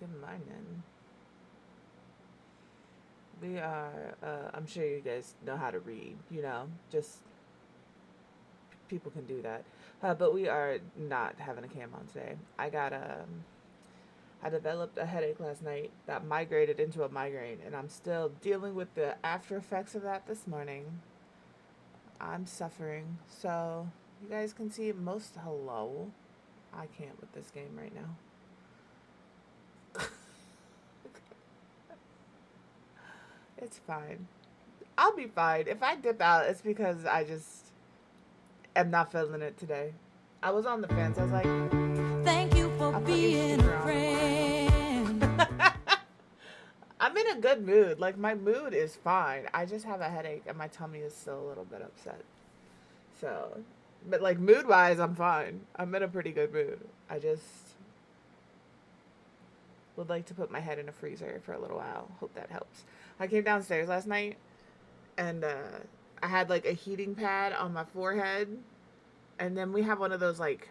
Good morning. We are, I'm sure you guys know how to read, just people can do that. But we are not having a cam on today. I developed a headache last night that migrated into a migraine, and I'm still dealing with the after effects of that this morning. I'm suffering. So, you guys can see most hello. I can't with this game right now. It's fine. I'll be fine. If I dip out, it's because I just am not feeling it today. I was on the fence. I was like, Thank you for I'll put your being speaker a on friend. tomorrow. I'm in a good mood. Like, my mood is fine. I just have a headache and my tummy is still a little bit upset. So, but like, mood wise, I'm fine. I'm in a pretty good mood. I just would like to put my head in a freezer for a little while. Hope that helps. I came downstairs last night and I had like a heating pad on my forehead. And then we have one of those like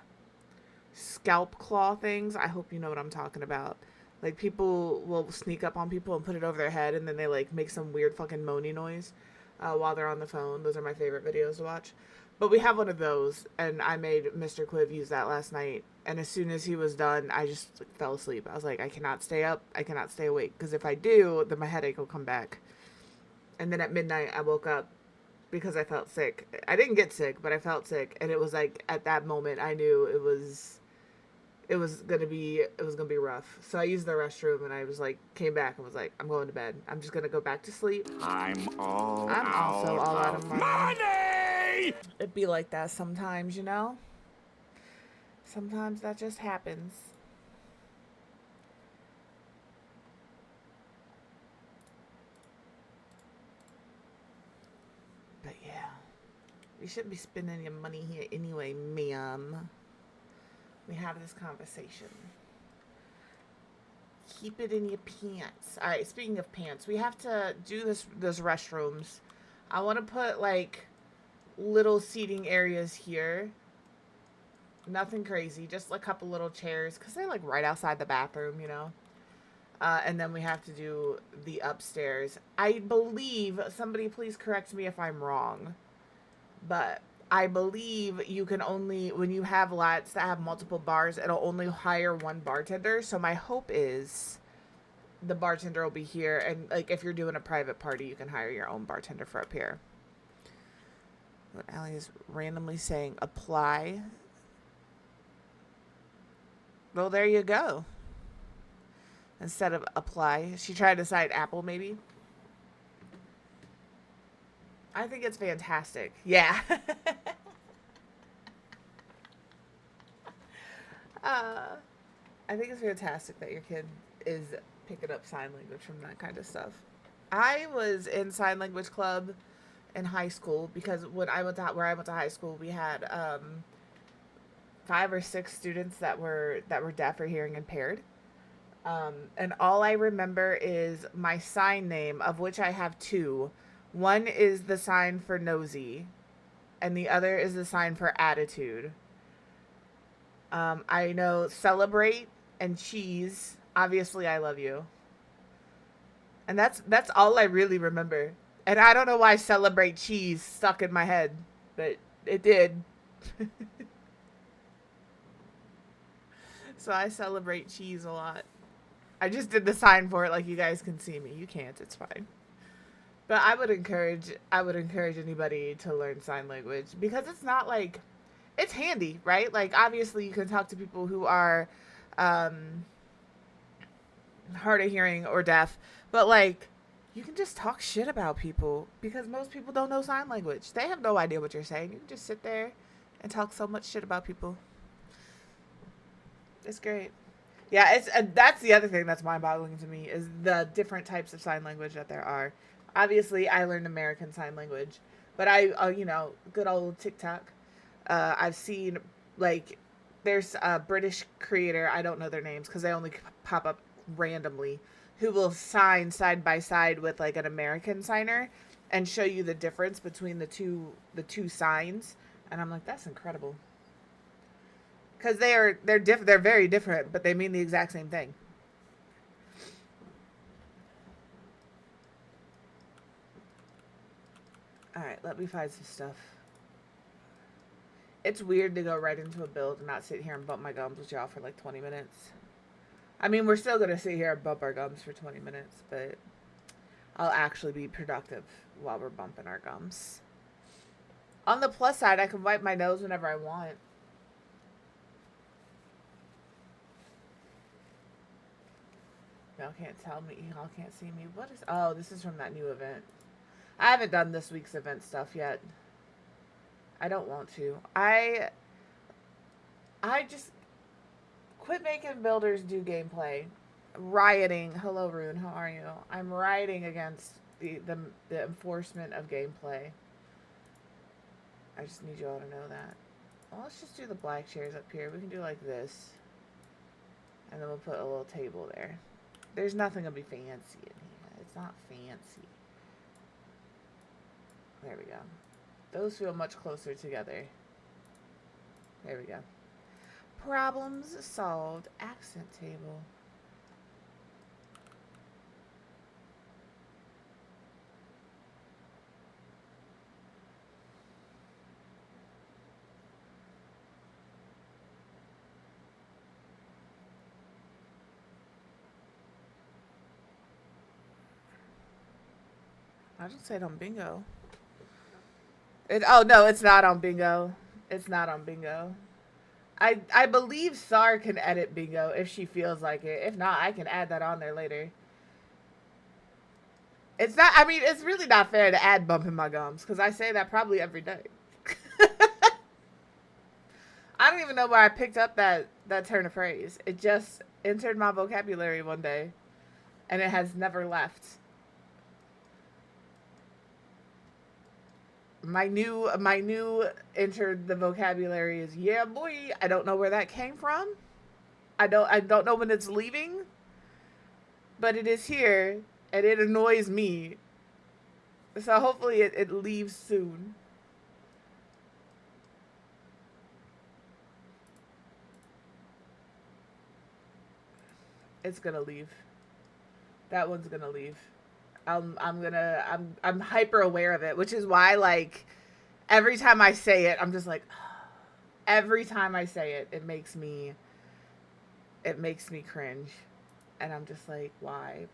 scalp claw things. I hope you know what I'm talking about. Like, people will sneak up on people and put it over their head, and then they like make some weird fucking moany noise while they're on the phone. Those are my favorite videos to watch. But we have one of those, and I made Mr. Quiv use that last night. And as soon as he was done, I just like, fell asleep. I was like, I cannot stay up. I cannot stay awake. Because if I do, then my headache will come back. And then at midnight, I woke up because I felt sick. I didn't get sick, but I felt sick. And it was like, at that moment, I knew it was gonna be rough. So I used the restroom and I was like, came back and was like, I'm going to bed. I'm just gonna go back to sleep. I'm also all out of money. It'd be like that sometimes. Sometimes that just happens. But yeah, we shouldn't be spending your money here anyway, ma'am. We have this conversation. Keep it in your pants. All right, speaking of pants, we have to do this restrooms. I want to put like little seating areas here. Nothing crazy, just a couple little chairs because they're like right outside the bathroom. And then we have to do the upstairs. I believe, somebody please correct me if I'm wrong, but I believe you can only, when you have lots that have multiple bars, it'll only hire one bartender. So my hope is the bartender will be here, and like if you're doing a private party, you can hire your own bartender for up here. What Allie is randomly saying, apply. Well, there you go. Instead of apply, she tried to cite Apple, maybe. I think it's fantastic. Yeah. uh, I think it's fantastic that your kid is picking up sign language from that kind of stuff. I was in sign language club in high school because where I went to high school, we had 5 or 6 students that were deaf or hearing impaired. And all I remember is my sign name, of which I have two. One is the sign for nosy, and the other is the sign for attitude. I know celebrate and cheese. Obviously, I love you, and that's all I really remember. And I don't know why celebrate cheese stuck in my head, but it did. So I celebrate cheese a lot. I just did the sign for it, like you guys can see me. You can't. It's fine. But I would encourage anybody to learn sign language because it's not like it's handy, right? Like, obviously you can talk to people who are um hard of hearing or deaf, but like you can just talk shit about people because most people don't know sign language. They have no idea what you're saying. You can just sit there and talk so much shit about people. It's great. Yeah, it's that's the other thing that's mind-boggling to me is the different types of sign language that there are. Obviously, I learned American Sign Language, but good old TikTok. I've seen like there's a British creator. I don't know their names because they only pop up randomly. Who will sign side by side with like an American signer and show you the difference between the two signs. And I'm like, that's incredible because they're very different, but they mean the exact same thing. Alright, let me find some stuff. It's weird to go right into a build and not sit here and bump my gums with y'all for like 20 minutes. I mean, we're still going to sit here and bump our gums for 20 minutes, but I'll actually be productive while we're bumping our gums. On the plus side, I can wipe my nose whenever I want. Y'all can't tell me. Y'all can't see me. What is... Oh, this is from that new event. I haven't done this week's event stuff yet. I don't want to. I just... Quit making builders do gameplay. Rioting. Hello, Rune. How are you? I'm rioting against the enforcement of gameplay. I just need you all to know that. Well, let's just do the black chairs up here. We can do like this. And then we'll put a little table there. There's nothing gonna be fancy in here. It's not fancy. There we go. Those feel much closer together. There we go. Problems solved. Accent table. I just said on bingo. Oh no, it's not on bingo. It's not on bingo. I believe Sar can edit bingo if she feels like it. If not, I can add that on there later. It's not, I mean, it's really not fair to add bumping my gums, because I say that probably every day. I don't even know where I picked up that turn of phrase. It just entered my vocabulary one day, and it has never left. My new entered the vocabulary is yeah boy. I don't know where that came from. I don't know when it's leaving, but it is here and it annoys me. So hopefully it leaves soon. It's gonna leave. That one's gonna leave. I'm hyper aware of it, which is why, like, every time I say it, I'm just like, every time I say it, it makes me cringe. And I'm just like, why,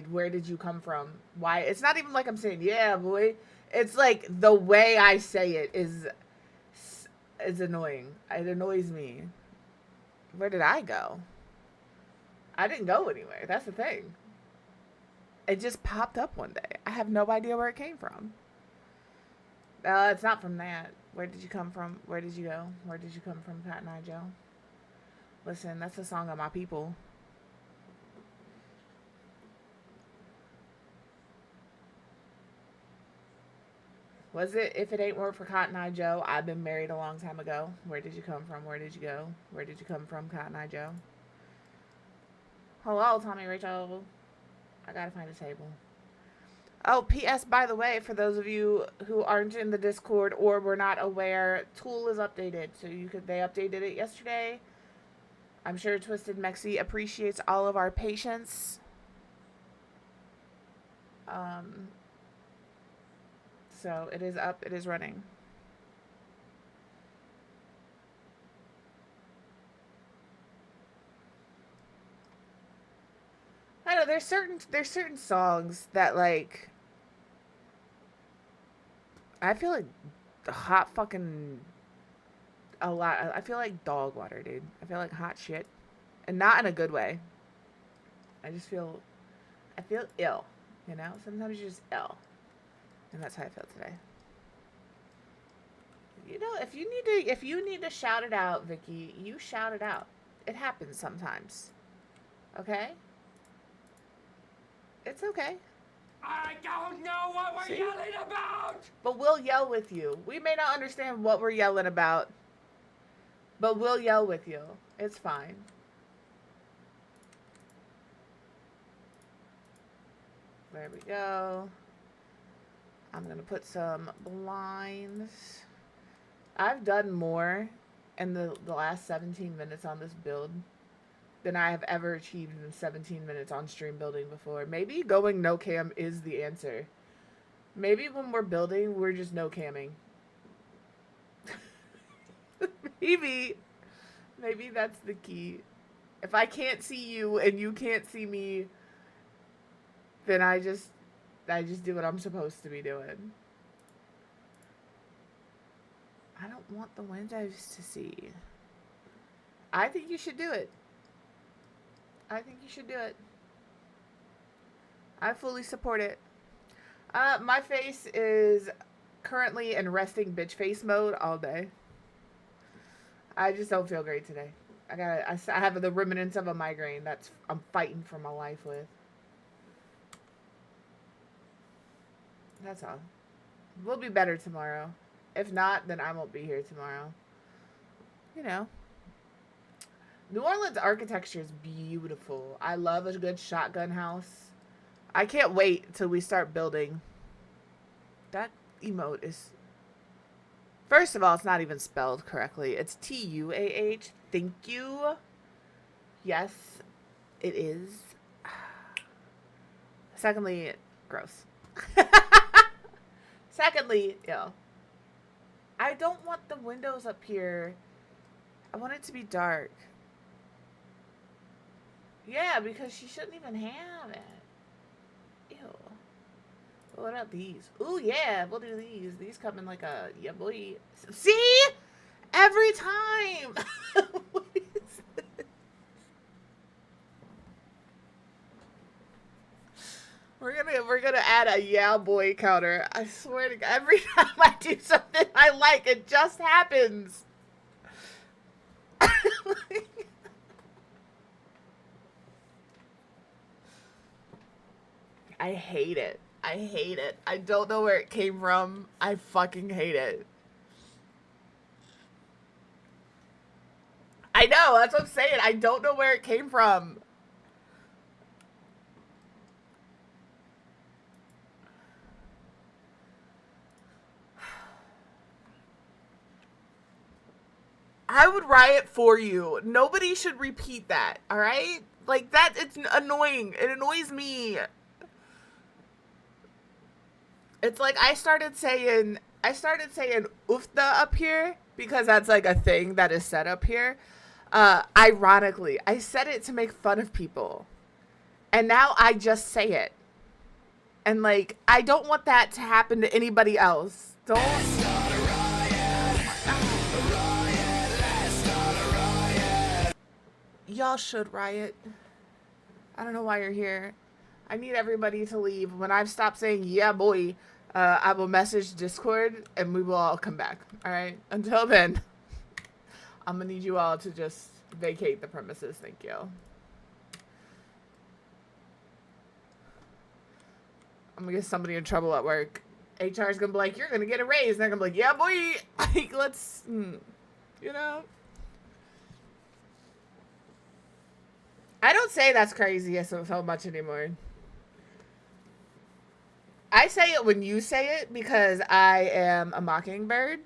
where did you come from? Why? It's not even like I'm saying, yeah, boy. It's like the way I say it is annoying. It annoys me. Where did I go? I didn't go anywhere. That's the thing. It just popped up one day. I have no idea where it came from. It's not from that. Where did you come from? Where did you go? Where did you come from, Cotton Eye Joe? Listen, that's a song of my people. Was it If It Ain't Work for Cotton Eye Joe? I've been married a long time ago. Where did you come from? Where did you go? Where did you come from, Cotton Eye Joe? Hello, Tommy Rachel. I gotta find a table. Oh, P.S. by the way, for those of you who aren't in the Discord or were not aware, Tool is updated. So they updated it yesterday. I'm sure Twisted Mexi appreciates all of our patience. So it is up, it is running. I know there's certain songs that, like, I feel like hot fucking a lot. I feel like dog water, dude. I feel like hot shit, and not in a good way. I feel ill, you know. Sometimes you're just ill, and that's how I feel today. You know, if you need to shout it out, Vicky, you shout it out. It happens sometimes. Okay. It's okay. I don't know what we're yelling about! But we'll yell with you. We may not understand what we're yelling about, but we'll yell with you. It's fine. There we go. I'm going to put some blinds. I've done more in the last 17 minutes on this build than I have ever achieved in 17 minutes on stream building before. Maybe going no cam is the answer. Maybe when we're building, we're just no camming. Maybe that's the key. If I can't see you and you can't see me, then I just do what I'm supposed to be doing. I don't want the windows to see. I think you should do it. I think you should do it. I fully support it. My face is currently in resting bitch face mode all day. I just don't feel great today. I have the remnants of a migraine that's I'm fighting for my life with. That's all. We'll be better tomorrow. If not, then I won't be here tomorrow. You know. New Orleans architecture is beautiful. I love a good shotgun house. I can't wait till we start building. That emote is... First of all, it's not even spelled correctly. It's Tuah. Thank you. Yes, it is. Secondly, gross. Secondly, ew. I don't want the windows up here. I want it to be dark. Yeah, because she shouldn't even have it. Ew. What about these? Ooh, yeah, we'll do these. These come in like a, yeah, boy. See? Every time. What is this? We're gonna add a yeah boy counter. I swear to God, every time I do something I like, it just happens. I hate it. I hate it. I don't know where it came from. I fucking hate it. I know, that's what I'm saying. I don't know where it came from. I would riot for you. Nobody should repeat that, alright? Like, that, it's annoying. It annoys me. It's like I started saying oofta up here because that's like a thing that is said up here. Ironically, I said it to make fun of people. And now I just say it. And like, I don't want that to happen to anybody else. Don't. Let's start a riot. Let's start a riot. Y'all should riot. I don't know why you're here. I need everybody to leave. When I've stopped saying, yeah, boy, I will message Discord and we will all come back. All right. Until then, I'm going to need you all to just vacate the premises. Thank you. I'm going to get somebody in trouble at work. HR is going to be like, you're going to get a raise. And they're going to be like, yeah, boy. Like, let's, you know. I don't say that's crazy so much anymore. I say it when you say it because I am a mockingbird.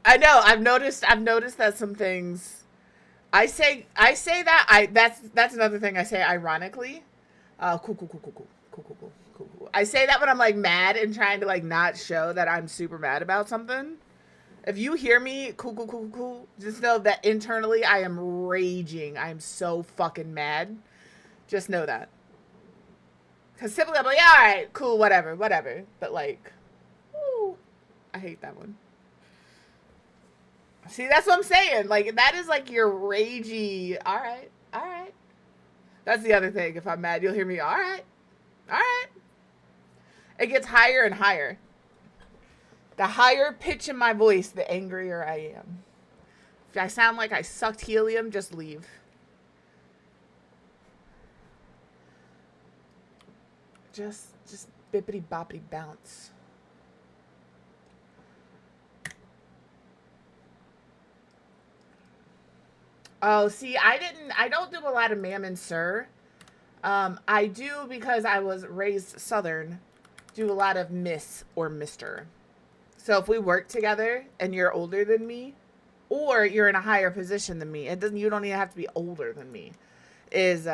I know. I've noticed that some things I say that that's another thing I say ironically. Cool. I say that when I'm like mad and trying to like not show that I'm super mad about something. If you hear me, cool, just know that internally I am raging. I am so fucking mad. Just know that. Because typically I'm like, yeah, all right, cool, whatever. But like, woo, I hate that one. See, that's what I'm saying. Like, that is like your ragey, all right. That's the other thing. If I'm mad, you'll hear me, all right. It gets higher and higher. The higher pitch in my voice, the angrier I am. If I sound like I sucked helium, just leave. Just bippity boppity bounce. Oh, see, I don't do a lot of ma'am and sir. I do because I was raised Southern, do a lot of miss or mister. So if we work together and you're older than me, or you're in a higher position than me, you don't even have to be older than me, is,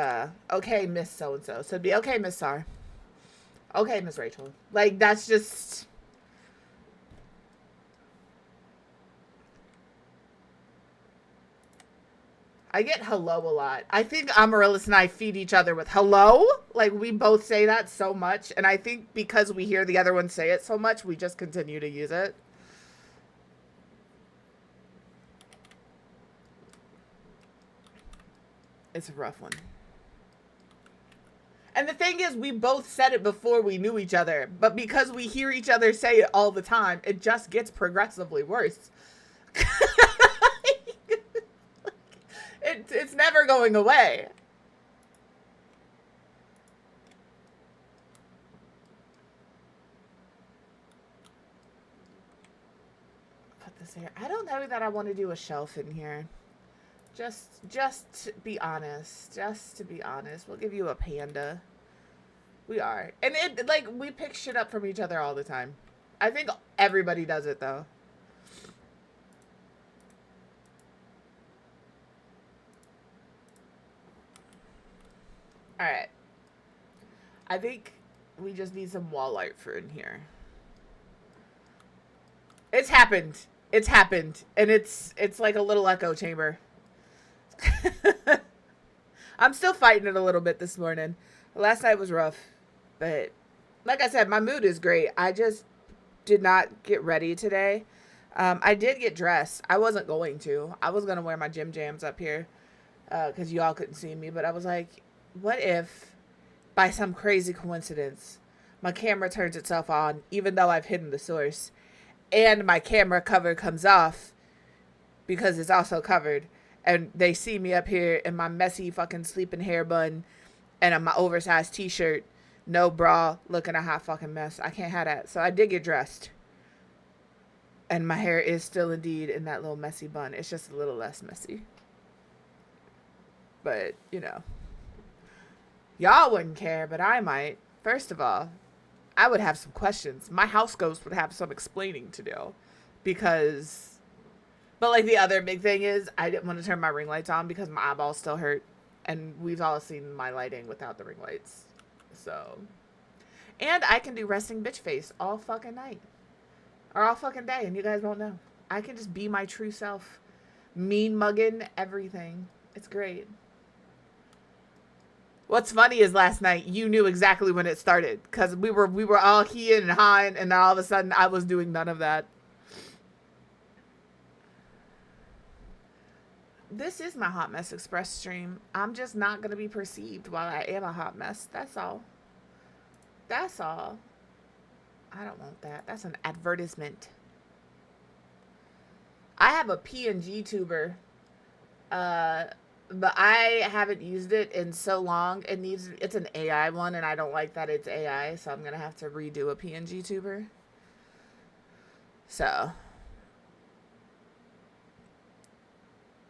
okay, Miss So-and-so. So it'd be, okay, Miss Sar. Okay, Miss Rachel. Like, that's just... I get hello a lot. I think Amaryllis and I feed each other with hello. Like, we both say that so much. And I think because we hear the other one say it so much, we just continue to use it. It's a rough one. And the thing is, we both said it before we knew each other. But because we hear each other say it all the time, it just gets progressively worse. It's never going away. Put this here. I don't know that I want to do a shelf in here. Just to be honest. Just to be honest. We'll give you a panda. We are. And it, like, we pick shit up from each other all the time. I think everybody does it, though. Alright. I think we just need some wall art for in here. It's happened. It's happened. And it's like a little echo chamber. I'm still fighting it a little bit this morning. Last night was rough. But like I said, my mood is great. I just did not get ready today. I did get dressed. I wasn't going to. I was going to wear my gym jams up here. Because you all couldn't see me. But I was like, what if, by some crazy coincidence, my camera turns itself on, even though I've hidden the source, and my camera cover comes off because it's also covered, and they see me up here in my messy fucking sleeping hair bun and in my oversized t-shirt, no bra, looking a hot fucking mess. I can't have that. So I did get dressed. And my hair is still indeed in that little messy bun. It's just a little less messy. But, you know. Y'all wouldn't care, but I might. First of all, I would have some questions. My house ghost would have some explaining to do. Because... But, like, the other big thing is, I didn't want to turn my ring lights on because my eyeballs still hurt. And we've all seen my lighting without the ring lights. So... And I can do resting bitch face all fucking night. Or all fucking day, and you guys won't know. I can just be my true self. Mean mugging everything. It's great. What's funny is last night you knew exactly when it started because we were all heeing and hawing, and then all of a sudden I was doing none of that. This is my Hot Mess Express stream. I'm just not gonna be perceived while I am a hot mess. That's all. That's all. I don't want that. That's an advertisement. I have a PNG tuber. But I haven't used it in so long. It's an AI one, and I don't like that it's AI, so I'm going to have to redo a PNG tuber. So.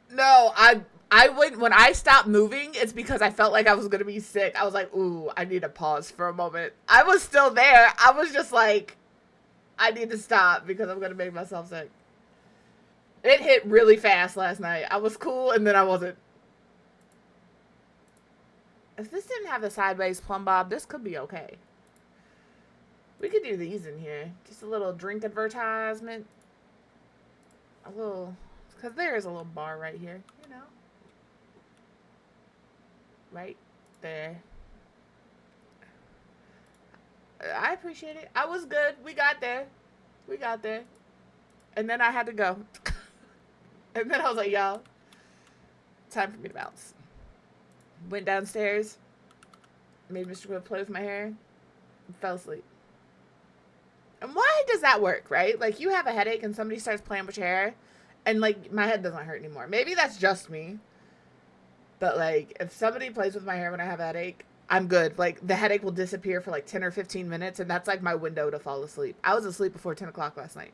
No, I went, when I stopped moving, it's because I felt like I was going to be sick. I was like, ooh, I need to pause for a moment. I was still there. I was just like, I need to stop because I'm going to make myself sick. It hit really fast last night. I was cool, and then I wasn't. If this didn't have a sideways plumb bob, this could be okay. We could do these in here. Just a little drink advertisement. A little, because there is a little bar right here, you know. Right there. I appreciate it. I was good. We got there. We got there. And then I had to go. And then I was like, y'all, time for me to bounce. Went downstairs, made Mr. Quill play with my hair, and fell asleep. And why does that work, right? Like, you have a headache and somebody starts playing with your hair, and, like, my head doesn't hurt anymore. Maybe that's just me. But, like, if somebody plays with my hair when I have a headache, I'm good. Like, the headache will disappear for, like, 10 or 15 minutes, and that's, like, my window to fall asleep. I was asleep before 10 o'clock last night.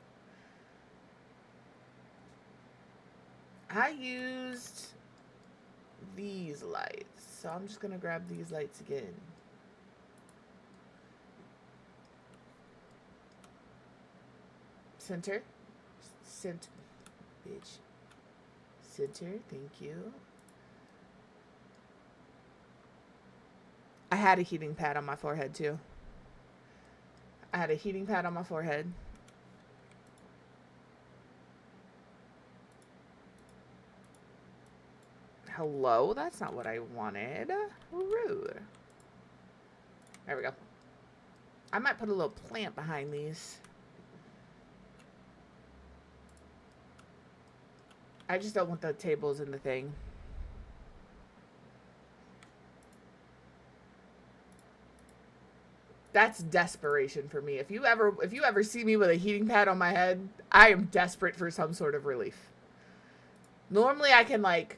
I used these lights. So I'm just going to grab these lights again. Center. Center. Bitch. Center. Thank you. I had a heating pad on my forehead too. I had a heating pad on my forehead. Hello? That's not what I wanted. Rude. There we go. I might put a little plant behind these. I just don't want the tables in the thing. That's desperation for me. If you ever see me with a heating pad on my head, I am desperate for some sort of relief. Normally I can like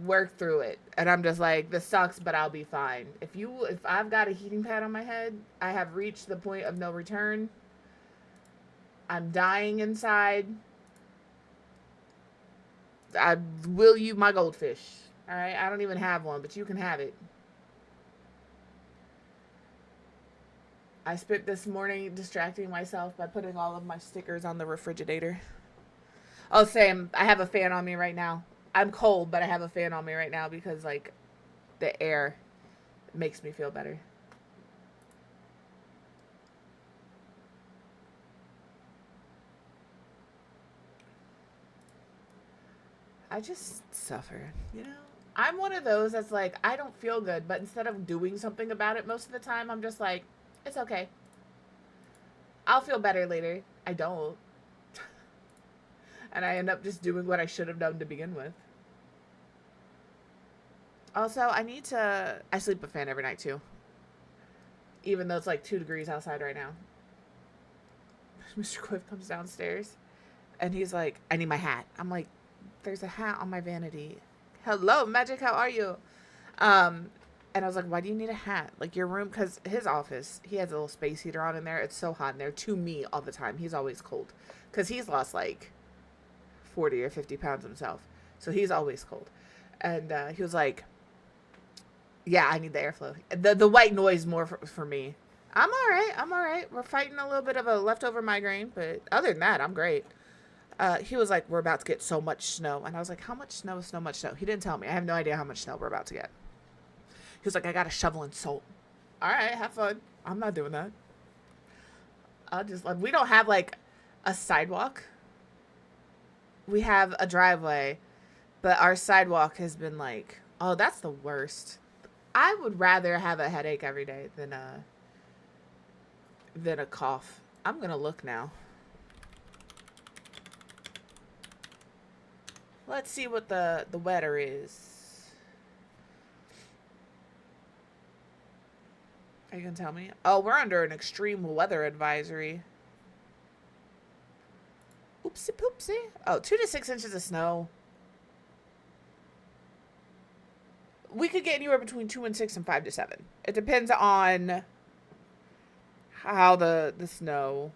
work through it and I'm just like, this sucks, but I'll be fine. If I've got a heating pad on my head, I have reached the point of no return. I'm dying inside. I will you my goldfish. All right, I don't even have one, but you can have it. I spent this morning distracting myself by putting all of my stickers on the refrigerator. Oh, same. I have a fan on me right now. I'm cold, but I have a fan on me right now because, like, the air makes me feel better. I just suffer, you know? I'm one of those that's like, I don't feel good, but instead of doing something about it most of the time, I'm just like, it's okay. I'll feel better later. I don't. And I end up just doing what I should have done to begin with. Also, I sleep with a fan every night too. Even though it's like 2 degrees outside right now. Mr. Quiff comes downstairs and he's like, I need my hat. I'm like, there's a hat on my vanity. Hello, Magic, how are you? And I was like, why do you need a hat? Like your room, because his office, he has a little space heater on in there. It's so hot in there to me all the time. He's always cold because he's lost like 40 or 50 pounds himself. So he's always cold. And he was like, yeah, I need the airflow. The white noise more for me. I'm all right. I'm all right. We're fighting a little bit of a leftover migraine, but other than that, I'm great. He was like, we're about to get so much snow. And I was like, how much snow is so much snow? He didn't tell me. I have no idea how much snow we're about to get. He was like, I got a shovel and salt. All right, have fun. I'm not doing that. We don't have like a sidewalk. We have a driveway, but our sidewalk has been like, oh, that's the worst. I would rather have a headache every day than a cough. I'm going to look now. Let's see what the weather is. Are you going to tell me? Oh, we're under an extreme weather advisory. Oopsie poopsie. Oh, 2 to 6 inches of snow. We could get anywhere between 2 and 6 and 5 to 7. It depends on how the snow,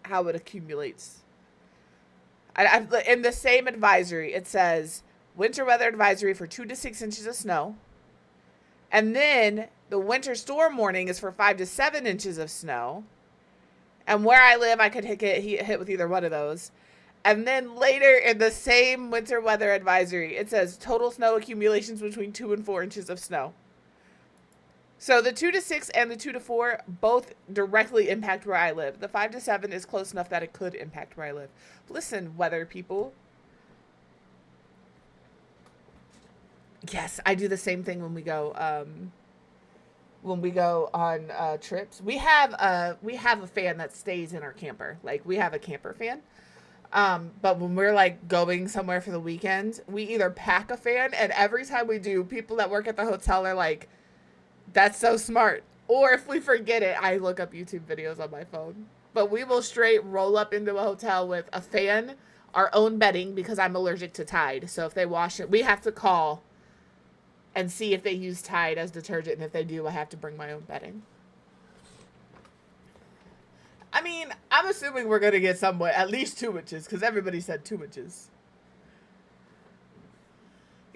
how it accumulates. In the same advisory, it says winter weather advisory for 2 to 6 inches of snow. And then the winter storm warning is for 5 to 7 inches of snow. And where I live, I could hit with either one of those. And then later in the same winter weather advisory, it says total snow accumulations between 2 and 4 inches of snow. So the 2 to 6 and the 2 to 4 both directly impact where I live. The 5 to 7 is close enough that it could impact where I live. Listen, weather people. Yes, I do the same thing when we go on trips. We have a fan that stays in our camper. Like we have a camper fan. But when we're like going somewhere for the weekend, we either pack a fan, and every time we do, people that work at the hotel are like, that's so smart. Or if we forget it, I look up YouTube videos on my phone. But we will straight roll up into a hotel with a fan, our own bedding, because I'm allergic to Tide. So if they wash it, we have to call and see if they use Tide as detergent. And if they do, I have to bring my own bedding. I mean, I'm assuming we're going to get somewhere, at least 2 inches, because everybody said 2 inches.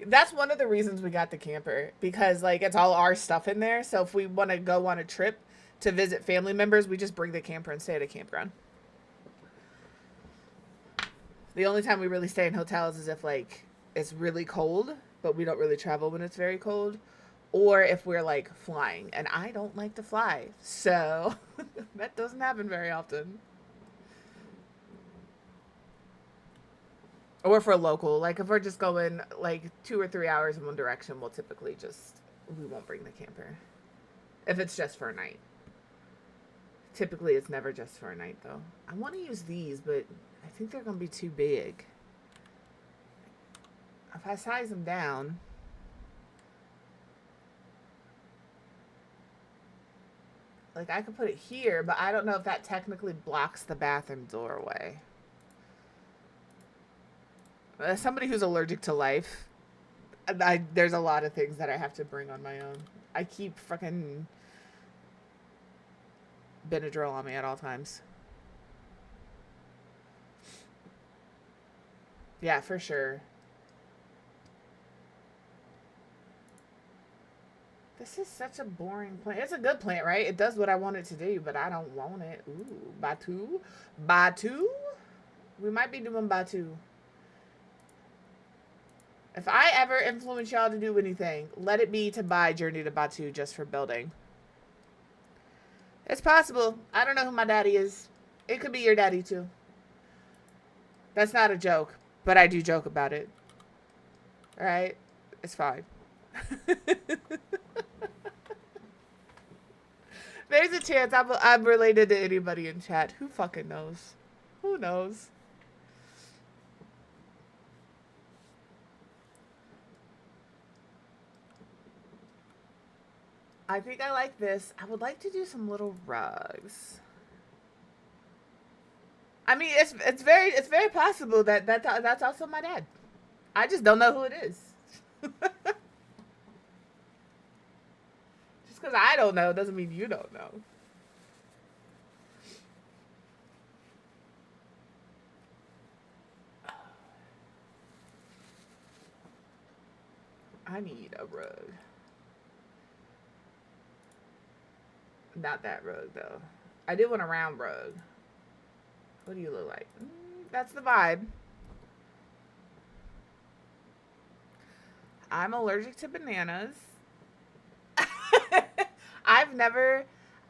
That's one of the reasons we got the camper, because, like, it's all our stuff in there. So if we want to go on a trip to visit family members, we just bring the camper and stay at a campground. The only time we really stay in hotels is if, like, it's really cold, but we don't really travel when it's very cold. or if we're like flying, and I don't like to fly, so that doesn't happen very often. Or if we're local, like if we're just going like 2 or 3 hours in one direction, we'll typically just, we won't bring the camper if it's just for a night. Typically it's never just for a night though. I want to use these, but I think they're gonna be too big. If I size them down, like I could put it here, but I don't know if that technically blocks the bathroom doorway. As somebody who's allergic to life, there's a lot of things that I have to bring on my own. I keep fucking Benadryl on me at all times. Yeah, for sure. This is such a boring plant. It's a good plant, right? It does what I want it to do, but I don't want it. Ooh, Batu? Batu? We might be doing Batu. If I ever influence y'all to do anything, let it be to buy Journey to Batu just for building. It's possible. I don't know who my daddy is. It could be your daddy too. That's not a joke, but I do joke about it. Alright? It's fine. There's a chance I'm related to anybody in chat. Who fucking knows? Who knows? I think I like this. I would like to do some little rugs. I mean, it's very possible that's also my dad. I just don't know who it is. Just because I don't know doesn't mean you don't know. I need a rug. Not that rug, though. I did want a round rug. What do you look like? That's the vibe. I'm allergic to bananas.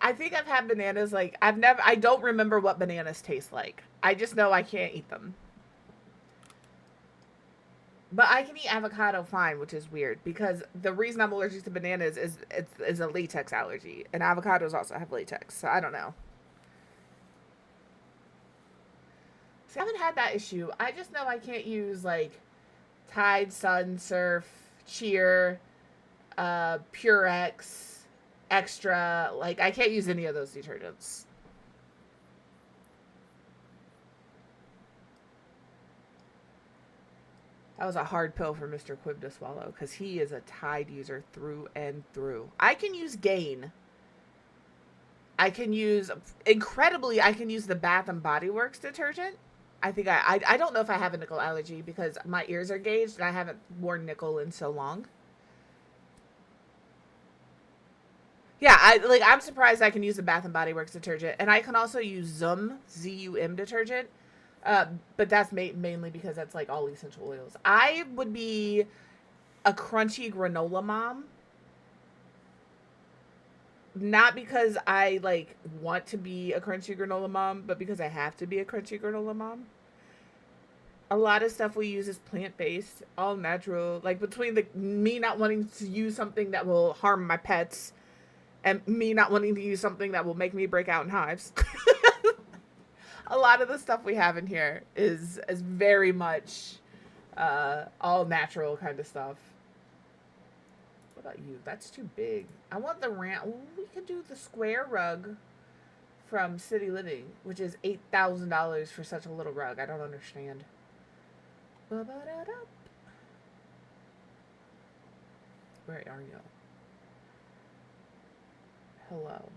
I think I've had bananas, like, I don't remember what bananas taste like. I just know I can't eat them. But I can eat avocado fine, which is weird because the reason I'm allergic to bananas is a latex allergy, and avocados also have latex, so I don't know. See, I haven't had that issue. I just know I can't use like Tide, Sun, Surf, Cheer, Purex, Extra. Like I can't use any of those detergents. That was a hard pill for Mr. Quib to swallow because he is a Tide user through and through. I can use Gain. I can use the Bath and Body Works detergent. I think I don't know if I have a nickel allergy because my ears are gauged and I haven't worn nickel in so long. Yeah, I'm surprised I can use the Bath and Body Works detergent, and I can also use ZUM detergent. But that's mainly because that's like all essential oils. I would be a crunchy granola mom. Not because I like want to be a crunchy granola mom, but because I have to be a crunchy granola mom. A lot of stuff we use is plant-based, all natural. Like between me not wanting to use something that will harm my pets and me not wanting to use something that will make me break out in hives. A lot of the stuff we have in here is very much all natural kind of stuff. What about you? That's too big. I want the we could do the square rug from City Living, which is $8,000 for such a little rug. I don't understand. Where are you? Hello.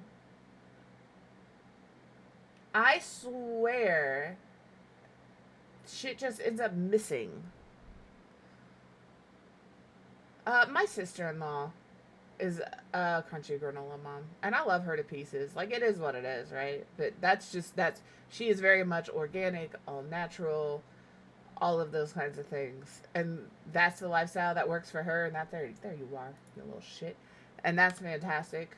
I swear, shit just ends up missing. My sister-in-law is a crunchy granola mom, and I love her to pieces. Like, it is what it is, right? But she is very much organic, all natural, all of those kinds of things. And that's the lifestyle that works for her, and there you are, you little shit. And that's fantastic.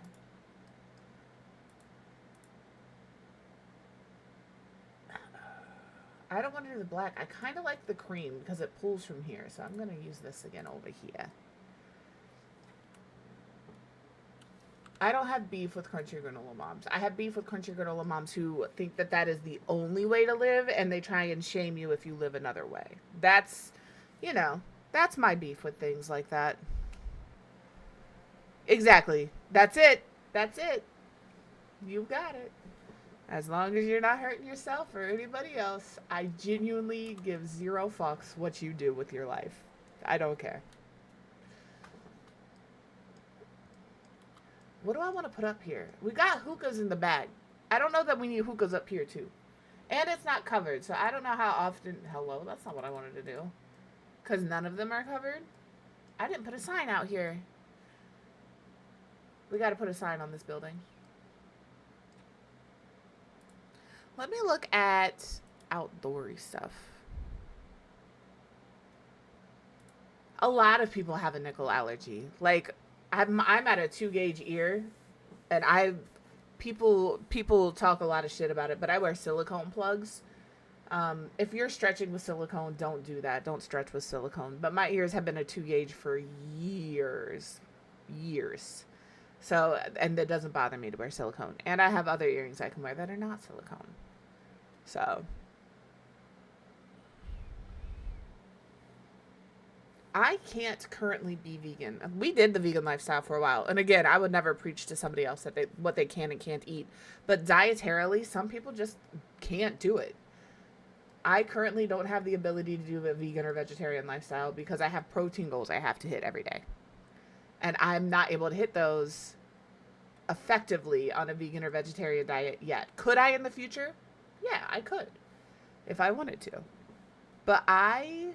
I don't want to do the black. I kind of like the cream because it pulls from here. So I'm going to use this again over here. I don't have beef with crunchy granola moms. I have beef with crunchy granola moms who think that that is the only way to live, and they try and shame you if you live another way. That's, you know, that's my beef with things like that. Exactly. That's it. That's it. You got it. As long as you're not hurting yourself or anybody else, I genuinely give zero fucks what you do with your life. I don't care. What do I want to put up here? We got hookahs in the bag. I don't know that we need hookahs up here too. And it's not covered, so I don't know how often... Hello? That's not what I wanted to do. Because none of them are covered? I didn't put a sign out here. We got to put a sign on this building. Let me look at outdoory stuff. A lot of people have a nickel allergy. Like, I'm at a 2-gauge ear, and people talk a lot of shit about it, but I wear silicone plugs. If you're stretching with silicone, don't do that. Don't stretch with silicone. But my ears have been a 2-gauge for years. So, and it doesn't bother me to wear silicone. And I have other earrings I can wear that are not silicone. So, I can't currently be vegan. We did the vegan lifestyle for a while. And again, I would never preach to somebody else that what they can and can't eat. But dietarily, some people just can't do it. I currently don't have the ability to do a vegan or vegetarian lifestyle because I have protein goals I have to hit every day. And I'm not able to hit those effectively on a vegan or vegetarian diet yet. Could I in the future? Yeah, I could. If I wanted to. But I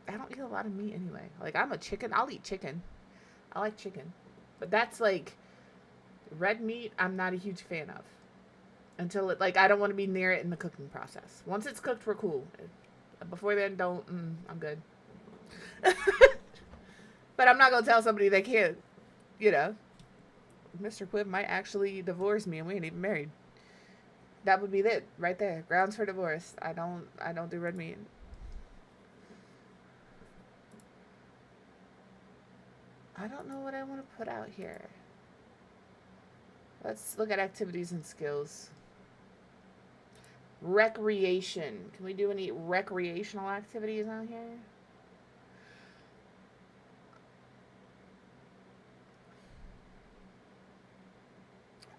don't eat a lot of meat anyway. Like, I'm a chicken. I'll eat chicken. I like chicken. But that's like, red meat, I'm not a huge fan of. Until it, like, I don't want to be near it in the cooking process. Once it's cooked, we're cool. Before then, I'm good. But I'm not going to tell somebody they can't, you know. Mr. Quibb might actually divorce me and we ain't even married. That would be it right there. Grounds for divorce. I don't do red meat. I don't know what I want to put out here. Let's look at activities and skills. Recreation. Can we do any recreational activities out here?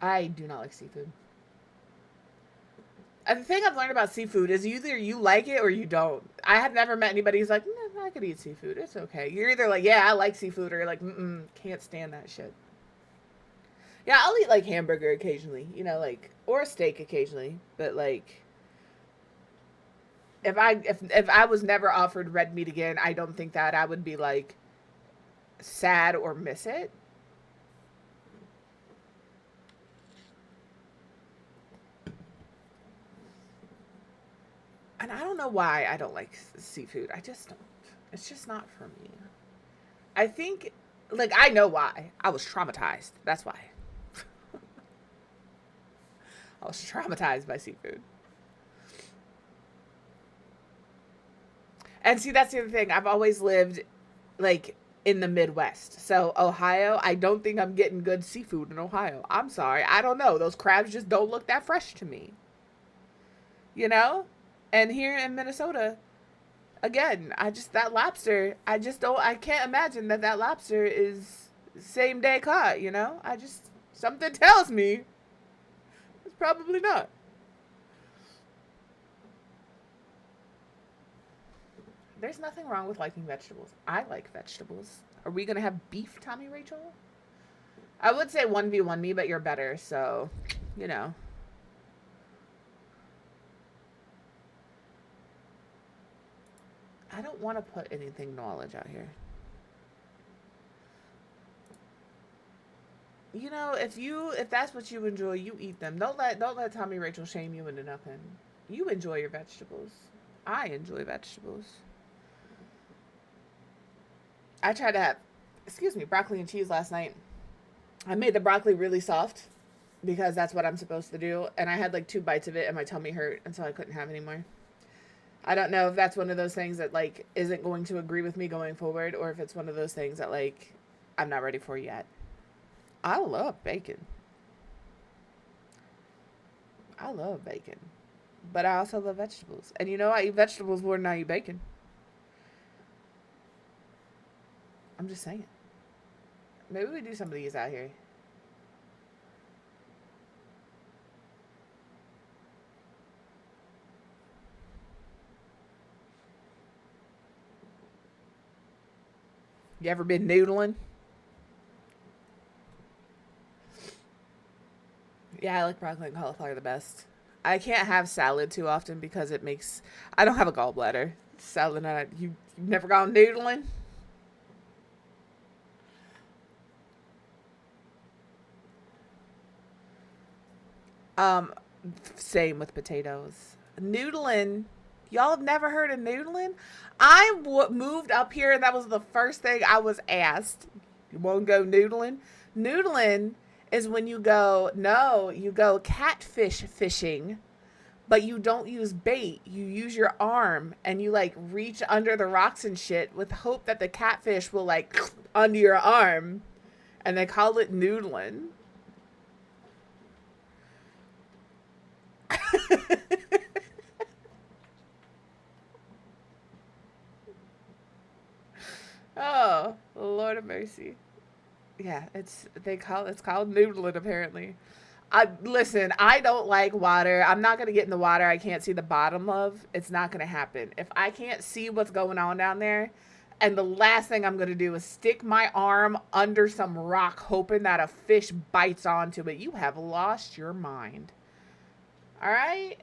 I do not like seafood. And the thing I've learned about seafood is either you like it or you don't. I have never met anybody who's like, nah, I could eat seafood. It's okay. You're either like, yeah, I like seafood, or you're like, can't stand that shit. Yeah, I'll eat like hamburger occasionally, you know, like, or a steak occasionally. But like, if I was never offered red meat again, I don't think that I would be like sad or miss it. And I don't know why I don't like seafood. I just don't. It's just not for me. I think, like, I know why. I was traumatized. That's why. I was traumatized by seafood. And see, that's the other thing. I've always lived, like, in the Midwest. So, Ohio, I don't think I'm getting good seafood in Ohio. I'm sorry. I don't know. Those crabs just don't look that fresh to me. You know? And here in Minnesota, again, that lobster, I can't imagine that lobster is same day caught, you know? Something tells me it's probably not. There's nothing wrong with liking vegetables. I like vegetables. Are we going to have beef, Tommy Rachel? I would say 1v1 me, but you're better, so, you know. I don't want to put anything knowledge out here. You know, if that's what you enjoy, you eat them. Don't let Tommy Rachel shame you into nothing. You enjoy your vegetables. I enjoy vegetables. I try to have excuse me, broccoli and cheese last night. I made the broccoli really soft because that's what I'm supposed to do. And I had like 2 bites of it and my tummy hurt. And so I couldn't have any more. I don't know if that's one of those things that like isn't going to agree with me going forward, or if it's one of those things that like I'm not ready for yet. I love bacon. I love bacon. But I also love vegetables. And you know, I eat vegetables more than I eat bacon. I'm just saying. Maybe we do some of these out here. You ever been noodling? Yeah, I like broccoli and cauliflower the best. I can't have salad too often because it makes... I don't have a gallbladder. Salad, you've never gone noodling? Um, Same with potatoes. Noodling. Y'all have never heard of noodling? I moved up here and that was the first thing I was asked. You want to go noodling? Noodling is when you go catfish fishing, but you don't use bait. You use your arm and you like reach under the rocks and shit with hope that the catfish will like under your arm. And they call it noodling. Oh, Lord of mercy. Yeah, it's called noodling apparently. Listen, I don't like water. I'm not gonna get in the water I can't see the bottom of. It's not gonna happen. If I can't see what's going on down there, and the last thing I'm gonna do is stick my arm under some rock hoping that a fish bites onto it, you have lost your mind. Alright?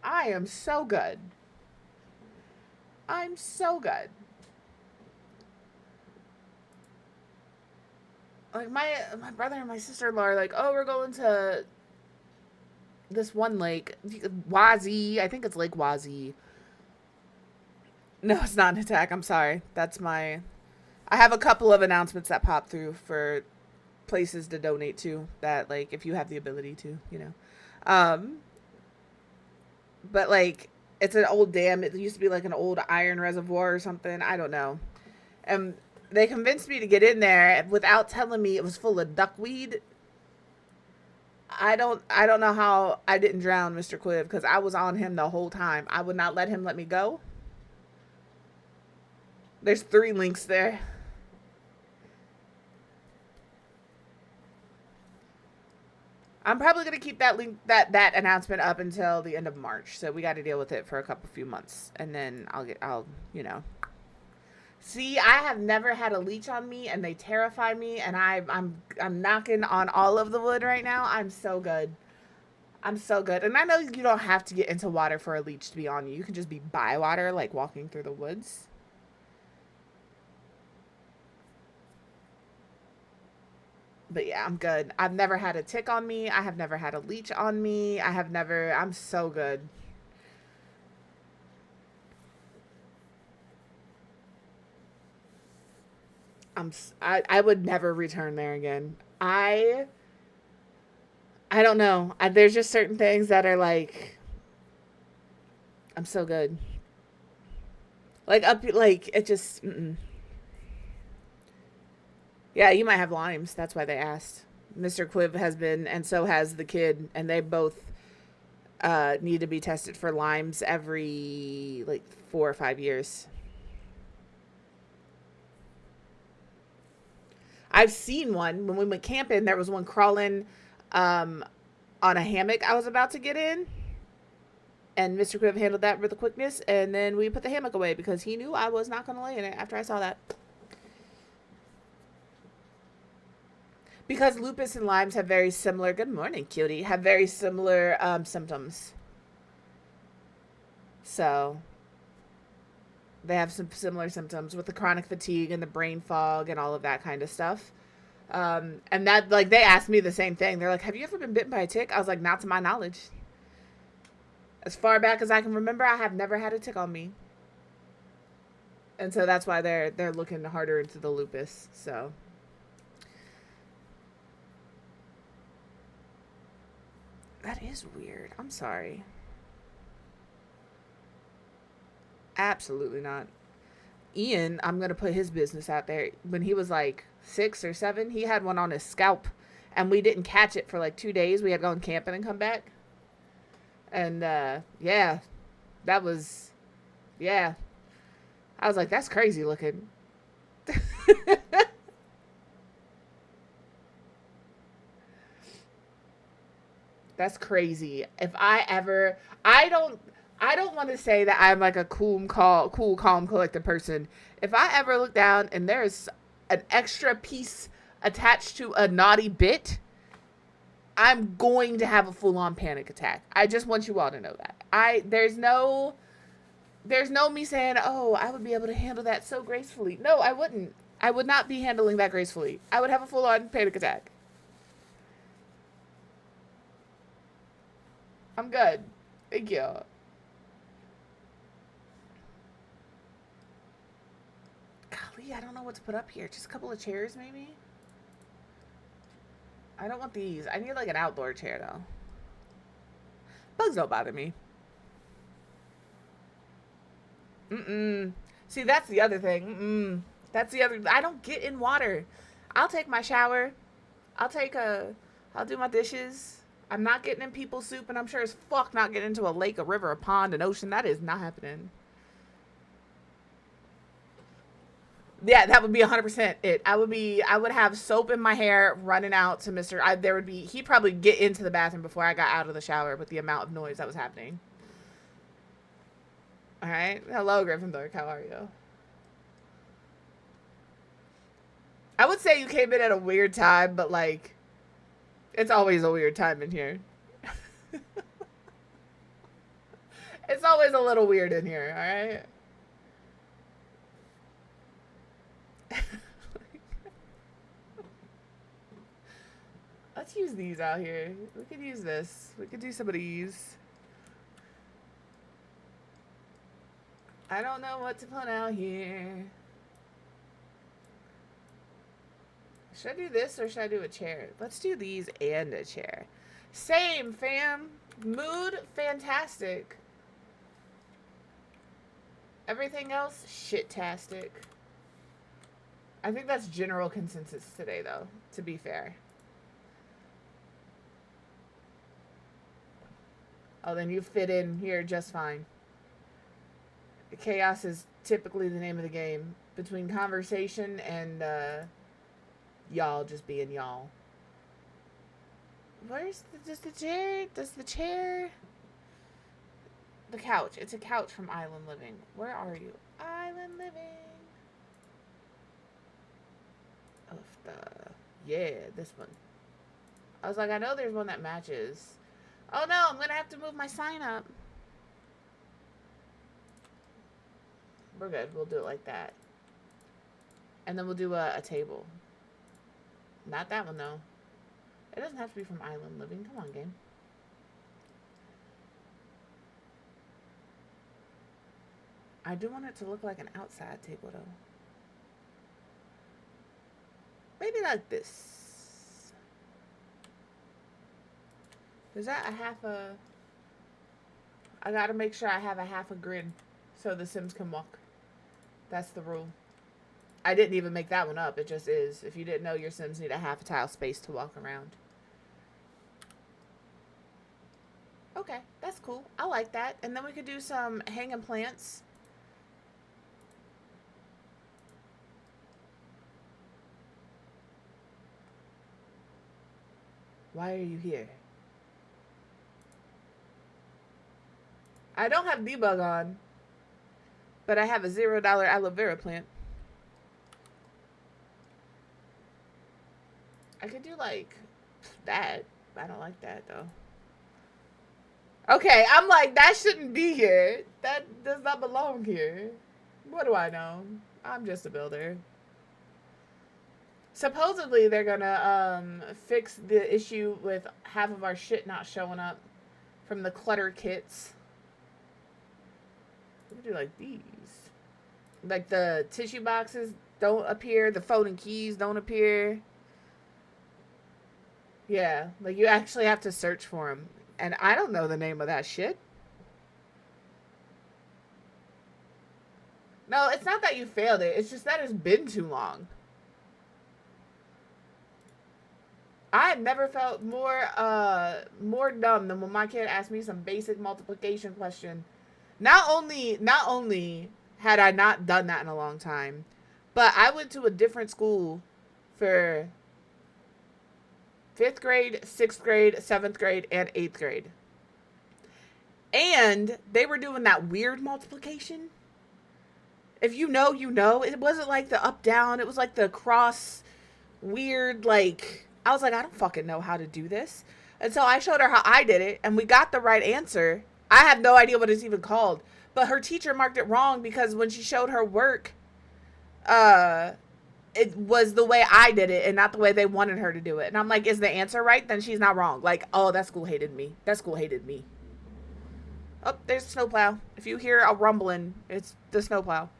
I am so good. I'm so good. Like my brother and my sister-in-law are like, oh, we're going to this one lake, Wazee. I think it's Lake Wazee. No, it's not an attack. I'm sorry. I have a couple of announcements that pop through for places to donate to that, like, if you have the ability to, you know. But like, it's an old dam. It used to be like an old iron reservoir or something. I don't know. And they convinced me to get in there without telling me it was full of duckweed. I don't know how I didn't drown Mr. Quiv, because I was on him the whole time. I would not let him let me go. There's 3 links there. I'm probably going to keep that link, that announcement up until the end of March. So we got to deal with it for a few months. And then I'll, you know. See, I have never had a leech on me, and they terrify me, and I'm knocking on all of the wood right now. I'm so good. I'm so good. And I know you don't have to get into water for a leech to be on you. You can just be by water, like walking through the woods. But yeah, I'm good. I've never had a tick on me. I have never had a leech on me. I'm so good. I would never return there again. I don't know. There's just certain things that are like, I'm so good. Like it just. Yeah, you might have Lyme's. That's why they asked. Mr. Quiv has been, and so has the kid, and they both need to be tested for Lyme's every like 4 or 5 years. I've seen one when we went camping. There was one crawling on a hammock I was about to get in, and Mr. Quiv handled that with a quickness, and then we put the hammock away because he knew I was not going to lay in it after I saw that. Because lupus and Lyme's have very similar, good morning, cutie, have very similar symptoms. So they have some similar symptoms with the chronic fatigue and the brain fog and all of that kind of stuff. And that, like, they asked me the same thing. They're like, have you ever been bitten by a tick? I was like, not to my knowledge. As far back as I can remember, I have never had a tick on me. And so that's why they're looking harder into the lupus. So that is weird. I'm sorry. Absolutely not. Ian, I'm gonna put his business out there. When he was like 6 or 7, he had one on his scalp, and we didn't catch it for like 2 days. We had gone camping and come back, and yeah, that was, yeah. I was like, that's crazy looking. That's crazy. If I ever, I don't want to say that I'm like a cool, calm, collected person. If I ever look down and there's an extra piece attached to a naughty bit, I'm going to have a full-on panic attack. I just want you all to know that. There's no me saying, oh, I would be able to handle that so gracefully. No, I wouldn't. I would not be handling that gracefully. I would have a full-on panic attack. I'm good. Thank you. Golly, I don't know what to put up here. Just a couple of chairs, maybe? I don't want these. I need like an outdoor chair, though. Bugs don't bother me. See, that's the other thing. That's the other. I don't get in water. I'll take my shower. I'll do my dishes. I'm not getting in people's soup, and I'm sure as fuck not getting into a lake, a river, a pond, an ocean. That is not happening. Yeah, that would be 100% it. I would have soap in my hair running out to he'd probably get into the bathroom before I got out of the shower with the amount of noise that was happening. All right. Hello, Gryffindor. How are you? I would say you came in at a weird time, but like, it's always a weird time in here. It's always a little weird in here, all right? Let's use these out here. We could use this. We could do some of these. I don't know what to put out here. Should I do this or should I do a chair? Let's do these and a chair. Same, fam. Mood, fantastic. Everything else, shit-tastic. I think that's general consensus today, though, to be fair. Oh, then you fit in here just fine. Chaos is typically the name of the game. Between conversation and, y'all just being y'all. Where's the chair? Does the chair... The couch. It's a couch from Island Living. Where are you? Island Living. Yeah, this one. I was like, I know there's one that matches. Oh no, I'm gonna have to move my sign up. We're good. We'll do it like that. And then we'll do a table. Not that one, though. It doesn't have to be from Island Living. Come on, game. I do want it to look like an outside table, though. Maybe like this. Is that a half a... I gotta make sure I have a half a grid so the Sims can walk. That's the rule. I didn't even make that one up. It just is. If you didn't know, your Sims need a half a tile space to walk around. Okay, that's cool. I like that. And then we could do some hanging plants. Why are you here? I don't have debug on, but I have a $0 aloe vera plant. I could do like that. I don't like that though. Okay, I'm like, that shouldn't be here. That does not belong here. What do I know? I'm just a builder. Supposedly they're gonna fix the issue with half of our shit not showing up from the clutter kits. We could do like these. Like the tissue boxes don't appear, the phone and keys don't appear. Yeah, like you actually have to search for them. And I don't know the name of that shit. No, it's not that you failed it. It's just that it's been too long. I have never felt more dumb than when my kid asked me some basic multiplication question. Not only had I not done that in a long time, but I went to a different school for 5th grade, 6th grade, 7th grade, and 8th grade. And they were doing that weird multiplication. If you know, you know. It wasn't like the up down, it was like the cross weird, like, I was like, I don't fucking know how to do this. And so I showed her how I did it, and we got the right answer. I have no idea what it's even called, but her teacher marked it wrong because when she showed her work, it was the way I did it and not the way they wanted her to do it. And I'm like, is the answer right? Then she's not wrong. Like, oh, that school hated me. That school hated me. Oh, there's a snowplow. If you hear a rumbling, it's the snowplow.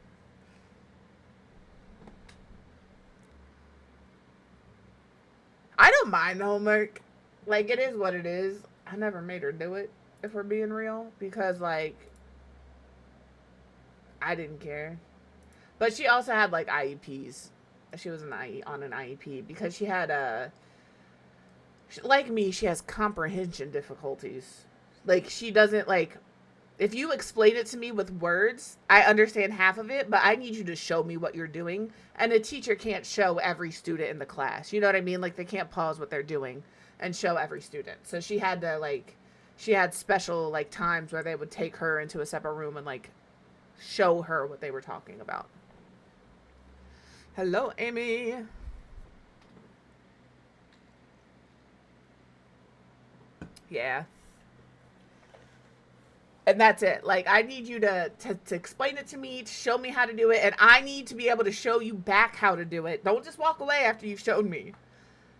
I don't mind the homework. Like, it is what it is. I never made her do it, if we're being real, because, like, I didn't care. But she also had, like, IEPs. She was on an IEP because she had like me, she has comprehension difficulties. Like, she doesn't, like, if you explain it to me with words, I understand half of it, but I need you to show me what you're doing. And a teacher can't show every student in the class. You know what I mean? Like, they can't pause what they're doing and show every student. So she had to, like, she had special, like, times where they would take her into a separate room and, like, show her what they were talking about. Hello, Amy. Yeah. And that's it. Like, I need you to explain it to me, to show me how to do it, and I need to be able to show you back how to do it. Don't just walk away after you've shown me.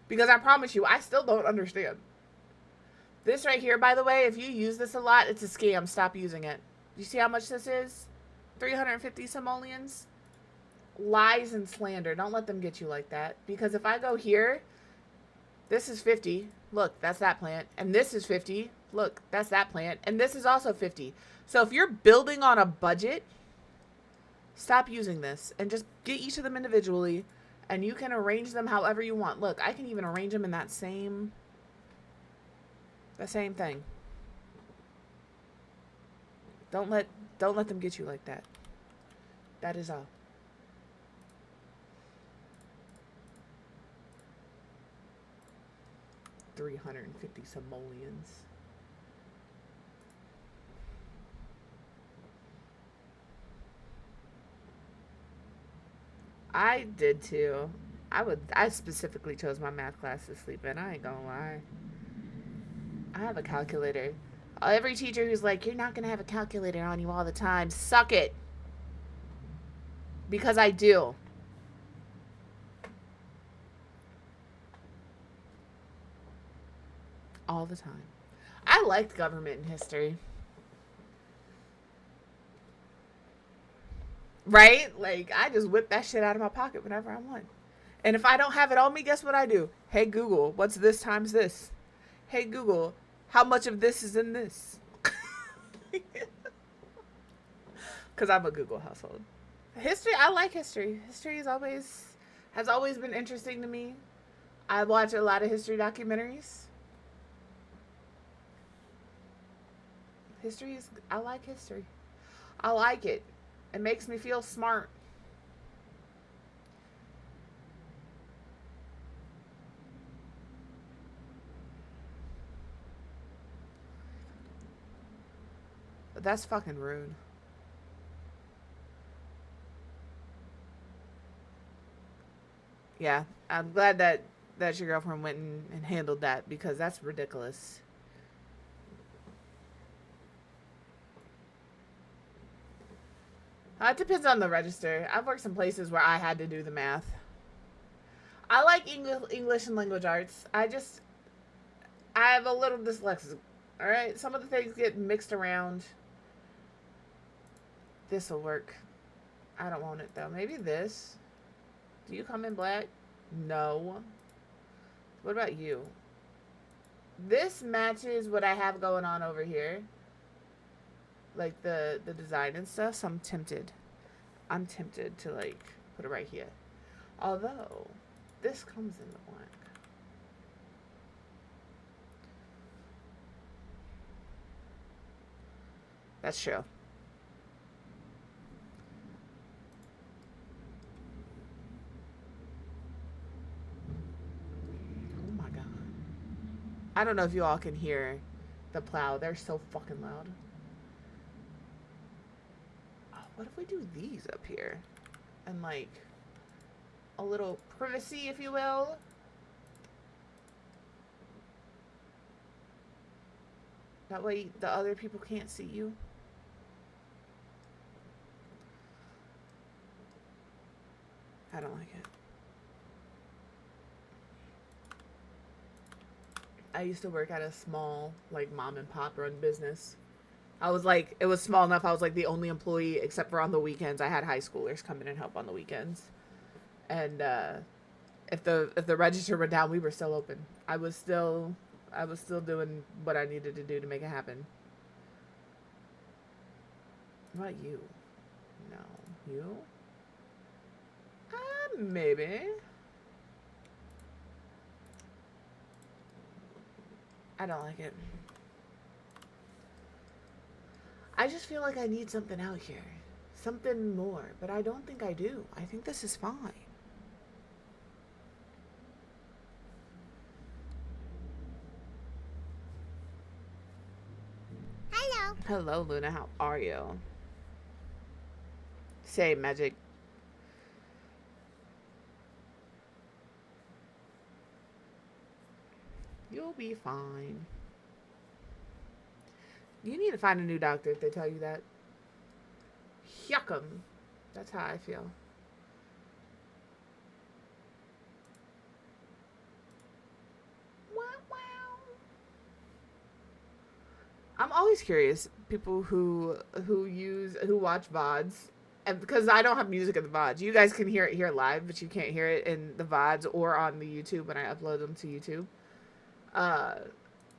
Because I promise you, I still don't understand. This right here, by the way, if you use this a lot, it's a scam. Stop using it. You see how much this is? 350 simoleons? Lies and slander. Don't let them get you like that. Because if I go here, this is 50. Look, that's that plant. And this is 50. Look, that's that plant. And this is also 50. So if you're building on a budget, stop using this and just get each of them individually, and you can arrange them however you want. Look, I can even arrange them in the same thing. Don't let them get you like that. That is all. $350 simoleons. I did too. I specifically chose my math class to sleep in. I ain't gonna lie. I have a calculator. Every teacher who's like, you're not gonna have a calculator on you all the time, suck it. Because I do. All the time. I liked government and history. Right? Like, I just whip that shit out of my pocket whenever I want. And if I don't have it on me, guess what I do? Hey, Google, what's this times this? Hey, Google, how much of this is in this? Because I'm a Google household. History, I like history. History has always been interesting to me. I watch a lot of history documentaries. I like history. I like it. It makes me feel smart. But that's fucking rude. Yeah, I'm glad that your girlfriend went and handled that, because that's ridiculous. It depends on the register. I've worked some places where I had to do the math. I like English and language arts. I have a little dyslexia. All right, some of the things get mixed around. This will work. I don't want it though. Maybe this. Do you come in black? No. What about you? This matches what I have going on over here. Like the design and stuff. So I'm tempted. I'm tempted to like put it right here. Although this comes in the black. That's true. Oh my god. I don't know if you all can hear the plow. They're so fucking loud. Oh, what if we do these up here? And like a little privacy, if you will. That way the other people can't see you. I don't like it. I used to work at a small, like, mom and pop run business. I was like, it was small enough. I was like the only employee, except for on the weekends. I had high schoolers come in and help on the weekends. And if the register went down, we were still open. I was still doing what I needed to do to make it happen. What about you? No, you? Maybe. I don't like it. I just feel like I need something out here. Something more. But I don't think I do. I think this is fine. Hello. Hello, Luna. How are you? Say, Magic. You'll be fine. You need to find a new doctor if they tell you that. Yuck 'em. That's how I feel. Wow, wow. I'm always curious, people who watch VODs, and because I don't have music in the VODs. You guys can hear it here live, but you can't hear it in the VODs or on the YouTube when I upload them to YouTube.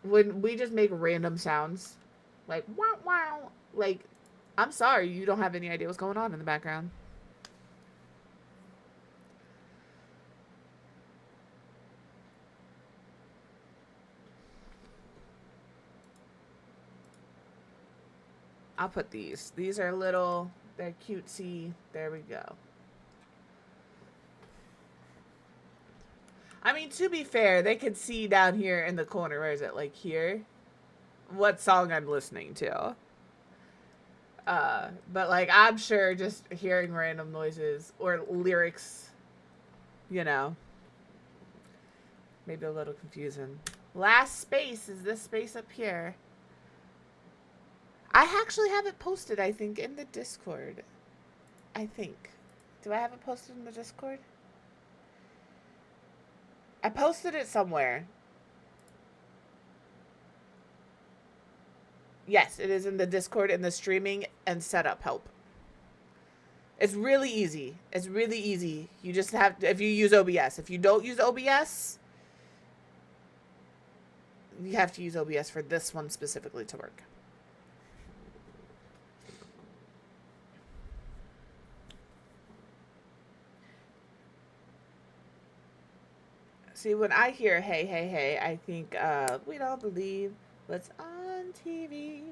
When we just make random sounds, like wow wow, like I'm sorry, you don't have any idea what's going on in the background. I'll put these. These are little, they're cutesy. There we go. I mean, to be fair, they can see down here in the corner. Where is it? Like here? What song I'm listening to. But like, I'm sure just hearing random noises or lyrics, you know, maybe a little confusing. Last space is this space up here. I actually have it posted, I think, in the Discord. I think. Do I have it posted in the Discord? I posted it somewhere. Yes, it is in the Discord in the streaming and setup help. It's really easy. It's really easy. You just have to, if you use OBS. If you don't use OBS, you have to use OBS for this one specifically to work. See, when I hear hey, hey, hey, I think we don't believe what's on TV.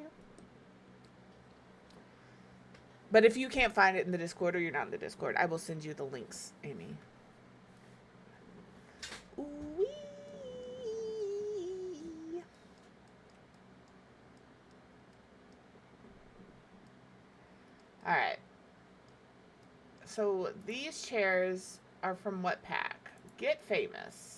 But if you can't find it in the Discord or you're not in the Discord, I will send you the links, Amy. Ooh-wee. All right. So these chairs are from what pack? Get Famous.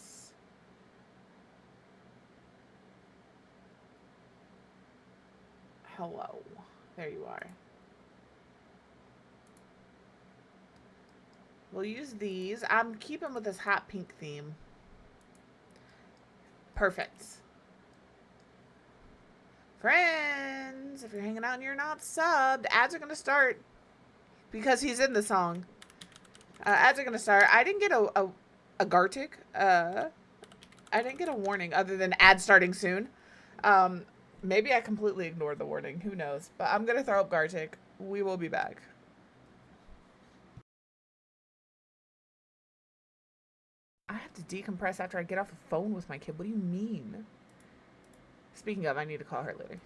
Hello. There you are. We'll use these. I'm keeping with this hot pink theme. Perfect. Friends, if you're hanging out and you're not subbed, ads are going to start. because he's in the song. Ads are gonna start. I didn't get a Gartic. I didn't get a warning other than ad starting soon. Maybe I completely ignored the warning. Who knows? But I'm gonna throw up Gartic. We will be back. I have to decompress after I get off the phone with my kid. What do you mean? Speaking of, I need to call her later.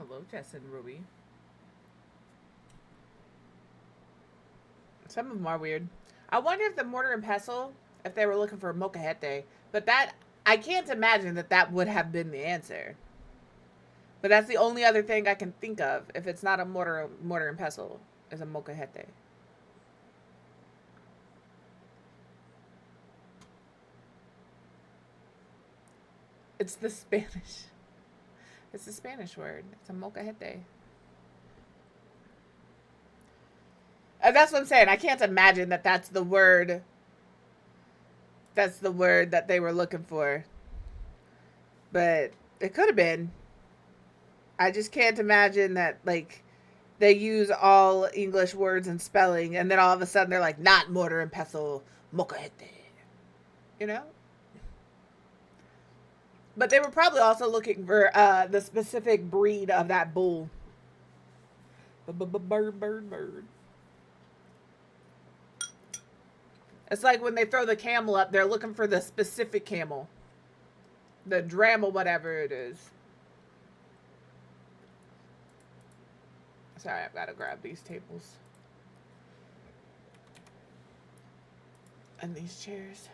Hello, Jess and Ruby. Some of them are weird. I wonder if the mortar and pestle, if they were looking for molcajete, but that I can't imagine that that would have been the answer. But that's the only other thing I can think of. If it's not a mortar and pestle, is a molcajete. It's the Spanish. It's the Spanish word. It's a molcajete. And that's what I'm saying. I can't imagine that that's the word. That's the word that they were looking for. But it could have been. I just can't imagine that, like, they use all English words and spelling, and then all of a sudden they're like, not mortar and pestle, molcajete. You know? But they were probably also looking for the specific breed of that bull. Bird. It's like when they throw the camel up, they're looking for the specific camel. The Dremel, whatever it is. Sorry, I've got to grab these tables. And these chairs.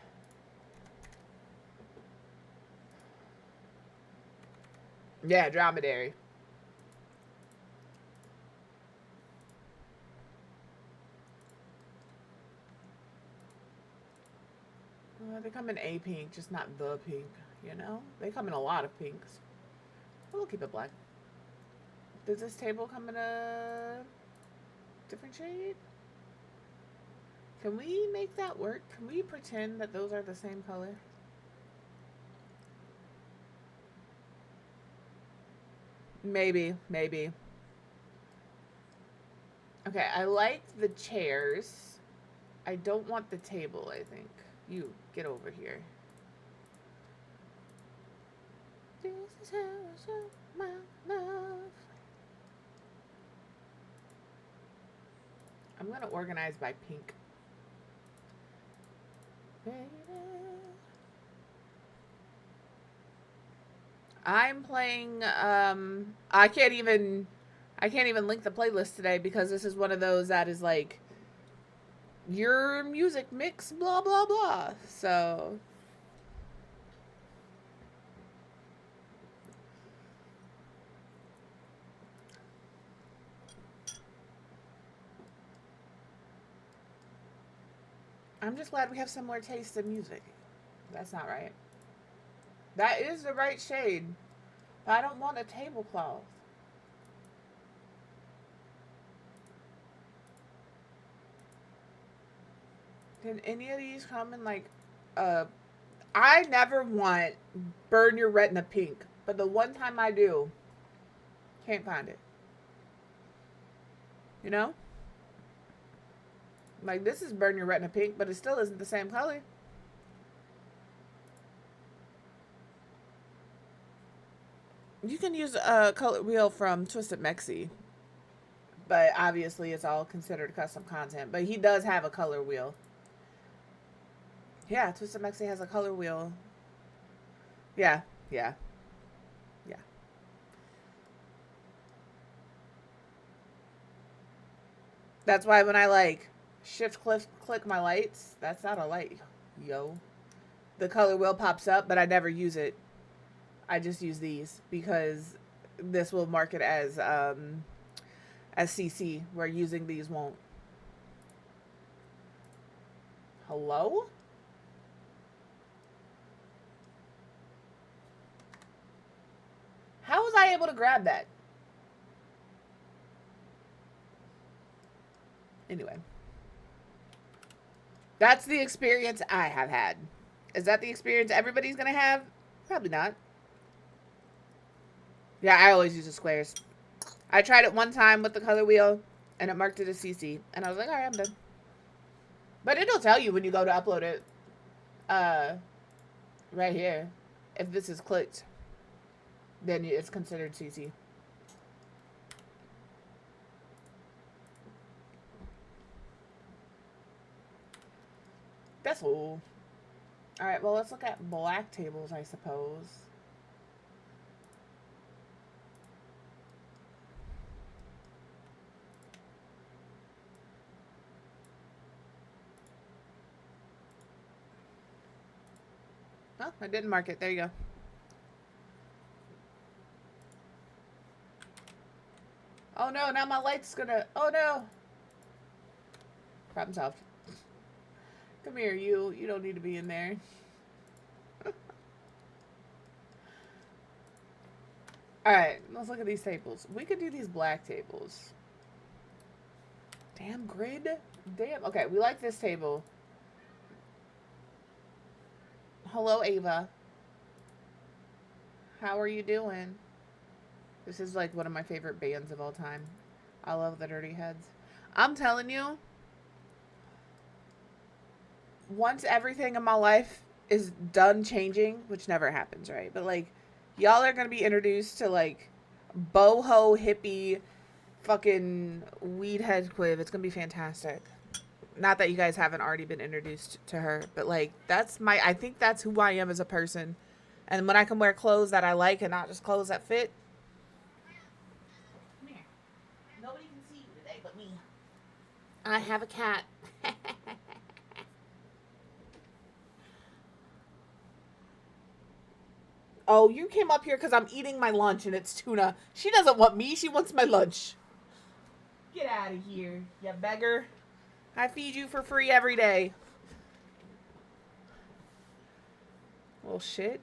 Yeah, dromedary. They come in a pink, just not the pink, you know? They come in a lot of pinks. We'll keep it black. Does this table come in a different shade? Can we make that work? Can we pretend that those are the same color? Maybe. Okay, I like the chairs. I don't want the table, I think. You, get over here. This is how I show my love. I'm going to organize by pink. Baby. I'm playing, I can't even link the playlist today because this is one of those that is like, your music mix, blah, blah, blah. So, I'm just glad we have similar tastes in music. That's not right. That is the right shade. But I don't want a tablecloth. Can any of these come in like I never want burn your retina pink, but the one time I do, can't find it. You know? Like, this is burn your retina pink, but it still isn't the same color. You can use a color wheel from Twisted Mexi, but obviously it's all considered custom content. But he does have a color wheel. Yeah, Twisted Mexi has a color wheel. Yeah. That's why when I like shift click my lights, that's not a light, yo. The color wheel pops up, but I never use it. I just use these because this will mark it as CC, where using these won't. Hello? How was I able to grab that? Anyway. That's the experience I have had. Is that the experience everybody's going to have? Probably not. Yeah, I always use the squares. I tried it one time with the color wheel, and it marked it as CC. And I was like, all right, I'm done. But it'll tell you when you go to upload it. Right here. If this is clicked, then it's considered CC. That's all. Alright, well, let's look at black tables, I suppose. Huh? I didn't mark it. There you go. Oh no, now my light's gonna... Oh no! Problem solved. Come here, you. You don't need to be in there. Alright, let's look at these tables. We could do these black tables. Damn grid. Damn. Okay, we like this table. Hello, Ava. How are you doing? This is like one of my favorite bands of all time. I love the Dirty Heads. I'm telling you, once everything in my life is done changing, which never happens, right? But like, y'all are going to be introduced to like boho hippie fucking weed head Quiv. It's going to be fantastic. Not that you guys haven't already been introduced to her, but like, I think that's who I am as a person. And when I can wear clothes that I like and not just clothes that fit. Come here. Nobody can see you today but me. I have a cat. Oh, you came up here because I'm eating my lunch and it's tuna. She doesn't want me. She wants my lunch. Get out of here, you beggar. I feed you for free every day. Well, shit.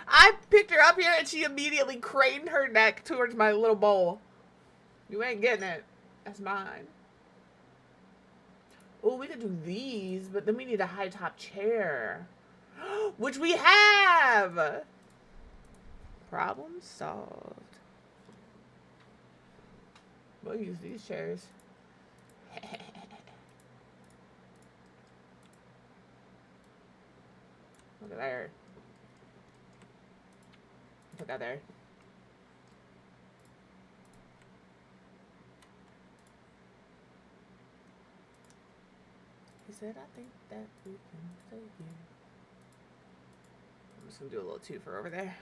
I picked her up here and she immediately craned her neck towards my little bowl. You ain't getting it. That's mine. Oh, we could do these, but then we need a high top chair. Which we have! Problem solved. We'll use these chairs. Look at there. Put that there. He said, I think that we can stay here. I'm just going to do a little twofer over there.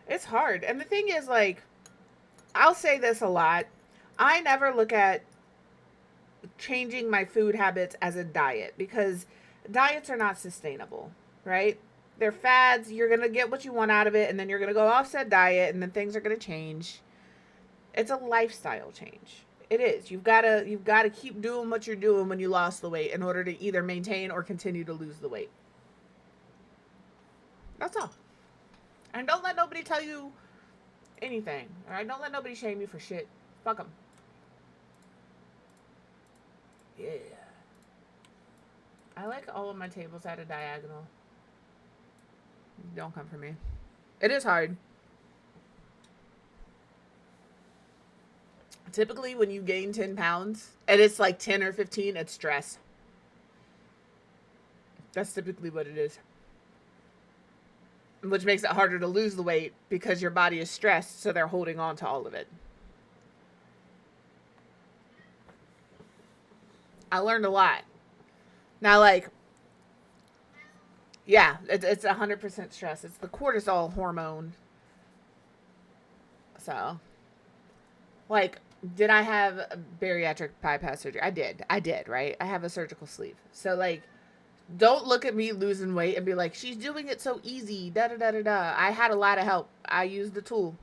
It's hard. And the thing is, like, I'll say this a lot. I never look at changing my food habits as a diet because diets are not sustainable, right? They're fads. You're going to get what you want out of it, and then you're going to go off said diet, and then things are going to change. It's a lifestyle change. It is. You've got to keep doing what you're doing when you lost the weight in order to either maintain or continue to lose the weight. That's all. And don't let nobody tell you anything. All right? Don't let nobody shame you for shit. Fuck them. Yeah. I like all of my tables at a diagonal. Don't come for me. It is hard. Typically, when you gain 10 pounds, and it's like 10 or 15, it's stress. That's typically what it is. Which makes it harder to lose the weight because your body is stressed, so they're holding on to all of it. I learned a lot. Now, like, yeah, it's 100% stress. It's the cortisol hormone. So, like, did I have bariatric bypass surgery? I did, right? I have a surgical sleeve. So, like, don't look at me losing weight and be like, she's doing it so easy, da-da-da-da-da. I had a lot of help. I used the tool.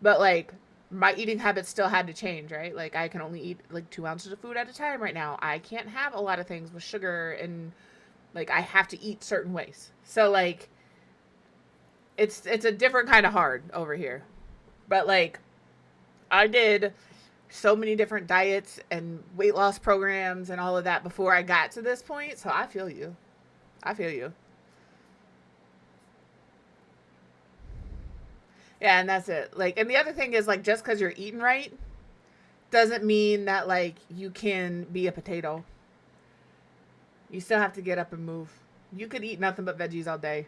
But, like, my eating habits still had to change, right? Like, I can only eat, like, 2 ounces of food at a time right now. I can't have a lot of things with sugar and, like, I have to eat certain ways. So, like, it's a different kind of hard over here. But, like, I did so many different diets and weight loss programs and all of that before I got to this point. So I feel you. I feel you. Yeah, and that's it. Like, and the other thing is, like, just because you're eating right doesn't mean that, like, you can be a potato. You still have to get up and move. You could eat nothing but veggies all day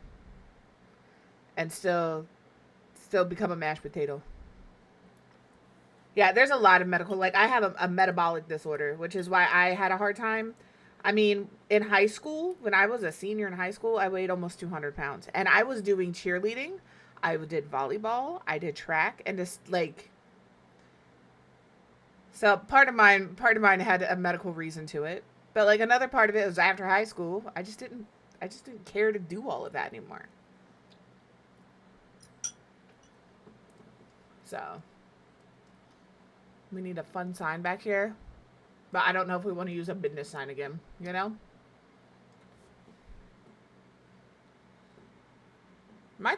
and still become a mashed potato. Yeah, there's a lot of medical, like, I have a metabolic disorder, which is why I had a hard time. I mean, in high school, when I was a senior in high school, I weighed almost 200 pounds. And I was doing cheerleading. I did volleyball. I did track. And just, like, So part of mine had a medical reason to it. But like another part of it was after high school, I just didn't care to do all of that anymore. So we need a fun sign back here. But I don't know if we want to use a business sign again, you know? My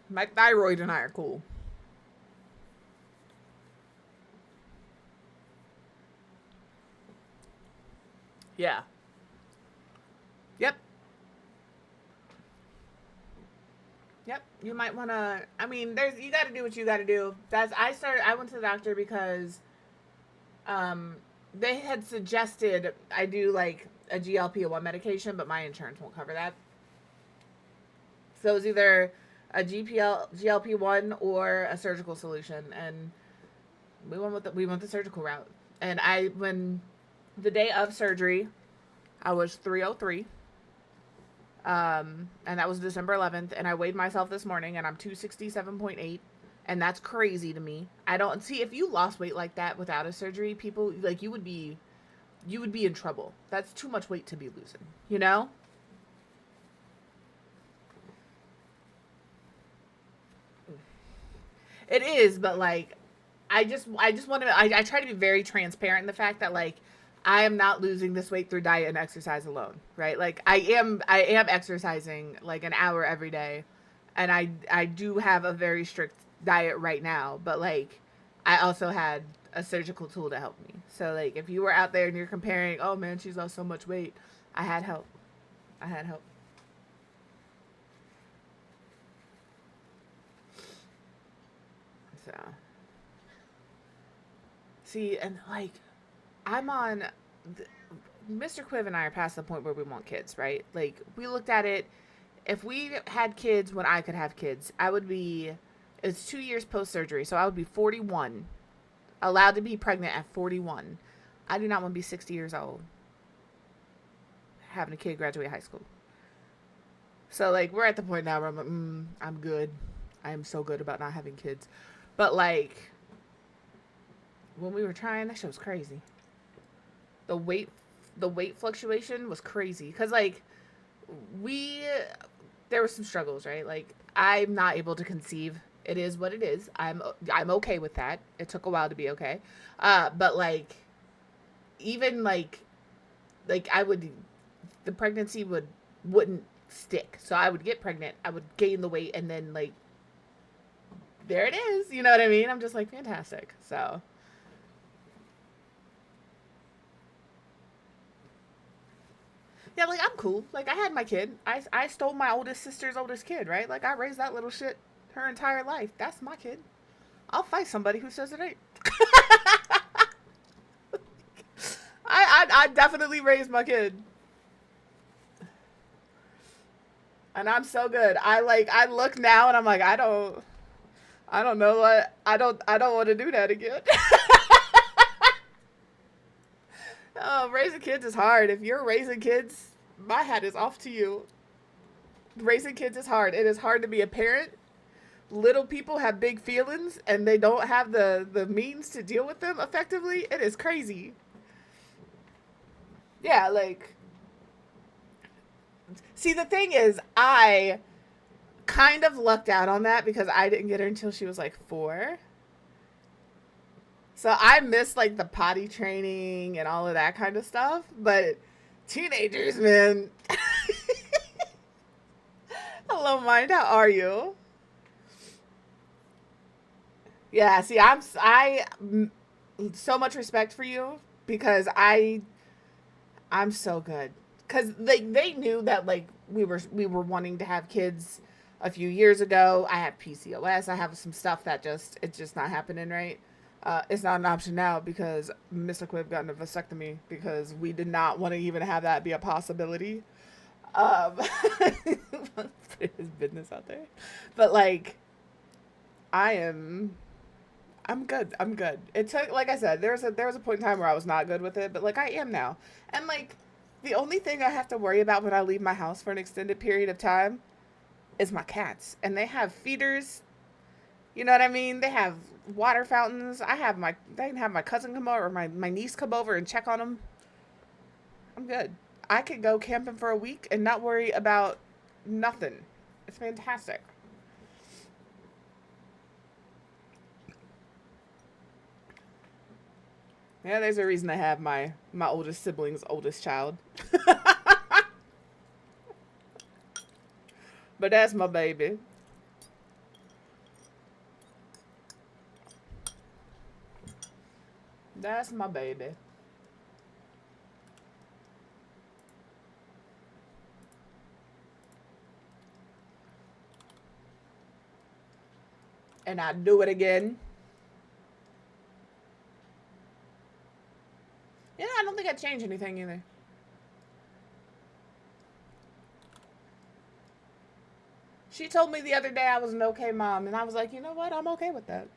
my thyroid and I are cool. Yeah. Yep. Yep. You might want to, I mean, you got to do what you got to do. I went to the doctor because, um, they had suggested I do like a GLP-1 medication, but my insurance won't cover that. So it was either a GLP-1 or a surgical solution, and we went the surgical route. And when the day of surgery, I was 303. And that was December 11th, and I weighed myself this morning, and I'm 267.8, and that's crazy to me. I don't see, if you lost weight like that without a surgery, people like you would be in trouble. That's too much weight to be losing, you know? It is, but like I just want to I try to be very transparent in the fact that like I am not losing this weight through diet and exercise alone, right? Like I am exercising like an hour every day, and I do have a very strict diet right now, but like I also had a surgical tool to help me. So like if you were out there and you're comparing, oh man, she's lost so much weight, I had help. I had help. So see, and like I'm on Mr. Quiv and I are past the point where we want kids, right? Like we looked at it. If we had kids when I could have kids, I would be. It's 2 years post surgery, so I would be 41, allowed to be pregnant at 41. I do not want to be 60 years old having a kid graduate high school. So like we're at the point now where I'm like, I'm good. I am so good about not having kids. But like when we were trying, that shit was crazy. The weight the weight fluctuation was crazy because like we there were some struggles, right? Like I'm not able to conceive. It is what it is. I'm okay with that. It took a while to be okay. But like even like I would the pregnancy wouldn't stick. So I would get pregnant, I would gain the weight, and then like there it is. You know what I mean? I'm just like fantastic. So yeah, like I'm cool. Like I had my kid. I stole my oldest sister's oldest kid, right? Like I raised that little shit her entire life. That's my kid. I'll fight somebody who says it ain't. I definitely raised my kid, and I'm so good. I look now and I'm like I don't know what I don't want to do that again. Oh, raising kids is hard. If you're raising kids, my hat is off to you. Raising kids is hard. It is hard to be a parent. Little people have big feelings and they don't have the means to deal with them effectively. It is crazy. Yeah, like see the thing is I kind of lucked out on that because I didn't get her until she was like 4. So I missed like the potty training and all of that kind of stuff. But teenagers, man. Hello, mind. How are you? Yeah. See, so much respect for you because I'm so good. Cause they knew that like we were wanting to have kids a few years ago. I have PCOS. I have some stuff that it's just not happening right. It's not an option now because Mr. Quibb got a vasectomy because we did not want to even have that be a possibility. Put his business out there, but like, I am, I'm good. I'm good. It took, like I said, there was a point in time where I was not good with it, but like I am now, and like, the only thing I have to worry about when I leave my house for an extended period of time is my cats, and they have feeders. You know what I mean? They have water fountains. They can have my cousin come over or my niece come over and check on them. I'm good. I could go camping for a week and not worry about nothing. It's fantastic. Yeah, there's a reason I have my oldest sibling's oldest child. But that's my baby. That's my baby. And I do it again. Yeah, I don't think I'd change anything either. She told me the other day I was an okay mom, and I was like, you know what? I'm okay with that.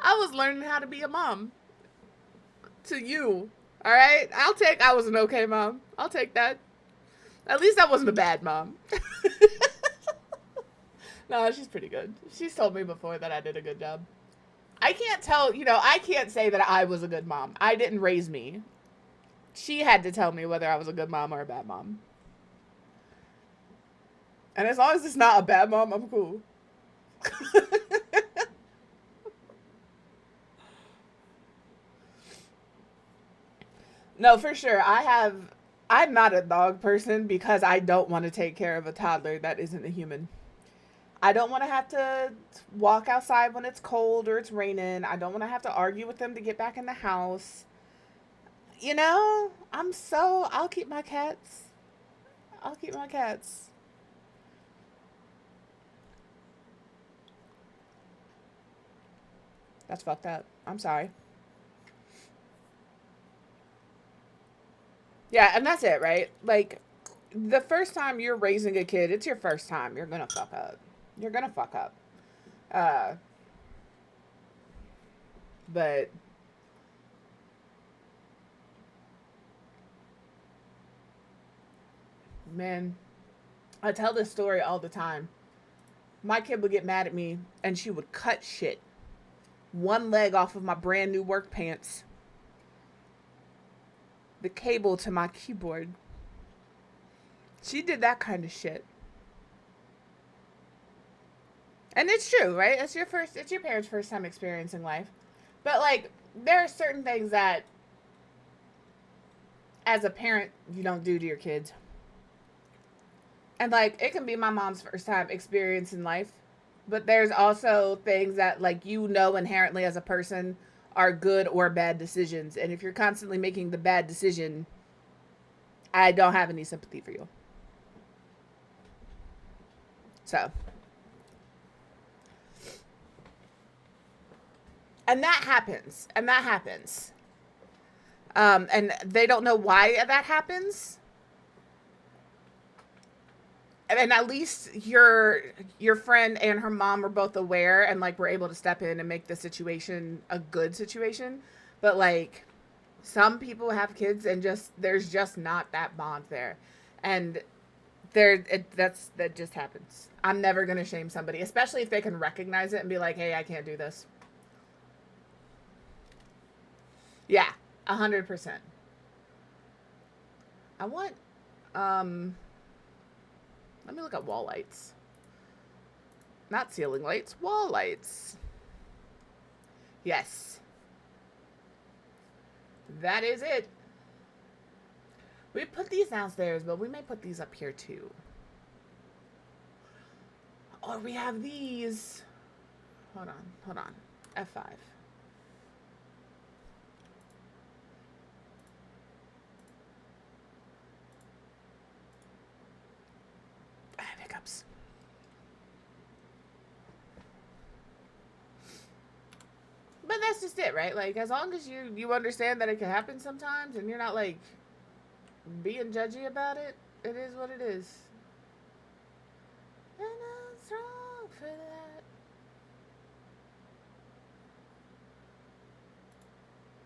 I was learning how to be a mom. To you. All right? I was an okay mom. I'll take that. At least I wasn't a bad mom. No, she's pretty good. She's told me before that I did a good job. I can't say that I was a good mom. I didn't raise me. She had to tell me whether I was a good mom or a bad mom. And as long as it's not a bad mom, I'm cool. No, for sure. I'm not a dog person because I don't want to take care of a toddler that isn't a human. I don't want to have to walk outside when it's cold or it's raining. I don't want to have to argue with them to get back in the house. You know, I'll keep my cats. I'll keep my cats. That's fucked up. I'm sorry. Yeah, and that's it, right? Like, the first time you're raising a kid, it's your first time. You're gonna fuck up. You're gonna fuck up. Uh, but man, I tell this story all the time. My kid would get mad at me, and she would cut shit. One leg off of my brand new work pants. The cable to my keyboard. She did that kind of shit. And it's true, right? It's your parents' first time experiencing life. But like, there are certain things that as a parent you don't do to your kids. And like, it can be my mom's first time experiencing life. But there's also things that like inherently as a person are good or bad decisions. And if you're constantly making the bad decision, I don't have any sympathy for you. So. And that happens. And they don't know why that happens. And at least your friend and her mom were both aware and like were able to step in and make the situation a good situation. But like, some people have kids and there's just not that bond there. And that just happens. I'm never gonna shame somebody, especially if they can recognize it and be like, hey, I can't do this. Yeah, 100%. I want let me look at wall lights. Not ceiling lights, wall lights. Yes. That is it. We put these downstairs, but we may put these up here too. Or we have these. Hold on. F5. Hiccups. But that's just it, right? Like, as long as you understand that it can happen sometimes and you're not like being judgy about it, it is what it is. And I'm strong for that.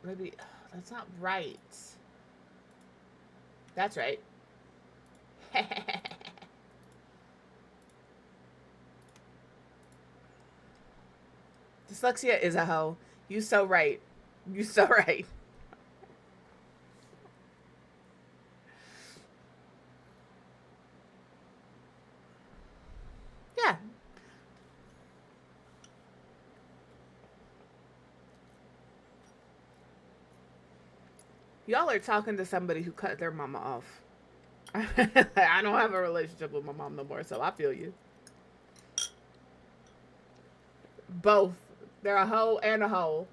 Maybe that's not right. That's right. Dyslexia is a hoe. You so right. You so right. Yeah. Y'all are talking to somebody who cut their mama off. I don't have a relationship with my mom no more, so I feel you. Both. They're a hoe and a hoe.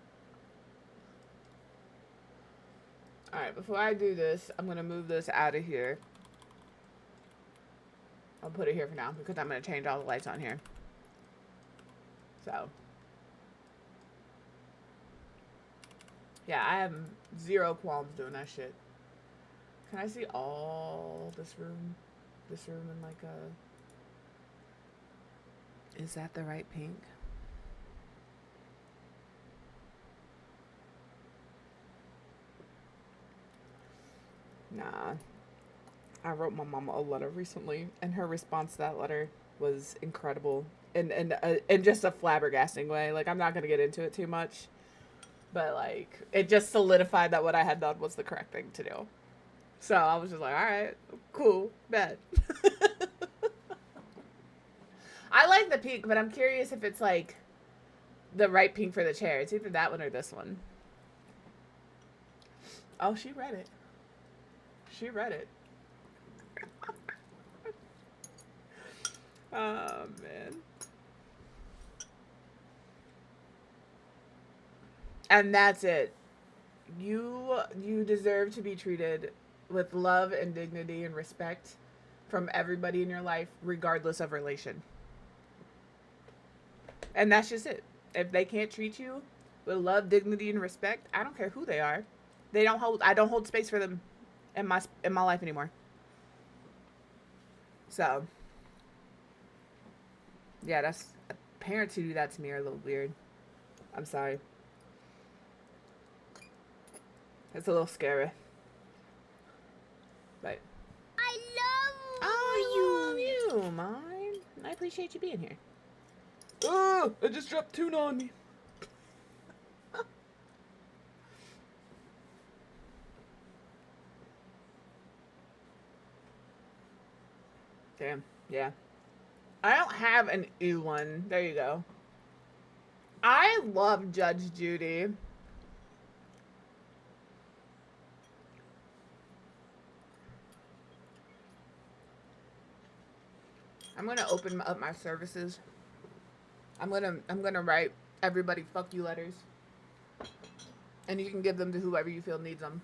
Alright, before I do this, I'm going to move this out of here. I'll put it here for now because I'm going to change all the lights on here. So. Yeah, I have zero qualms doing that shit. Can I see all this room? This room in like a... Is that the right pink? Nah. I wrote my mama a letter recently, and her response to that letter was incredible. In just a flabbergasting way. Like, I'm not going to get into it too much. But, like, it just solidified that what I had done was the correct thing to do. So I was just like, all right, cool, bet. I like the pink, but I'm curious if it's, like, the right pink for the chair. It's either that one or this one. Oh, she read it. She read it. Oh, man. And that's it. You deserve to be treated with love and dignity and respect from everybody in your life, regardless of relation. And that's just it. If they can't treat you with love, dignity, and respect, I don't care who they are. I don't hold space for them in my life anymore. So, yeah, that's parents who do that to me are a little weird. I'm sorry. It's a little scary. But I love you, mine. I appreciate you being here. Oh, I just dropped tuna on me. Damn, yeah. I don't have an ew one. There you go. I love Judge Judy. I'm gonna open up my services. I'm gonna write everybody fuck you letters, and you can give them to whoever you feel needs them.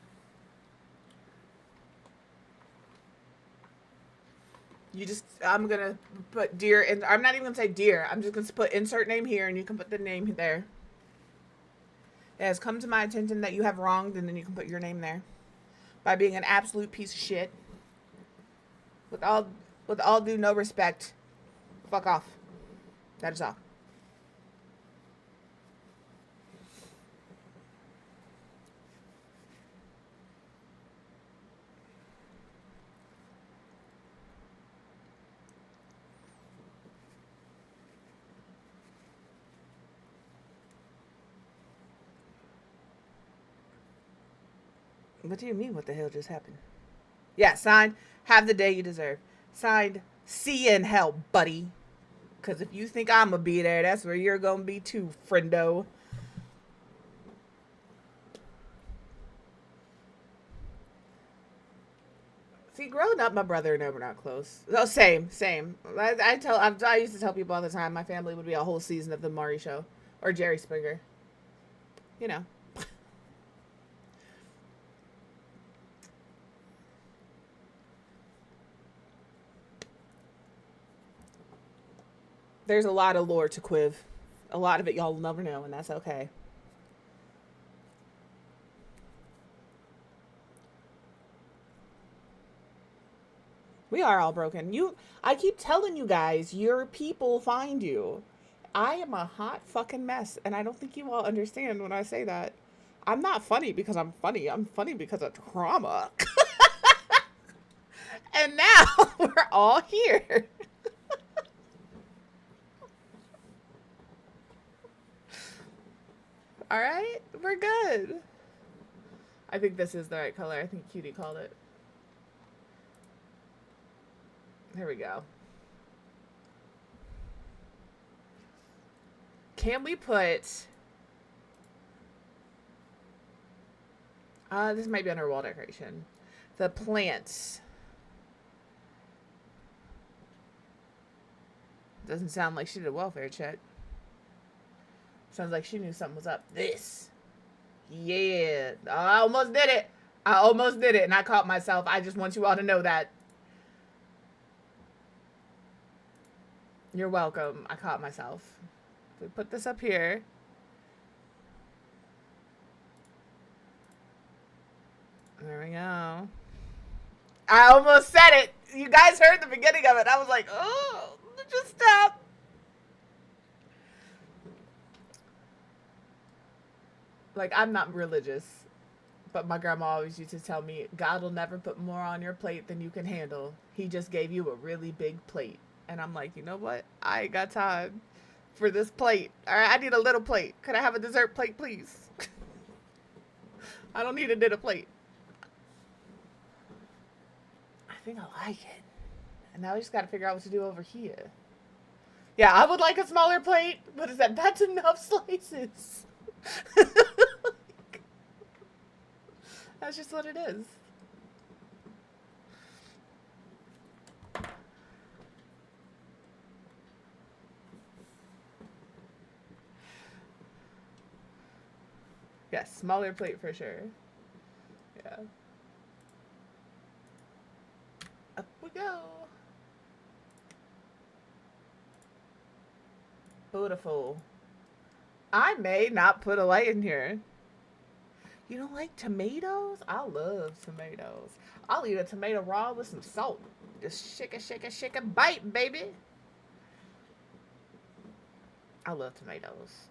I'm gonna put dear, and I'm not even gonna say dear. I'm just gonna put insert name here, and you can put the name there. It has come to my attention that you have wronged, and then you can put your name there. By being an absolute piece of shit. With all due no respect, fuck off. That is all. What do you mean, what the hell just happened? Yeah, signed, have the day you deserve. Signed, see you in hell, buddy. Because if you think I'm going to be there, that's where you're going to be too, friendo. See, growing up, my brother and I were not close. Oh, same. I used to tell people all the time my family would be a whole season of The Maury Show. Or Jerry Springer. You know. There's a lot of lore to Quiv. A lot of it y'all will never know, and that's okay. We are all broken. I keep telling you guys, your people find you. I am a hot fucking mess, and I don't think you all understand when I say that. I'm not funny because I'm funny. I'm funny because of trauma. And now we're all here. All right, we're good. I think this is the right color. I think Cutie called it. There we go. Can we put... this might be under wall decoration. The plants. Doesn't sound like she did a welfare check. Sounds like she knew something was up. This. Yeah. I almost did it. I almost did it, and I caught myself. I just want you all to know that. You're welcome. I caught myself. We put this up here. There we go. I almost said it. You guys heard the beginning of it. I was like, oh, just stop. Like, I'm not religious, but my grandma always used to tell me, God will never put more on your plate than you can handle. He just gave you a really big plate. And I'm like, you know what? I ain't got time for this plate. All right, I need a little plate. Could I have a dessert plate, please? I don't need a dinner plate. I think I like it. And now we just got to figure out what to do over here. Yeah, I would like a smaller plate. What is that? That's enough slices. That's just what it is. Yes, smaller plate for sure. Yeah. Up we go. Beautiful. I may not put a light in here. You don't like tomatoes? I love tomatoes. I'll eat a tomato raw with some salt. Just shake it, shake it, shake it, bite, baby. I love tomatoes.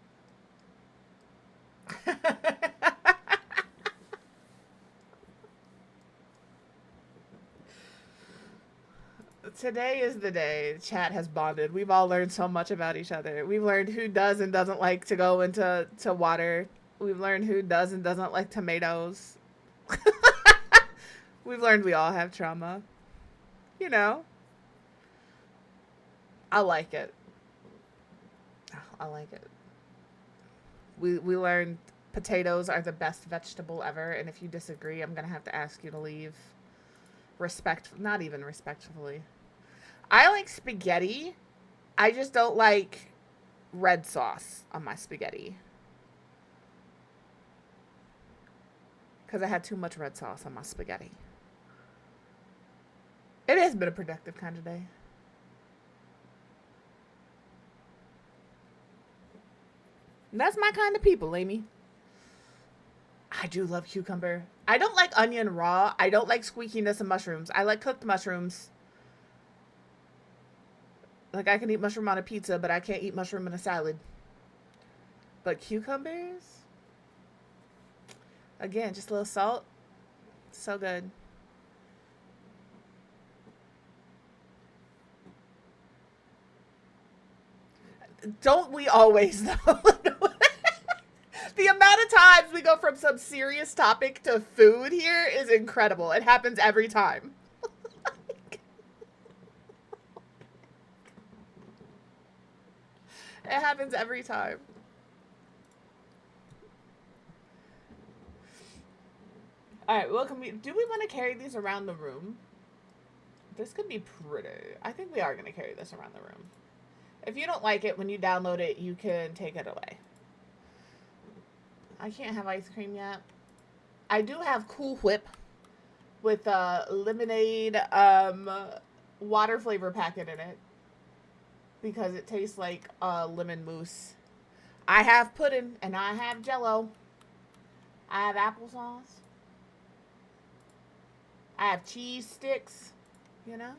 Today is the day. Chat has bonded. We've all learned so much about each other. We've learned who does and doesn't like to go into water. We've learned who does and doesn't like tomatoes. We've learned we all have trauma. You know. I like it. I like it. We learned potatoes are the best vegetable ever, and if you disagree, I'm going to have to ask you to leave. Not even respectfully. I like spaghetti. I just don't like red sauce on my spaghetti. Because I had too much red sauce on my spaghetti. It has been a productive kind of day. And that's my kind of people, Amy. I do love cucumber. I don't like onion raw. I don't like squeakiness of mushrooms. I like cooked mushrooms. Like, I can eat mushroom on a pizza, but I can't eat mushroom in a salad. But cucumbers? Again, just a little salt. So good. Don't we always, though? The amount of times we go from some serious topic to food here is incredible. It happens every time. It happens every time. All right, well, do we want to carry these around the room? This could be pretty. I think we are going to carry this around the room. If you don't like it, when you download it, you can take it away. I can't have ice cream yet. I do have Cool Whip with a lemonade water flavor packet in it because it tastes like lemon mousse. I have pudding and I have Jello. I have applesauce. I have cheese sticks, you know.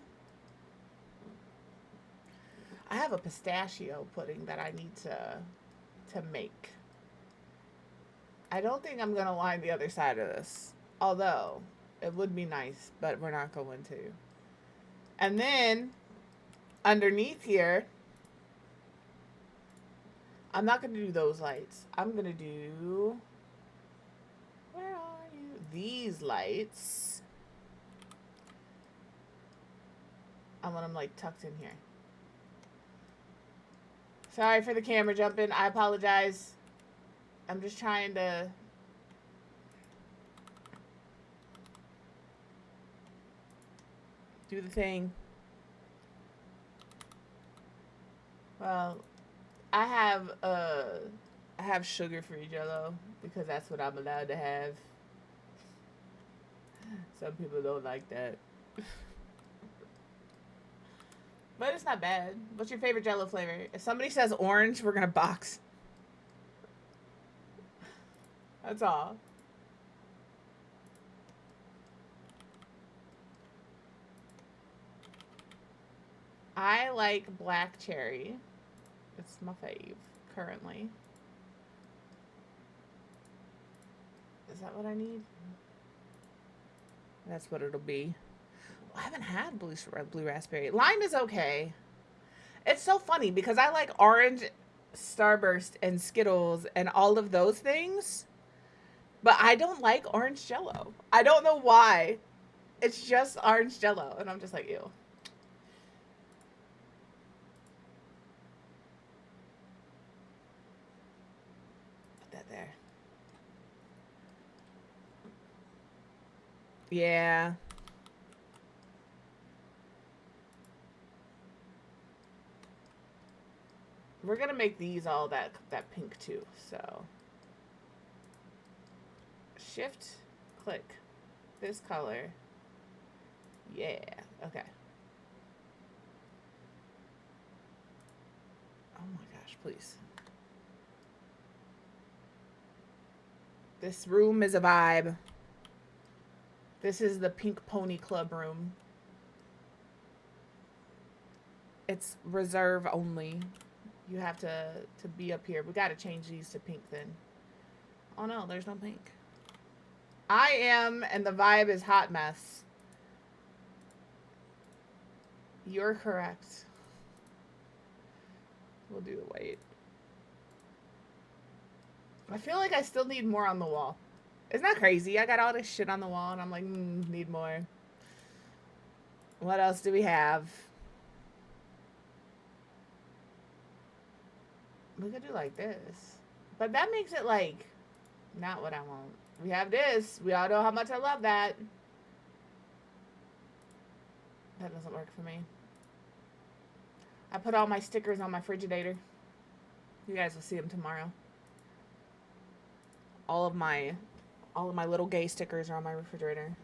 I have a pistachio pudding that I need to make. I don't think I'm going to line the other side of this. Although, it would be nice, but we're not going to. And then, underneath here, I'm not going to do those lights. I'm going to do... Where are you? These lights. I want them like tucked in here. Sorry for the camera jumping. I apologize. I'm just trying to... do the thing. Well, I have sugar-free Jello because that's what I'm allowed to have. Some people don't like that. But it's not bad. What's your favorite Jello flavor? If somebody says orange, we're gonna box. That's all. I like black cherry. It's my fave currently. Is that what I need? That's what it'll be. I haven't had blue raspberry. Lime is okay. It's so funny because I like orange, Starburst, and Skittles and all of those things. But I don't like orange Jello. I don't know why. It's just orange Jello. And I'm just like, ew. There. Yeah. We're gonna make these all that pink too, so shift click this color. Yeah, okay. Oh my gosh, please. This room is a vibe. This is the Pink Pony Club room. It's reserve only. You have to be up here. We got to change these to pink then. Oh no, there's no pink. I am, and the vibe is hot mess. You're correct. We'll do the white. I feel like I still need more on the wall. Isn't that crazy? I got all this shit on the wall and I'm like, need more. What else do we have? We could do like this. But that makes it like, not what I want. We have this. We all know how much I love that. That doesn't work for me. I put all my stickers on my Frigidator. You guys will see them tomorrow. All of my little gay stickers are on my refrigerator.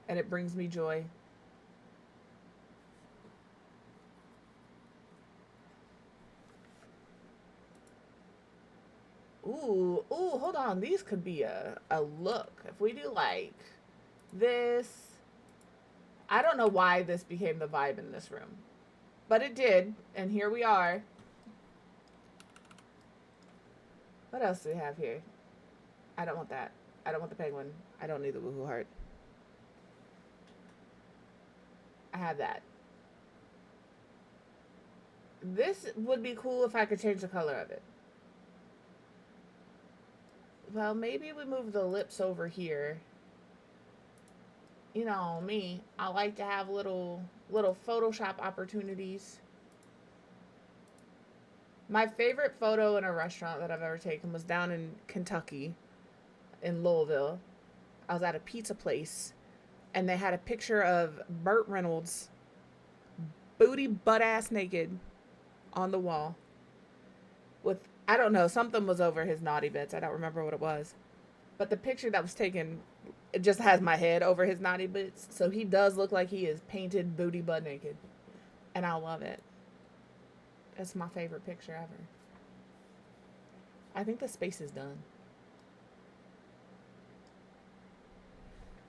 And it brings me joy. Ooh, hold on. These could be a look. If we do like this. I don't know why this became the vibe in this room. But it did. And here we are. What else do we have here? I don't want that. I don't want the penguin. I don't need the woohoo heart. I have that. This would be cool if I could change the color of it. Well, maybe we move the lips over here. You know, me. I like to have little Photoshop opportunities. My favorite photo in a restaurant that I've ever taken was down in Kentucky, in Louisville. I was at a pizza place, and they had a picture of Burt Reynolds, booty butt-ass naked, on the wall. With, I don't know, something was over his naughty bits. I don't remember what it was. But the picture that was taken, it just has my head over his naughty bits. So he does look like he is painted booty butt naked. And I love it. It's my favorite picture ever. I think the space is done.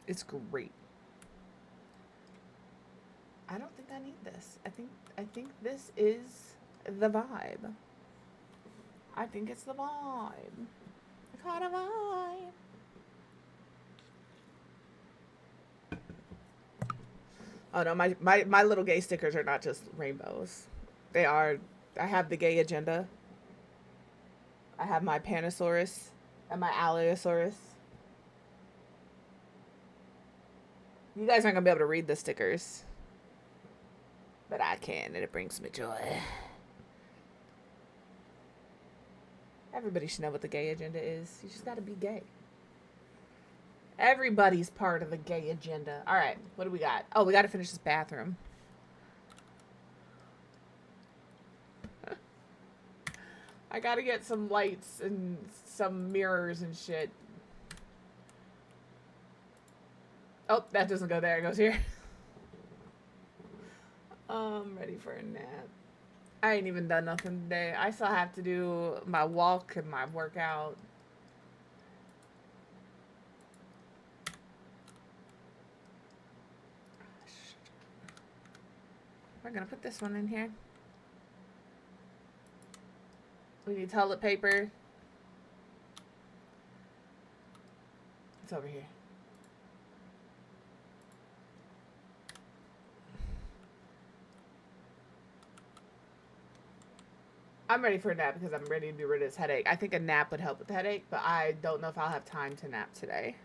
It's great. I don't think I need this. I think this is the vibe. I think it's the vibe. The kind of vibe. Oh no, my little gay stickers are not just rainbows. They are, I have the gay agenda. I have my Panosaurus and my Allosaurus. You guys aren't gonna be able to read the stickers, but I can, and it brings me joy. Everybody should know what the gay agenda is. You just gotta be gay. Everybody's part of the gay agenda. All right, what do we got? Oh, we gotta finish this bathroom. I gotta get some lights and some mirrors and shit. Oh, that doesn't go there. It goes here. I'm ready for a nap. I ain't even done nothing today. I still have to do my walk and my workout. We're gonna put this one in here. We need toilet paper. It's over here. I'm ready for a nap because I'm ready to get rid of this headache. I think a nap would help with the headache, but I don't know if I'll have time to nap today.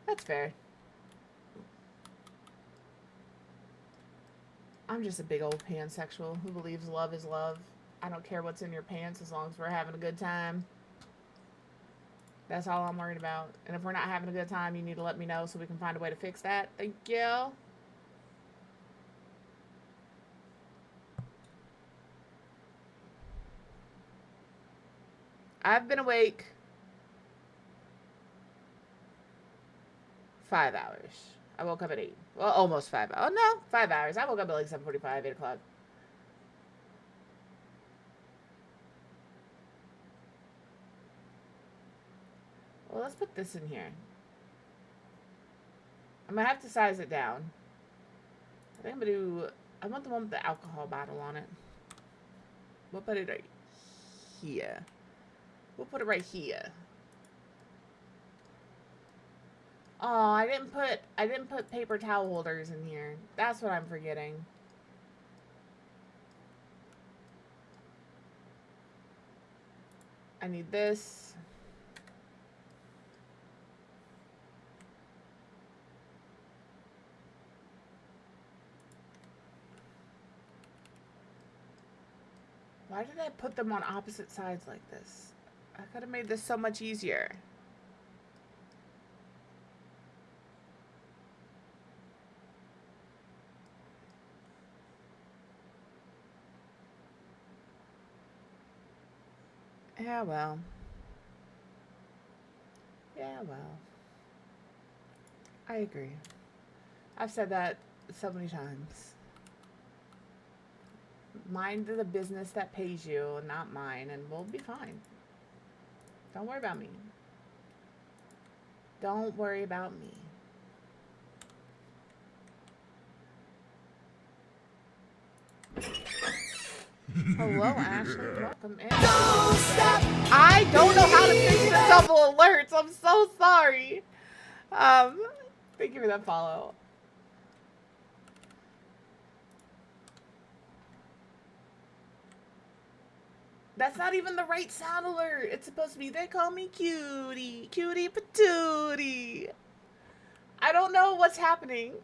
That's fair. I'm just a big old pansexual who believes love is love. I don't care what's in your pants as long as we're having a good time. That's all I'm worried about. And if we're not having a good time, you need to let me know so we can find a way to fix that. Thank you. I've been awake 5 hours. I woke up at 8. Well, almost 5 hours. Oh, no, 5 hours. I woke up at like 7:45, 8 o'clock. Well, let's put this in here. I'm going to have to size it down. I think I'm going to do... I want the one with the alcohol bottle on it. We'll put it right here. We'll put it right here. Oh, I didn't put paper towel holders in here. That's what I'm forgetting. I need this. Why did I put them on opposite sides like this? I could have made this so much easier. Yeah, well. Yeah, well. I agree. I've said that so many times. Mind the business that pays you, not mine, and we'll be fine. Don't worry about me. Don't worry about me. Hello, Ashley. Welcome in. Don't stop. I don't know how to fix the double alerts. I'm so sorry. Thank you for that follow. That's not even the right sound alert. It's supposed to be, they call me cutie. Cutie patootie. I don't know what's happening.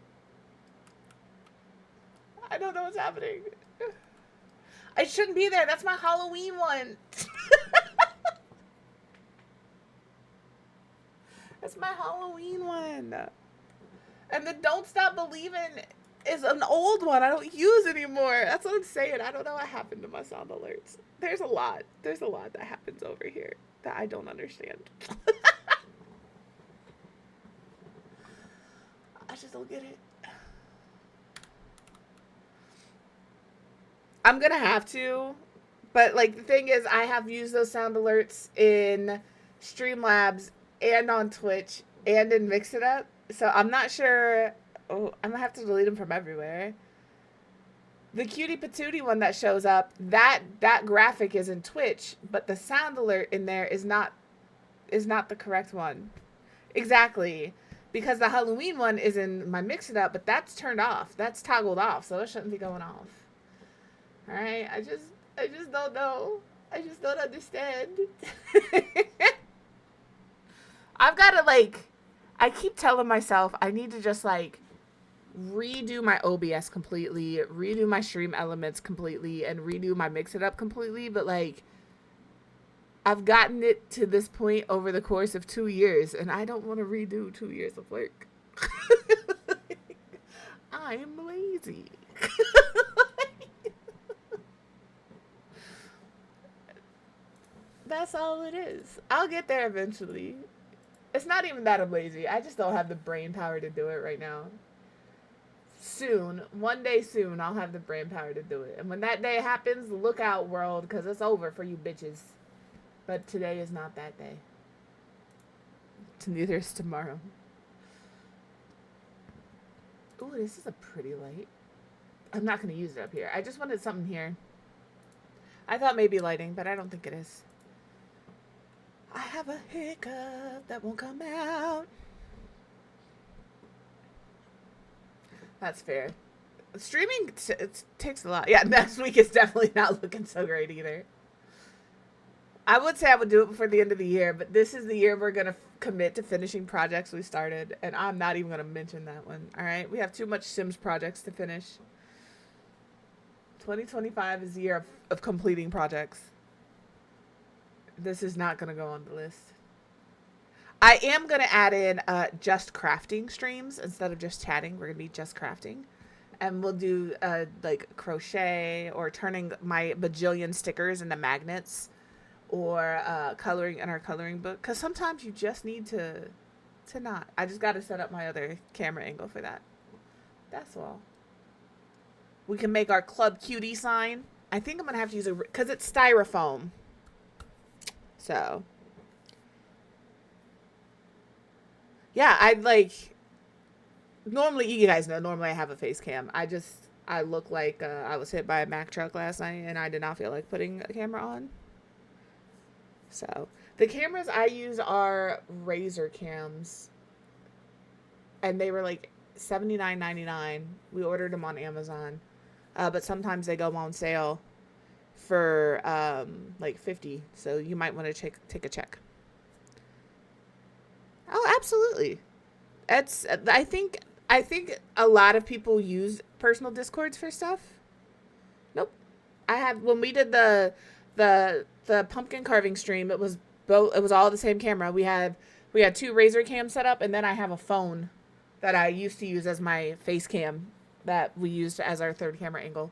I don't know what's happening. I shouldn't be there. That's my Halloween one. That's my Halloween one. And the Don't Stop Believing is an old one I don't use anymore. That's what I'm saying. I don't know what happened to my sound alerts. There's a lot. There's a lot that happens over here that I don't understand. I just don't get it. I'm gonna have to, but like the thing is, I have used those sound alerts in Streamlabs and on Twitch and in Mix It Up, so I'm not sure. Oh, I'm gonna have to delete them from everywhere. The cutie patootie one that shows up, that graphic is in Twitch, but the sound alert in there is not the correct one. Exactly. Because the Halloween one is in my Mix It Up, but that's turned off. That's toggled off, so it shouldn't be going off. All right, I just don't know. I just don't understand. I've got to like, I keep telling myself I need to just like redo my OBS completely, redo my stream elements completely, and redo my mix it up completely. But like, I've gotten it to this point over the course of 2 years, and I don't want to redo 2 years of work. I'm lazy. That's all it is. I'll get there eventually. It's not even that I'm lazy. I just don't have the brain power to do it right now. Soon, one day soon, I'll have the brain power to do it. And when that day happens, look out, world, because it's over for you bitches. But today is not that day. Neither is tomorrow. Ooh, this is a pretty light. I'm not going to use it up here. I just wanted something here. I thought maybe lighting, but I don't think it is. I have a hiccup that won't come out. That's fair. Streaming it takes a lot. Yeah, next week is definitely not looking so great either. I would say I would do it before the end of the year, but this is the year we're going to commit to finishing projects we started, and I'm not even going to mention that one. All right? We have too much Sims projects to finish. 2025 is the year of completing projects. This is not going to go on the list. I am going to add in just crafting streams instead of just chatting. We're going to be just crafting. And we'll do like crochet or turning my bajillion stickers into magnets or coloring in our coloring book. Because sometimes you just need to not. I just got to set up my other camera angle for that. That's all. We can make our Club Cutie sign. I think I'm going to have to use a... Because it's styrofoam. So... Yeah, I'd like... Normally, you guys know, normally I have a face cam. I look like I was hit by a Mack truck last night, and I did not feel like putting a camera on. So, the cameras I use are Razor cams. And they were like $79.99. We ordered them on Amazon. But sometimes they go on sale for like $50. So, you might want to take a check. Oh, absolutely. I think a lot of people use personal Discords for stuff. Nope. When we did the pumpkin carving stream, it was all the same camera. We had 2 Razor cams set up, and then I have a phone that I used to use as my face cam that we used as our third camera angle.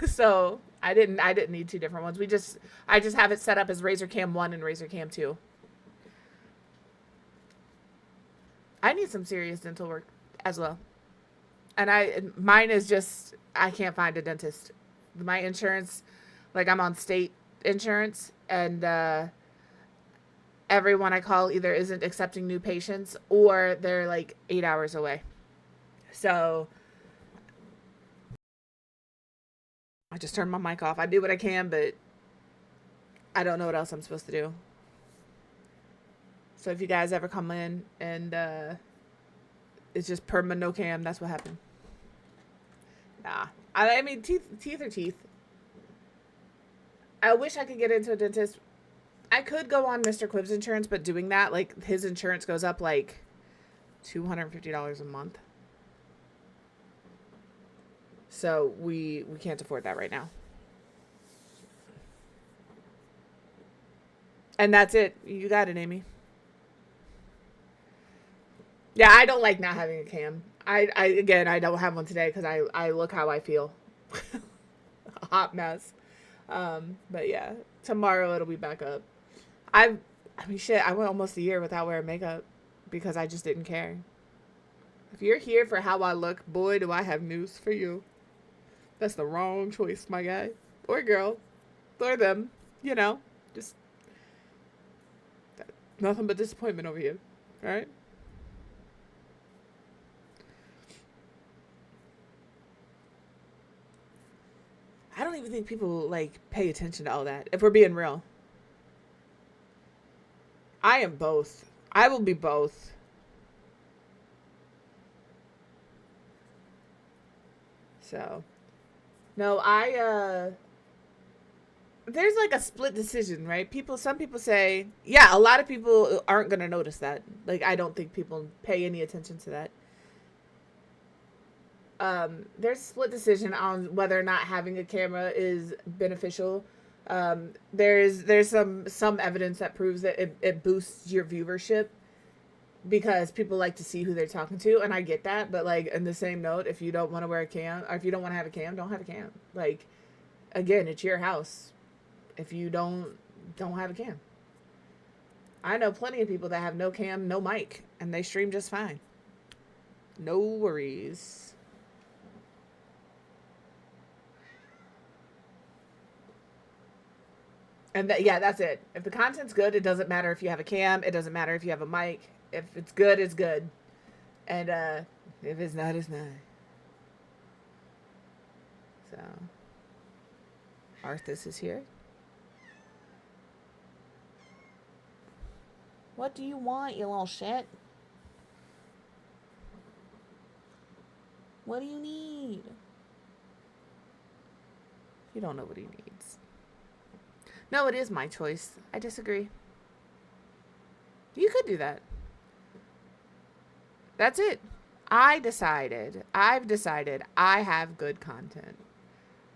So I didn't need 2 different ones. I just have it set up as Razor Cam 1 and Razor Cam 2. I need some serious dental work as well. And mine is just, I can't find a dentist. My insurance, like I'm on state insurance, and everyone I call either isn't accepting new patients or they're like 8 hours away. So I just turned my mic off. I do what I can, but I don't know what else I'm supposed to do. So if you guys ever come in and it's just perma no cam, that's what happened. Nah. I mean, teeth are teeth. I wish I could get into a dentist. I could go on Mr. Quibb's insurance, but doing that, like, his insurance goes up like $250 a month. So we can't afford that right now. And that's it. You got it, Amy. Yeah, I don't like not having a cam. I don't have one today because I look how I feel. A hot mess. But yeah, tomorrow it'll be back up. I mean, shit, I went almost a year without wearing makeup because I just didn't care. If you're here for how I look, boy, do I have news for you. That's the wrong choice, my guy. Or girl. Or them. You know, just nothing but disappointment over here. All right? I don't even think people, like, pay attention to all that, if we're being real. I am both. I will be both. So, No, there's like a split decision, right? Some people say, yeah, a lot of people aren't going to notice that. Like, I don't think people pay any attention to that. There's a split decision on whether or not having a camera is beneficial. There's some evidence that proves that it boosts your viewership because people like to see who they're talking to, and I get that. But like, in the same note, if you don't want to wear a cam, or if you don't want to have a cam, don't have a cam. Like, again, it's your house. If you don't have a cam. I know plenty of people that have no cam, no mic, and they stream just fine. No worries. And yeah, that's it. If the content's good, it doesn't matter if you have a cam. It doesn't matter if you have a mic. If it's good, it's good. And if it's not, it's not. So, Arthas is here. What do you want, you little shit? What do you need? You don't know what he needs. No, it is my choice. I disagree. You could do that. That's it. I've decided I have good content.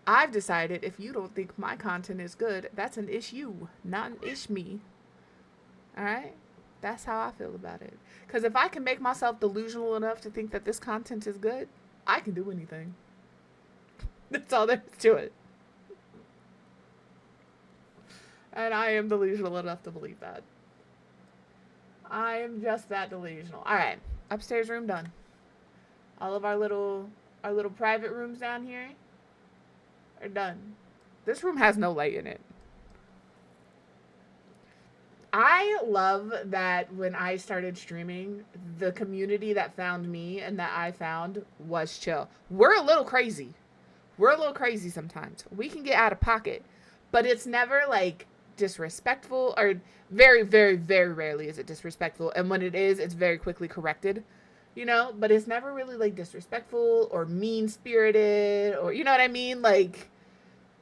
I've decided if you don't think my content is good, that's an issue, not an ish me. Alright? That's how I feel about it. Because if I can make myself delusional enough to think that this content is good, I can do anything. That's all there is to it. And I am delusional enough to believe that. I am just that delusional. Alright. Upstairs room done. All of our little private rooms down here are done. This room has no light in it. I love that when I started streaming, the community that found me and that I found was chill. We're a little crazy. We're a little crazy sometimes. We can get out of pocket. But it's never like disrespectful, or very, very, very rarely is it disrespectful. And when it is, it's very quickly corrected. You know, but it's never really like disrespectful or mean-spirited, or you know what I mean? Like,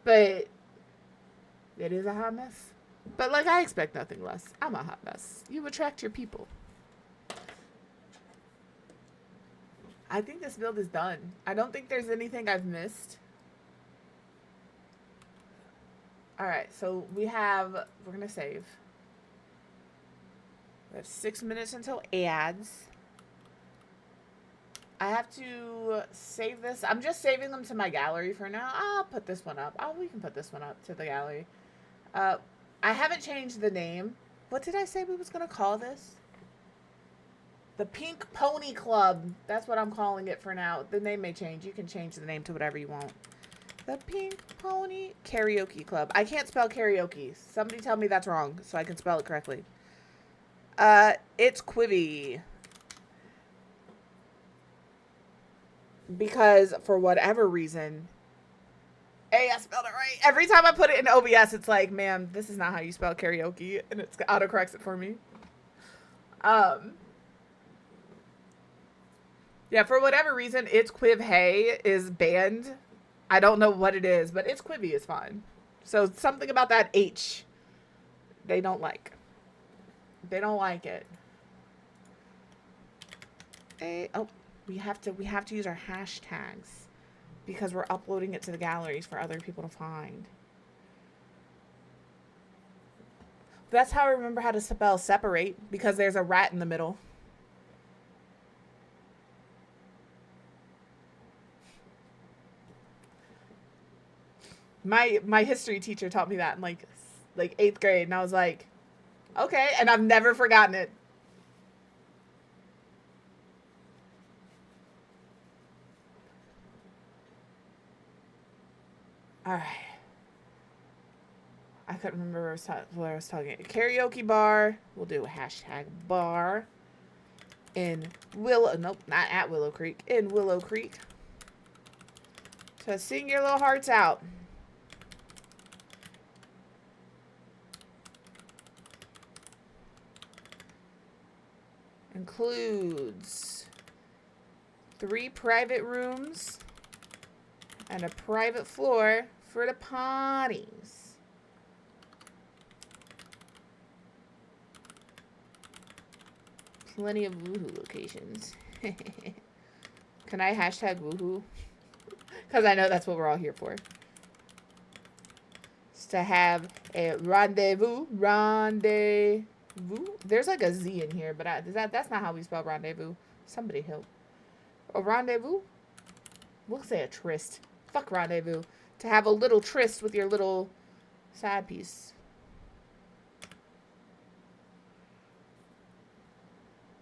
but it is a hot mess. But like, I expect nothing less. I'm a hot mess. You attract your people. I think this build is done. I don't think there's anything I've missed. Alright, so we're gonna save. We have 6 minutes until ads. I have to save this. I'm just saving them to my gallery for now. I'll put this one up. We can put this one up to the gallery. I haven't changed the name. What did I say we was going to call this? The Pink Pony Club. That's what I'm calling it for now. The name may change. You can change the name to whatever you want. The Pink Pony Karaoke Club. I can't spell karaoke. Somebody tell me that's wrong so I can spell it correctly. It's Quibi. Because for whatever reason, I spelled it right. Every time I put it in OBS, it's like, ma'am, this is not how you spell karaoke, and it autocorrects it for me. Yeah, for whatever reason, It's Quiv Hey is banned. I don't know what it is, but It's Quibi is fine. So something about that H, they don't like. They don't like it. We have to use our hashtags because we're uploading it to the galleries for other people to find. That's how I remember how to spell separate, because there's a rat in the middle. My history teacher taught me that in like 8th grade, and I was like, okay, and I've never forgotten it. All right. I couldn't remember what I was talking. Karaoke bar. We'll do a hashtag bar in Willow. Nope, not at Willow Creek. In Willow Creek. To sing your little hearts out. Includes 3 private rooms And a private floor for the potties. Plenty of woohoo locations. Can I hashtag woohoo? Because I know that's what we're all here for. It's to have a rendezvous. Rendezvous. There's like a Z in here, but that's not how we spell rendezvous. Somebody help. A rendezvous? We'll say a tryst. Fuck rendezvous. To have a little tryst with your little side piece.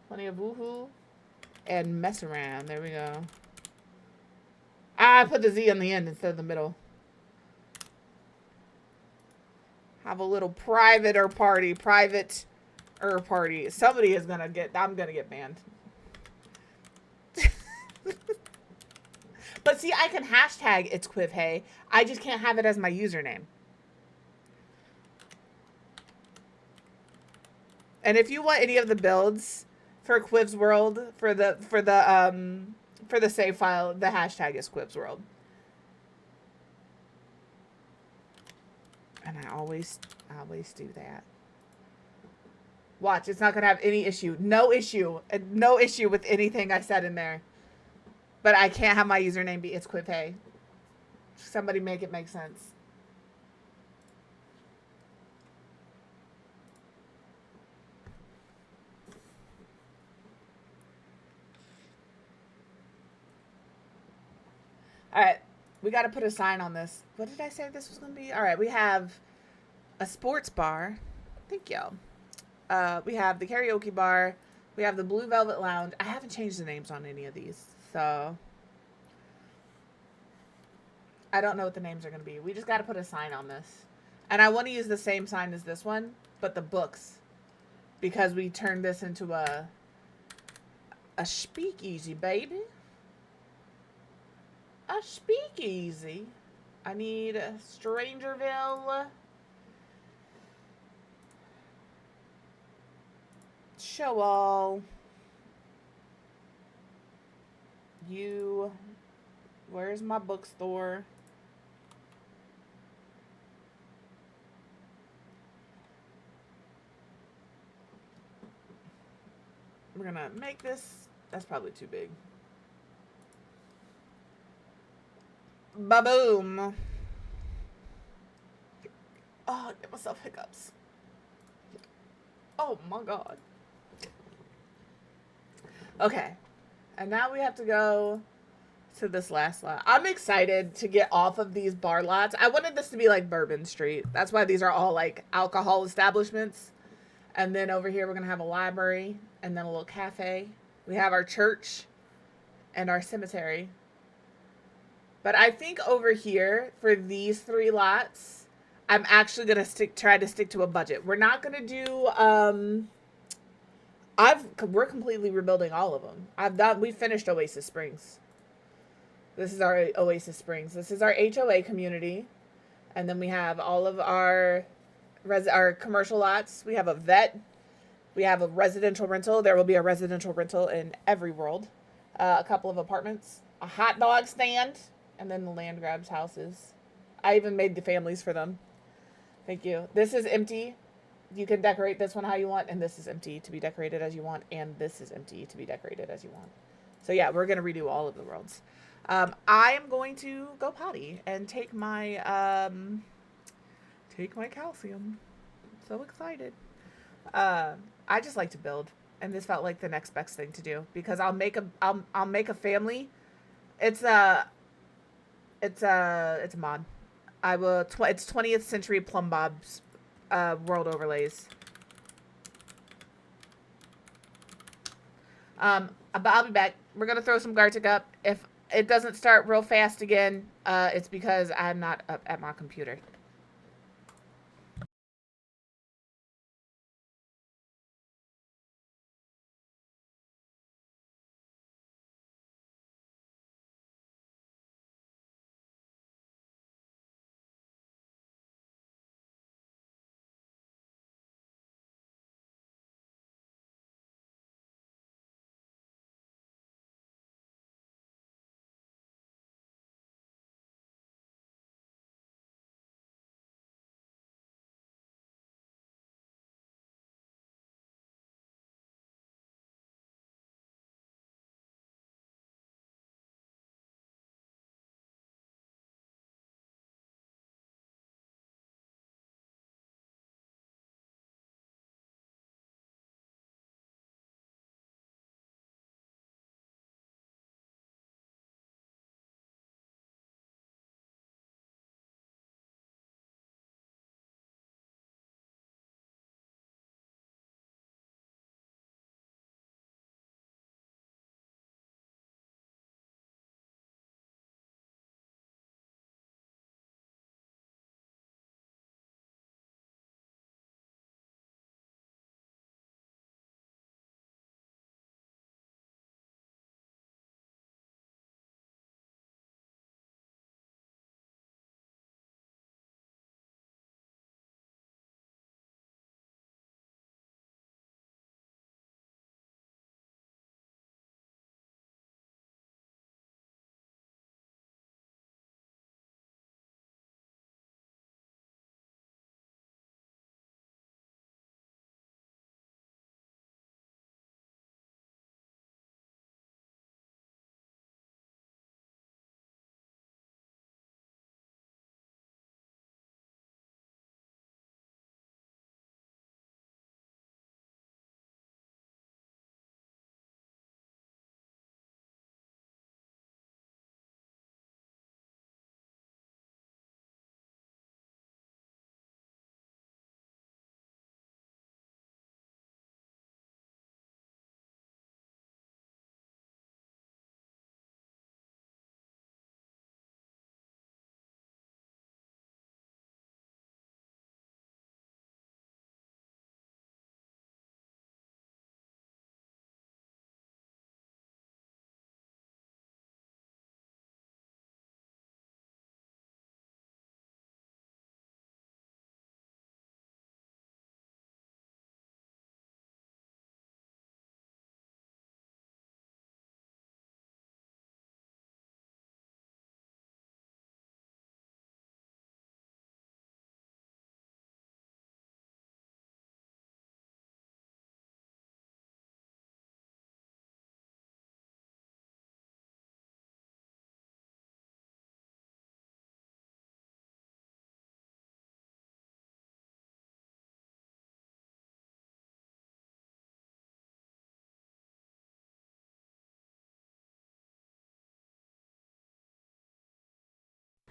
Plenty of woohoo and mess around. There we go. I put the Z on the end instead of the middle. Have a little private party. Somebody is gonna get. I'm gonna get banned. But see, I can hashtag it's QuivHey. I just can't have it as my username. And if you want any of the builds for Quiv's World for the save file, the hashtag is Quiv's World. And I always do that. Watch, it's not gonna have any issue. No issue with anything I said in there. But I can't have my username be it's QuivHey. Somebody make it make sense. All right, we got to put a sign on this. What did I say this was going to be? All right, we have a sports bar. Thank you. We have the karaoke bar. We have the Blue Velvet Lounge. I haven't changed the names on any of these, so I don't know what the names are going to be. We just got to put a sign on this. And I want to use the same sign as this one, but the books, because we turned this into a speakeasy, baby. A speakeasy. I need Strangerville. Show all. You. Where's my bookstore? We're gonna make this. That's probably too big. Ba-boom. Oh, I get myself hiccups. Oh my god. Okay. And now we have to go to this last lot. I'm excited to get off of these bar lots. I wanted this to be like Bourbon Street. That's why these are all like alcohol establishments. And then over here we're going to have a library and then a little cafe. We have our church and our cemetery. But I think over here, for these 3 lots, I'm actually going to try to stick to a budget. We're not going to do, we're completely rebuilding all of them. We finished Oasis Springs. This is our Oasis Springs. This is our HOA community. And then we have all of our commercial lots. We have a vet. We have a residential rental. There will be a residential rental in every world. A couple of apartments. A hot dog stand. And then the land grabs houses. I even made the families for them. Thank you. This is empty. You can decorate this one how you want. And this is empty to be decorated as you want. And this is empty to be decorated as you want. So yeah, we're going to redo all of the worlds. I am going to go potty and take my calcium. So excited. I just like to build. And this felt like the next best thing to do. Because I'll make a family. It's a mod. It's 20th century Plum Bob's world overlays. But I'll be back. We're gonna throw some Gartic up. If it doesn't start real fast again, it's because I'm not up at my computer.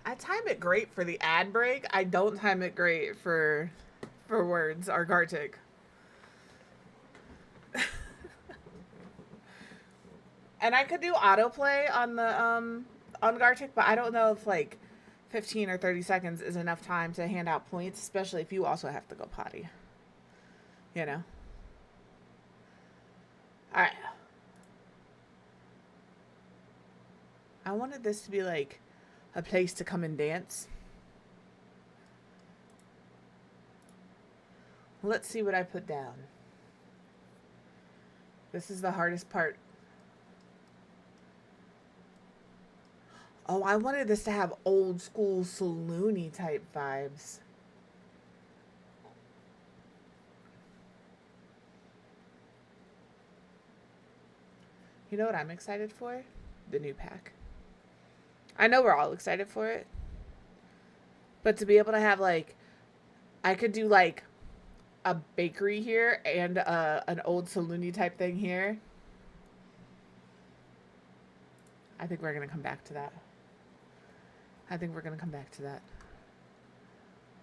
I time it great for the ad break. I don't time it great for words or Gartic. And I could do autoplay on the on Gartic, but I don't know if like 15 or 30 seconds is enough time to hand out points, especially if you also have to go potty. You know? Alright. I wanted this to be like a place to come and dance. Let's see what I put down. This is the hardest part. Oh, I wanted this to have old school saloony type vibes. You know what I'm excited for? The new pack. I know we're all excited for it. But to be able to have like, I could do like a bakery here and an old saloony type thing here. I think we're going to come back to that.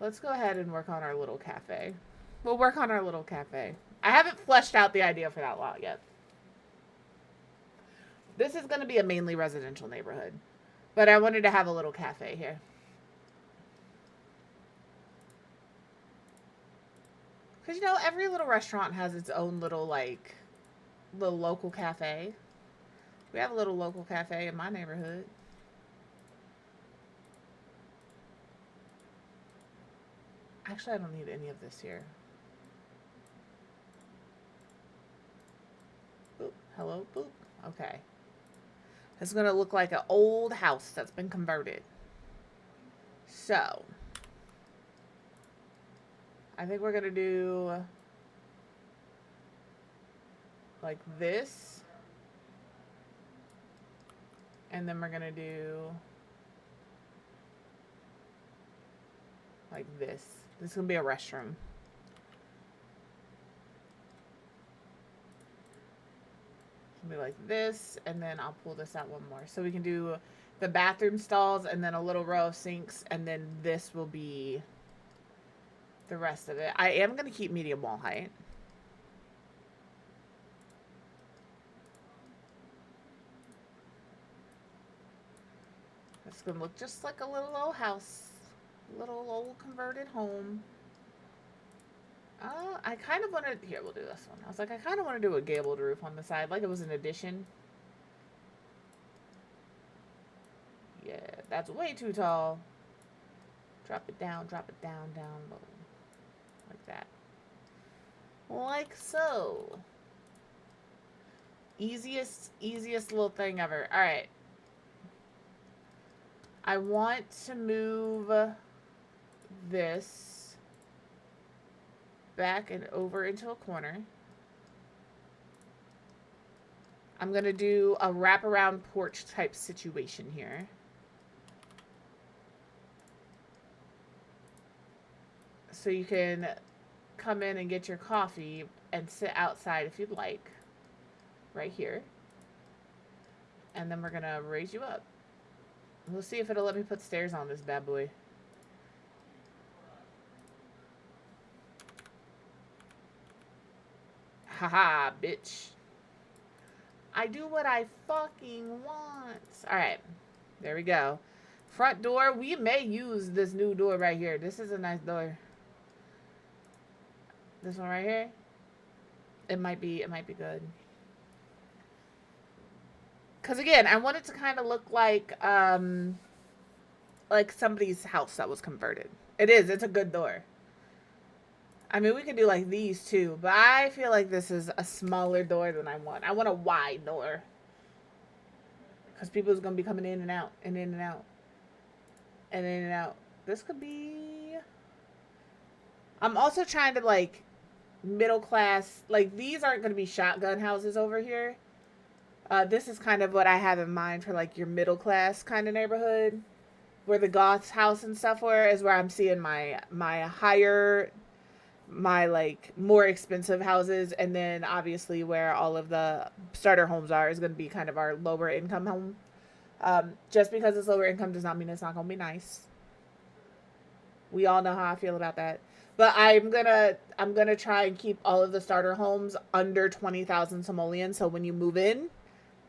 Let's go ahead and work on our little cafe. We'll work on our little cafe. I haven't fleshed out the idea for that lot yet. This is going to be a mainly residential neighborhood. But I wanted to have a little cafe here. Because, you know, every little restaurant has its own little, like, little local cafe. We have a little local cafe in my neighborhood. Actually, I don't need any of this here. Boop. Hello, boop. Okay. It's going to look like an old house that's been converted. So, I think we're going to do like this. And then we're going to do like this. This is going to be a restroom. Be like this, and then I'll pull this out one more. So we can do the bathroom stalls and then a little row of sinks, and then this will be the rest of it. I am going to keep medium wall height. It's going to look just like a little old house. Little old converted home. I kind of wanted... Here, we'll do this one. I was like, I kind of want to do a gabled roof on the side, like it was an addition. Yeah, that's way too tall. Drop it down, down low. Like that. Like so. Easiest little thing ever. Alright. I want to move this back and over into a corner. I'm going to do a wraparound porch type situation here. So you can come in and get your coffee and sit outside if you'd like. Right here. And then we're going to raise you up. We'll see if it'll let me put stairs on this bad boy. Haha, bitch. I do what I fucking want. Alright. There we go. Front door. We may use this new door right here. This is a nice door. This one right here. It might be good. Because again, I want it to kind of look like somebody's house that was converted. It is. It's a good door. I mean, we could do like these too, but I feel like this is a smaller door than I want. I want a wide door. Because people is going to be coming in and out, and in and out, and in and out. This could be... I'm also trying to like middle class, like these aren't going to be shotgun houses over here. This is kind of what I have in mind for like your middle class kind of neighborhood. Where the Goth's house and stuff were is where I'm seeing my higher... my like more expensive houses, and then obviously where all of the starter homes are is going to be kind of our lower income home Just because it's lower income does not mean it's not going to be nice. We all know how I feel about that. But I'm gonna try and keep all of the starter homes under 20,000 simoleons. So when you move in,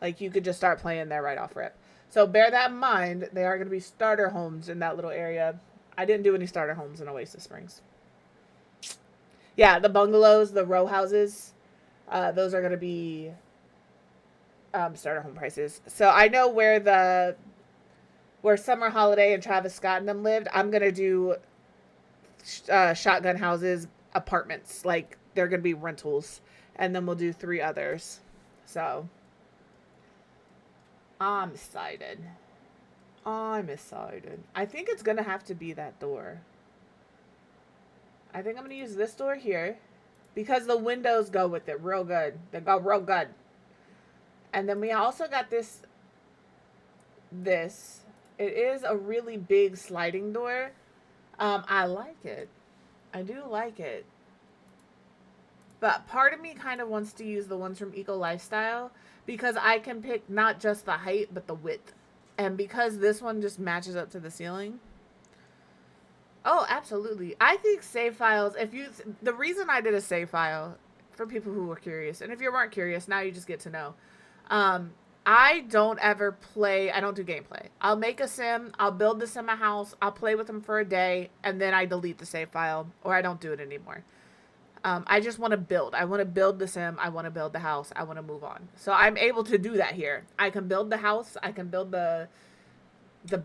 like you could just start playing there right off rip. So bear that in mind. They are gonna be starter homes in that little area. I didn't do any starter homes in Oasis Springs. Yeah, the bungalows, the row houses, those are gonna be starter home prices. So I know where Summer Holiday and Travis Scott and them lived. I'm gonna do shotgun houses, apartments. Like they're gonna be rentals, and then we'll do 3 others. So I'm excited. I think it's gonna have to be that door. I think I'm gonna use this door here because the windows go with it real good. They go real good. And then we also got this. It is a really big sliding door. I like it. I do like it. But part of me kind of wants to use the ones from Eco Lifestyle because I can pick not just the height, but the width. And because this one just matches up to the ceiling. Oh, absolutely. I think save files, the reason I did a save file, for people who were curious, and if you weren't curious, now you just get to know. I don't ever play, I don't do gameplay. I'll make a sim, I'll build the sim a house, I'll play with them for a day, and then I delete the save file, or I don't do it anymore. I just want to build. I want to build the sim, I want to build the house, I want to move on. So I'm able to do that here. I can build the house, I can build the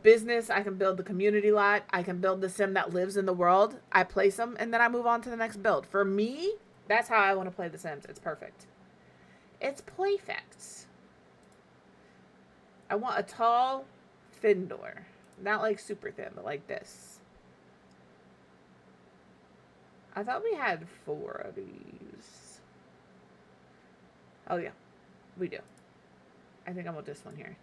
business, I can build the community lot, I can build the sim that lives in the world, I place them, and then I move on to the next build. For me, that's how I want to play the Sims. It's perfect. It's perfect. I want a tall, thin door. Not like super thin, but like this. I thought we had 4 of these. Oh yeah, we do. I think I want this one here.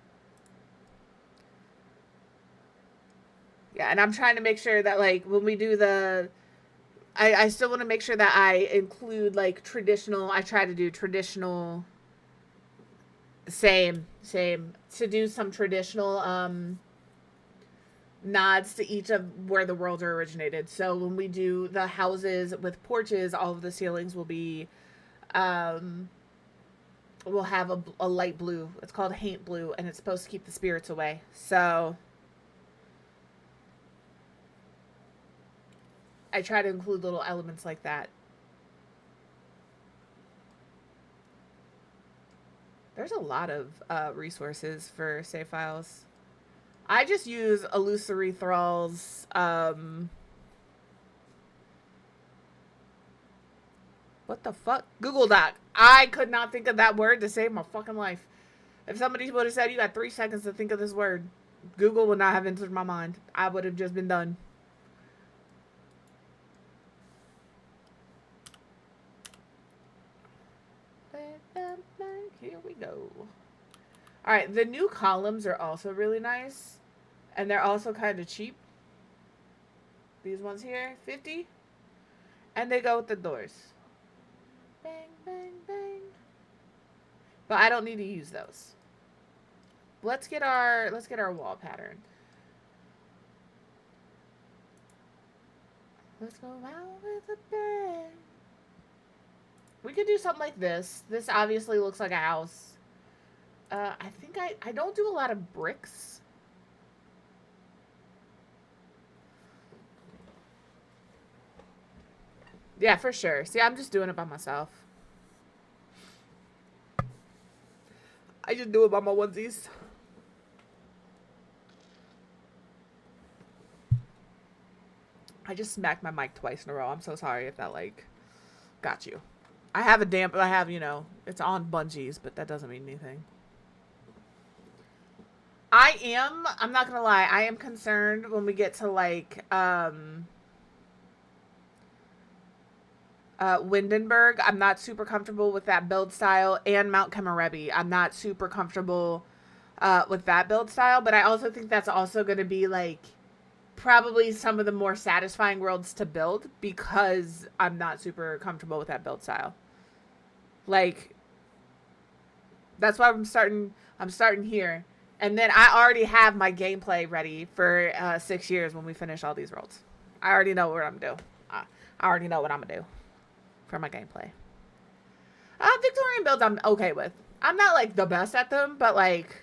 Yeah, and I'm trying to make sure that like when we do I still want to make sure that I include like traditional, I try to do traditional, same, to do some traditional nods to each of where the worlds are originated. So when we do the houses with porches, all of the ceilings will be, we'll have a light blue. It's called haint blue, and it's supposed to keep the spirits away. So I try to include little elements like that. There's a lot of resources for save files. I just use Illusory Thrall's what the fuck? Google Doc. I could not think of that word to save my fucking life. If somebody would have said you got 3 seconds to think of this word, Google would not have entered my mind. I would have just been done. Here we go. All right, the new columns are also really nice, and they're also kind of cheap. These ones here, 50, and they go with the doors. Bang, bang, bang. But I don't need to use those. Let's get our wall pattern. Let's go out with a bang. We could do something like this. This obviously looks like a house. I think I don't do a lot of bricks. Yeah, for sure. See, I'm just doing it by myself. I just do it by my onesies. I just smacked my mic twice in a row. I'm so sorry if that, like, got you. I have, it's on bungees, but that doesn't mean anything. I'm not gonna lie, I am concerned when we get to, like, Windenburg. I'm not super comfortable with that build style, and Mount Kemarebi. I'm not super comfortable with that build style, but I also think that's also going to be, like, probably some of the more satisfying worlds to build because I'm not super comfortable with that build style. Like, that's why I'm starting here, And then I already have my gameplay ready for 6 years when we finish all these worlds. I already know what I'm going to do. I already know what I'm going to do for my gameplay. Victorian builds I'm okay with. I'm not, like, the best at them, but, like,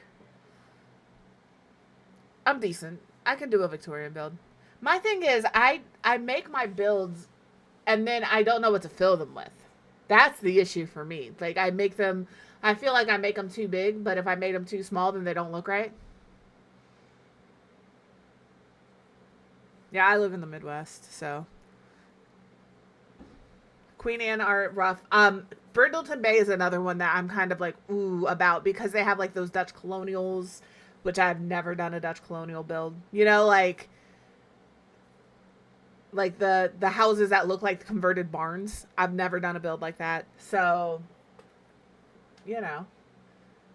I'm decent. I can do a Victorian build. My thing is, I make my builds, and then I don't know what to fill them with. That's the issue for me. Like, I feel like I make them too big, but if I made them too small, then they don't look right. Yeah, I live in the Midwest, so. Queen Anne are rough. Brindleton Bay is another one that I'm kind of like, ooh, about, because they have, like, those Dutch colonials, which I've never done a Dutch colonial build. You know, like the houses that look like converted barns. I've never done a build like that. So, you know,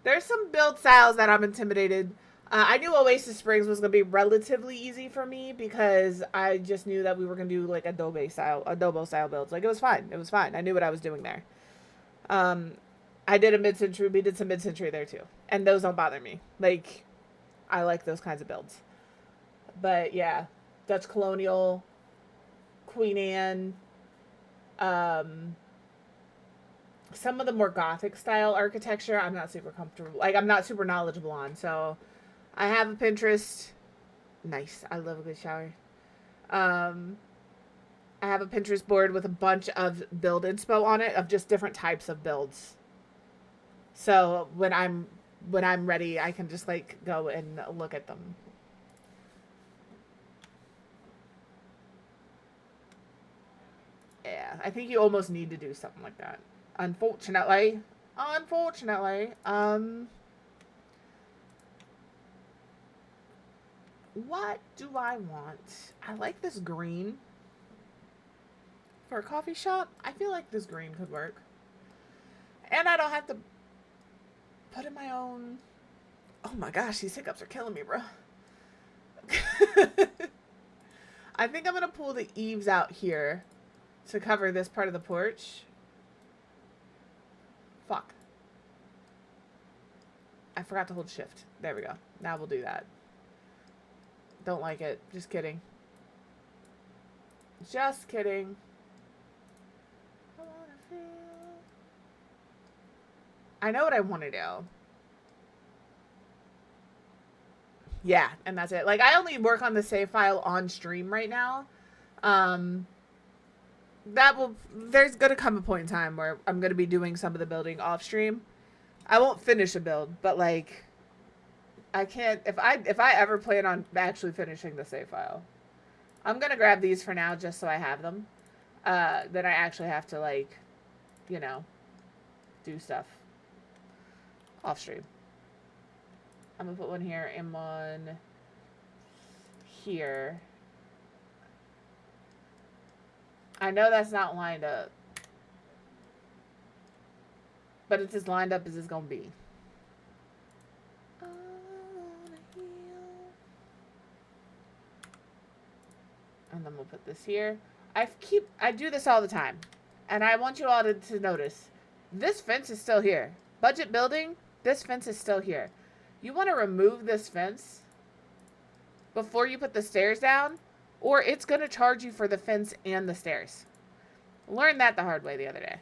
there's some build styles that I'm intimidated. I knew Oasis Springs was going to be relatively easy for me because I just knew that we were going to do like adobo style builds. Like, it was fine. It was fine. I knew what I was doing there. I did a mid-century. We did some mid-century there too. And those don't bother me. Like, I like those kinds of builds. But yeah, Dutch colonial, Queen Anne, some of the more Gothic style architecture, I'm not super comfortable. Like, I'm not super knowledgeable on. So I have a Pinterest. Nice. I love a good shower. I have a Pinterest board with a bunch of build inspo on it of just different types of builds. So when I'm ready, I can just like go and look at them. Yeah, I think you almost need to do something like that. Unfortunately. What do I want? I like this green. For a coffee shop, I feel like this green could work. And I don't have to put in my own... Oh my gosh, these hiccups are killing me, bro. I think I'm going to pull the eaves out here to cover this part of the porch. Fuck. I forgot to hold shift. There we go. Now we'll do that. Don't like it. Just kidding. Just kidding. I know what I want to do. Yeah, and that's it. Like, I only work on the save file on stream right now. There's gonna come a point in time where I'm gonna be doing some of the building off stream. I won't finish a build, but like, I can't, if I ever plan on actually finishing the save file, I'm gonna grab these for now just so I have them. Then I actually have to, like, you know, do stuff off stream. I'm gonna put one here and one here. I know that's not lined up, but it's as lined up as it's gonna be. And then we'll put this here. I do this all the time, and I want you all to notice this fence is still here. Budget building, this fence is still here. You want to remove this fence before you put the stairs down, or it's going to charge you for the fence and the stairs. Learned that the hard way the other day.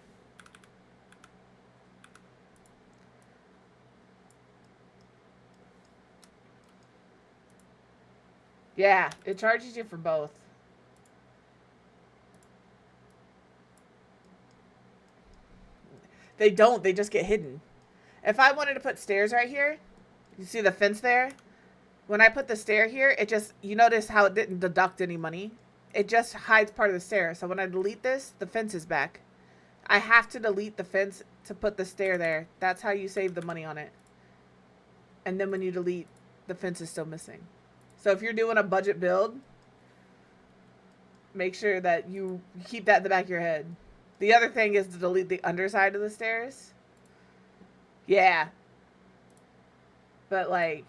Yeah, it charges you for both. They don't. They just get hidden. If I wanted to put stairs right here, you see the fence there? When I put the stair here, it just, you notice how it didn't deduct any money? It just hides part of the stair. So when I delete this, the fence is back. I have to delete the fence to put the stair there. That's how you save the money on it. And then when you delete, the fence is still missing. So if you're doing a budget build, make sure that you keep that in the back of your head. The other thing is to delete the underside of the stairs. Yeah. But, like,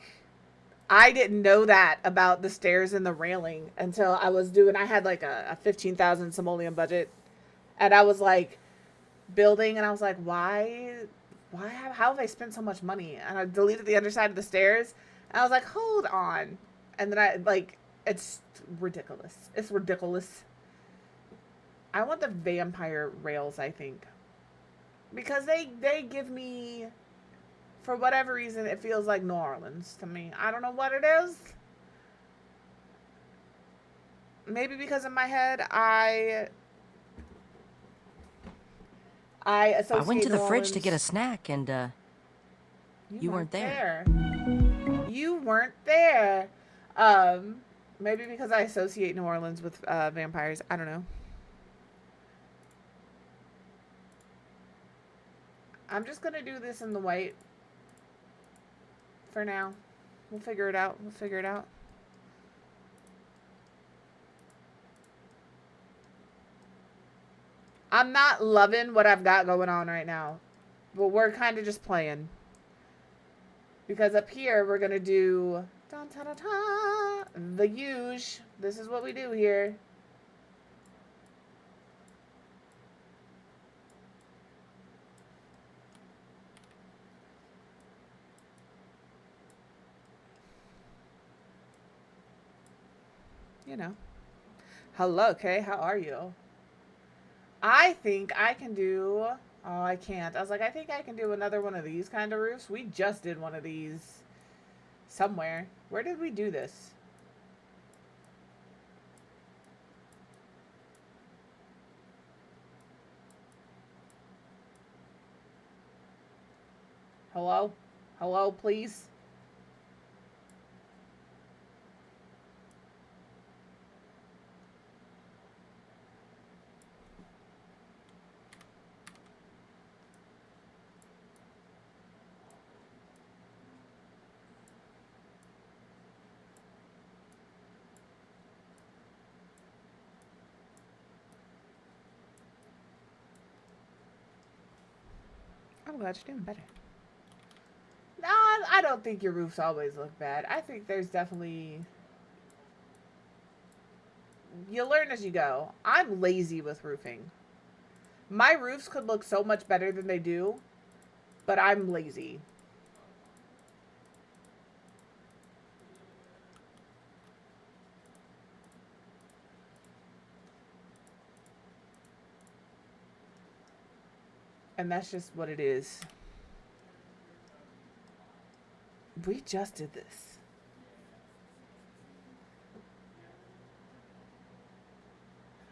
I didn't know that about the stairs and the railing until I had, like, a 15,000 simoleon budget. And I was, like, building, and I was like, how have I spent so much money? And I deleted the underside of the stairs, And I was like, hold on. And then I, like, it's ridiculous. It's ridiculous. I want the vampire rails, I think. Because they give me, for whatever reason, it feels like New Orleans to me. I don't know what it is. Maybe because in my head, I associate I went to New the fridge to Orleans. get a snack, and, you weren't there. You weren't there. Um, Maybe because I associate New Orleans with vampires. I don't know. I'm just gonna do this in the white for now. We'll figure it out. We'll figure it out. I'm not loving what I've got going on right now, but we're kind of just playing. Because up here, we're going to do dun, dun, dun, dun, the huge. This is what we do here. You know. Hello, Kay. How are you? I think I can do... Oh, I can't. I was like, I think I can do another one of these kind of roofs. We just did one of these somewhere. Where did we do this? Hello? Hello, please? I'm glad you're doing better. No, I don't think your roofs always look bad. I think there's definitely... You learn as you go. I'm lazy with roofing. My roofs could look so much better than they do, but I'm lazy. And that's just what it is. We just did this.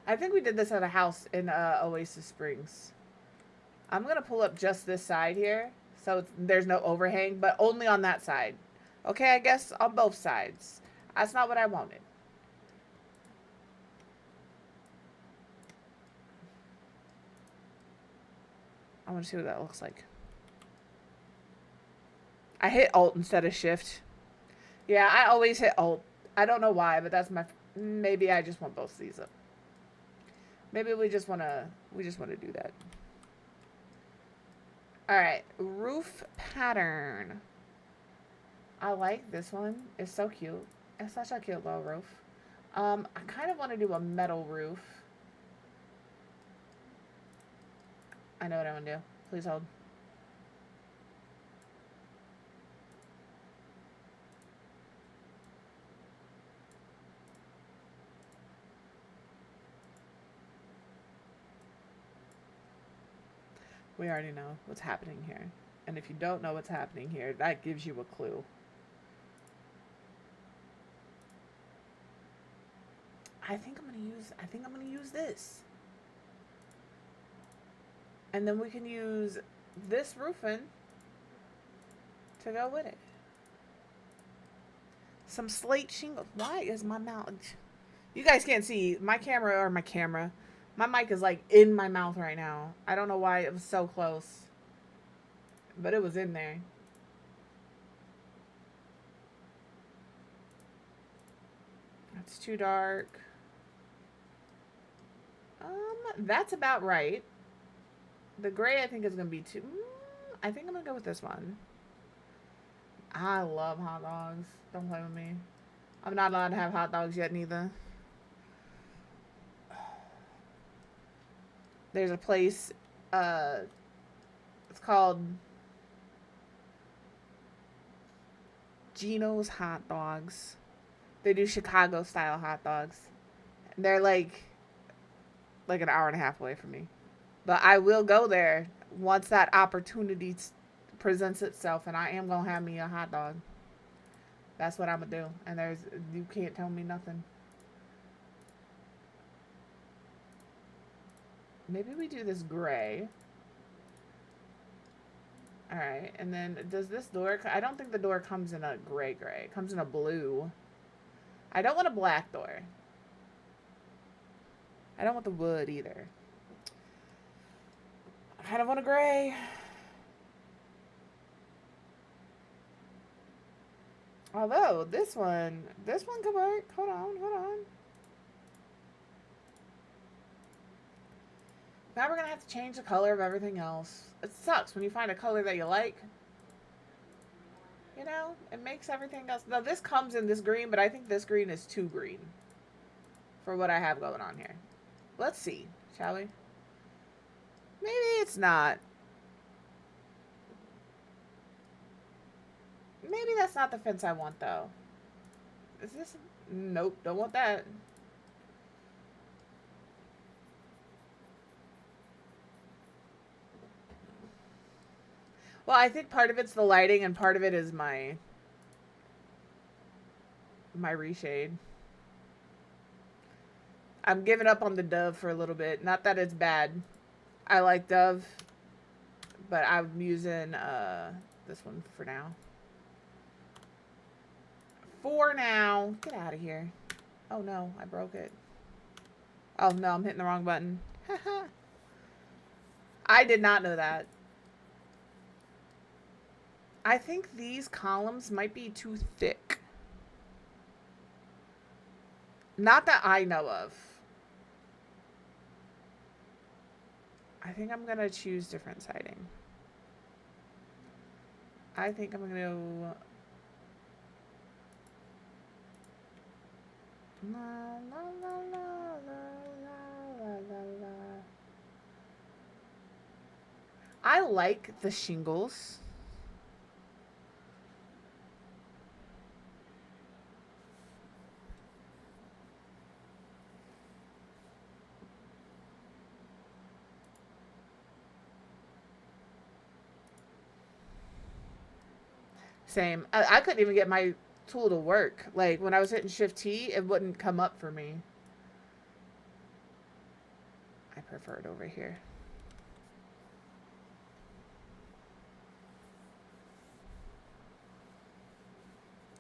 I think we did this at a house in Oasis Springs. I'm going to pull up just this side here, so there's no overhang, but only on that side. Okay, I guess on both sides. That's not what I wanted. I want to see what that looks like. I hit Alt instead of Shift. Yeah, I always hit Alt. I don't know why, but that's my... Maybe I just want both of these up. Maybe we just want to do that. All right, roof pattern. I like this one. It's so cute. It's such a cute little roof. I kind of want to do a metal roof. I know what I want to do. Please hold. We already know what's happening here. And if you don't know what's happening here, that gives you a clue. I think I'm gonna use this. And then we can use this roofing to go with it. Some slate shingles. Why is my mouth... You guys can't see my camera. My mic is like in my mouth right now. I don't know why it was so close. But it was in there. That's too dark. That's about right. The gray I think is going to be too... I think I'm going to go with this one. I love hot dogs. Don't play with me. I'm not allowed to have hot dogs yet neither. There's a place, it's called Geno's hot dogs. They do Chicago style hot dogs. They're like an hour and a half away from me. But I will go there once that opportunity presents itself, and I am going to have me a hot dog. That's what I'm going to do. And you can't tell me nothing. Maybe we do this gray. Alright, and then does this door... I don't think the door comes in a gray. It comes in a blue. I don't want a black door. I don't want the wood either. I kind of want a gray. Although, this one could work. Hold on. Now we're going to have to change the color of everything else. It sucks when you find a color that you like. You know, it makes everything else. Now, this comes in this green, but I think this green is too green for what I have going on here. Let's see, shall we? Maybe it's not. Maybe that's not the fence I want, though. Is this? Nope, don't want that. Well, I think part of it's the lighting and part of it is my reshade. I'm giving up on the dove for a little bit. Not that it's bad. I like dove, but I'm using this one for now. For now. Get out of here. Oh no, I broke it. Oh no, I'm hitting the wrong button. I did not know that. I think these columns might be too thick. Not that I know of. I think I'm going to choose different siding. I think I'm going to go... La, la, la, la, la, la, la, la. I like the shingles. Same. I couldn't even get my tool to work. Like, when I was hitting Shift T, it wouldn't come up for me. I prefer it over here.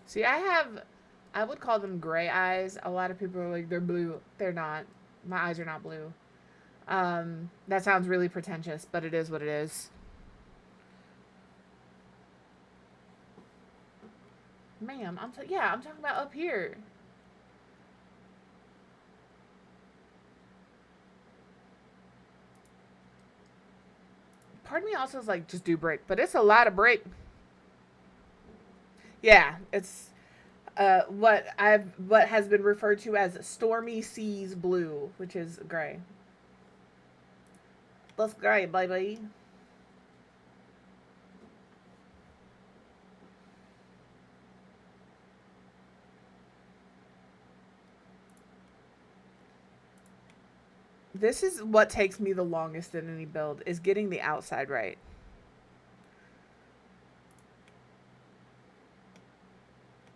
See, I would call them gray eyes. A lot of people are like, they're blue. They're not. My eyes are not blue. That sounds really pretentious, but it is what it is. Ma'am, I'm talking about up here. Part of me also is like, just do brick, but it's a lot of brick. Yeah, it's what has been referred to as Stormy Seas blue, which is gray. Let's gray, baby. This is what takes me the longest in any build, is getting the outside right.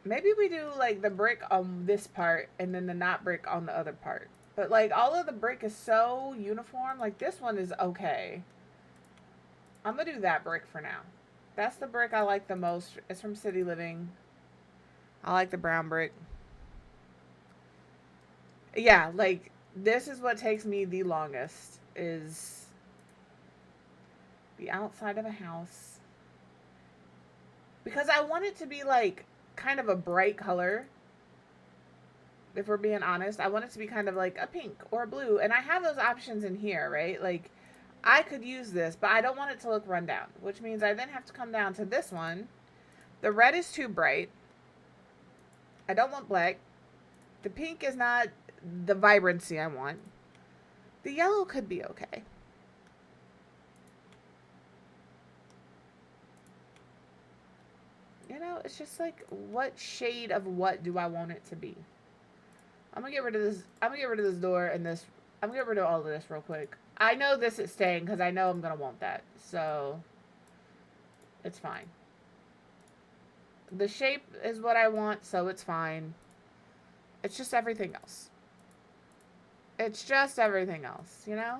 Maybe we do like the brick on this part and then the not brick on the other part. But like all of the brick is so uniform. Like this one is okay. I'm gonna do that brick for now. That's the brick I like the most. It's from City Living. I like the brown brick. Yeah, like this is what takes me the longest, is the outside of a house. Because I want it to be like kind of a bright color. If we're being honest, I want it to be kind of like a pink or a blue. And I have those options in here, right? Like I could use this, but I don't want it to look run down, which means I then have to come down to this one. The red is too bright. I don't want black. The pink is not the vibrancy I want. The yellow could be okay. You know, it's just like, what shade of what do I want it to be? I'm gonna get rid of this. I'm gonna get rid of this door and this. I'm gonna get rid of all of this real quick. I know this is staying because I know I'm gonna want that. So it's fine. The shape is what I want, so it's fine. It's just everything else. It's just everything else, you know?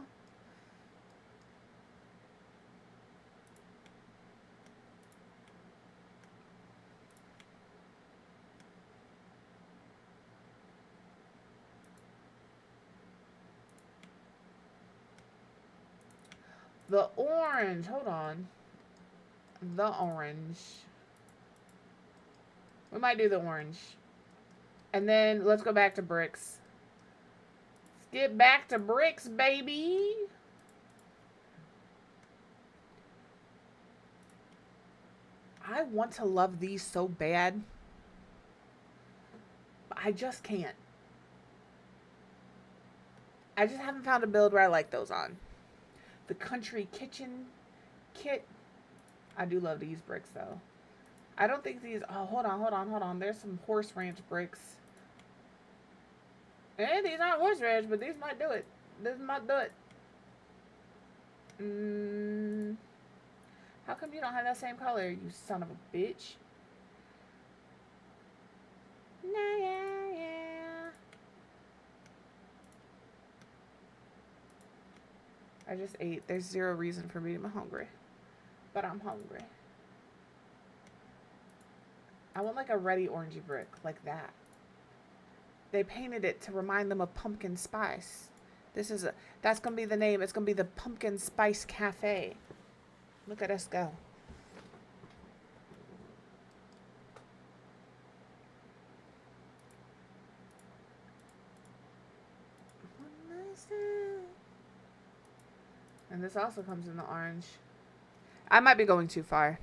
The orange. Hold on. The orange. We might do the orange. And then let's go back to bricks. Let's get back to bricks, baby. I want to love these so bad. But I just can't. I just haven't found a build where I like those on. The country kitchen kit. I do love these bricks though. I don't think these. Oh, hold on. There's some horse ranch bricks. These aren't horse ranch, but these might do it. This might do it. How come you don't have that same color, you son of a bitch? Nah, yeah. I just ate. There's zero reason for me to be hungry. But I'm hungry. I want like a ready orangey brick, like that. They painted it to remind them of pumpkin spice. That's gonna be the name. It's gonna be the Pumpkin Spice Cafe. Look at us go. And this also comes in the orange. I might be going too far.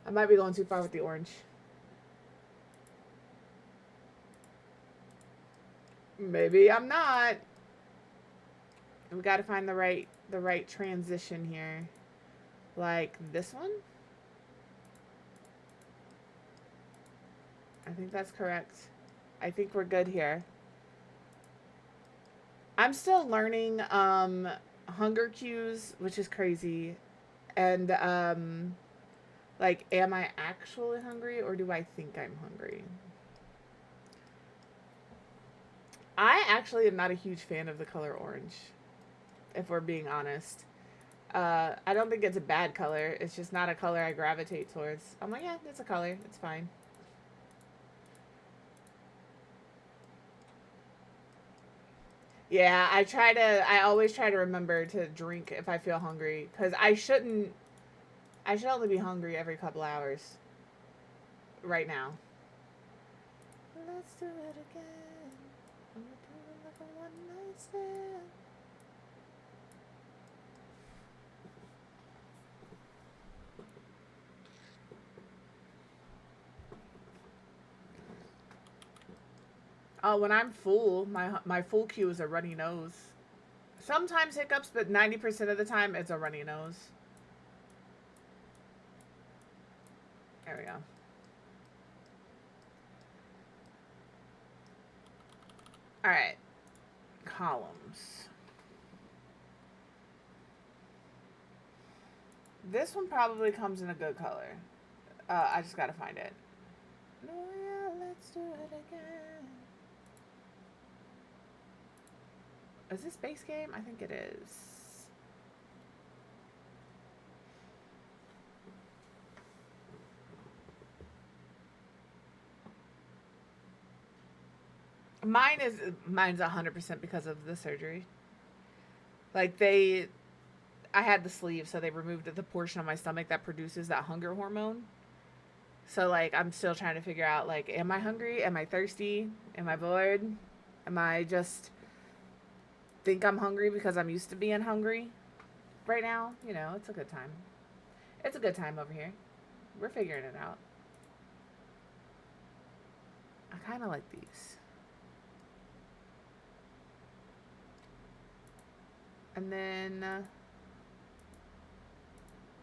I might be going too far with the orange. Maybe I'm not. We got to find the right transition here. Like this one? I think that's correct. I think we're good here. I'm still learning hunger cues, which is crazy. And like, am I actually hungry or do I think I'm hungry? I actually am not a huge fan of the color orange, if we're being honest. I don't think it's a bad color. It's just not a color I gravitate towards. I'm like, yeah, it's a color. It's fine. Yeah, I always try to remember to drink if I feel hungry. Because I should only be hungry every couple hours. Right now. Let's do it again. I'm gonna do it like a one night stand. Oh, when I'm full, my full cue is a runny nose. Sometimes hiccups, but 90% of the time it's a runny nose. There we go. All right. Columns. This one probably comes in a good color. I just gotta find it. No, yeah, let's do it again. Is this base game? I think it is. Mine's 100% because of the surgery. Like I had the sleeve, so they removed the portion of my stomach that produces that hunger hormone. So like I'm still trying to figure out, like, am I hungry? Am I thirsty? Am I bored? Am I just think I'm hungry because I'm used to being hungry right now? You know, it's a good time. It's a good time over here. We're figuring it out. I kind of like these. And then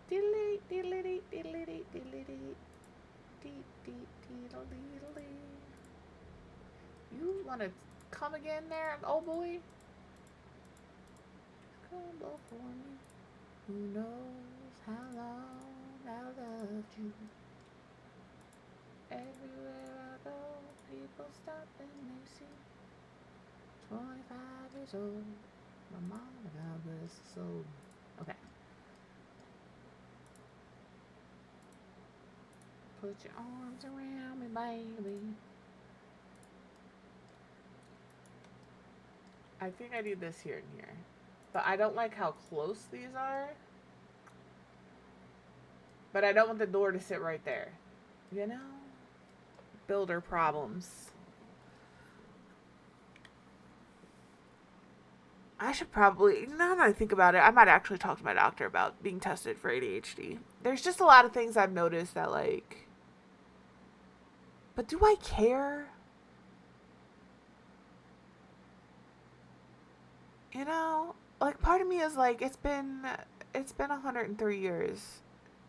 Diddly, diddly, diddly, diddly, diddly. You want to come again there, old boy? Come before me. Who knows how long I loved you? Everywhere I go, people stop and they see 25 years old. My mama, God bless her soul. Okay. Put your arms around me, baby. I think I need this here and here. But I don't like how close these are. But I don't want the door to sit right there. You know? Builder problems. I should probably, now that I think about it, I might actually talk to my doctor about being tested for ADHD. There's just a lot of things I've noticed that, like, but do I care? You know, like, part of me is like, it's been 103 years.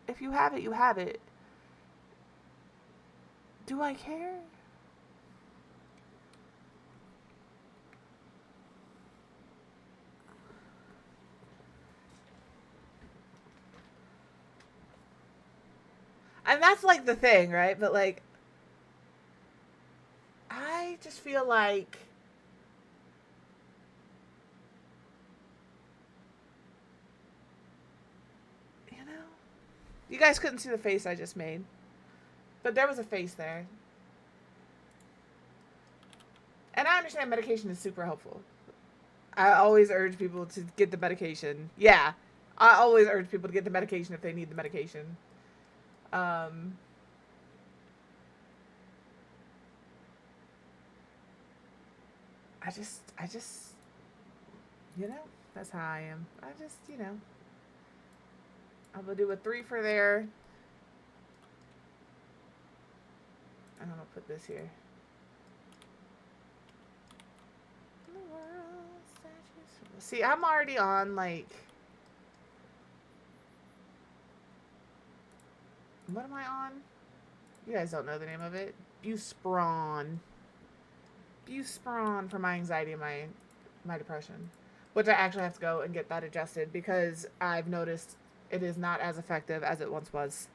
If you have it, you have it. Do I care? And that's like the thing, right? But like, I just feel like, you know, you guys couldn't see the face I just made, but there was a face there. And I understand medication is super helpful. I always urge people to get the medication. Yeah, I always urge people to get the medication if they need the medication. I just, you know, that's how I am. I just, you know, I'm gonna do a 3 for there. I'm gonna put this here. See, I'm already on, like, what am I on? You guys don't know the name of it. Buspron for my anxiety and my depression, which I actually have to go and get that adjusted because I've noticed it is not as effective as it once was.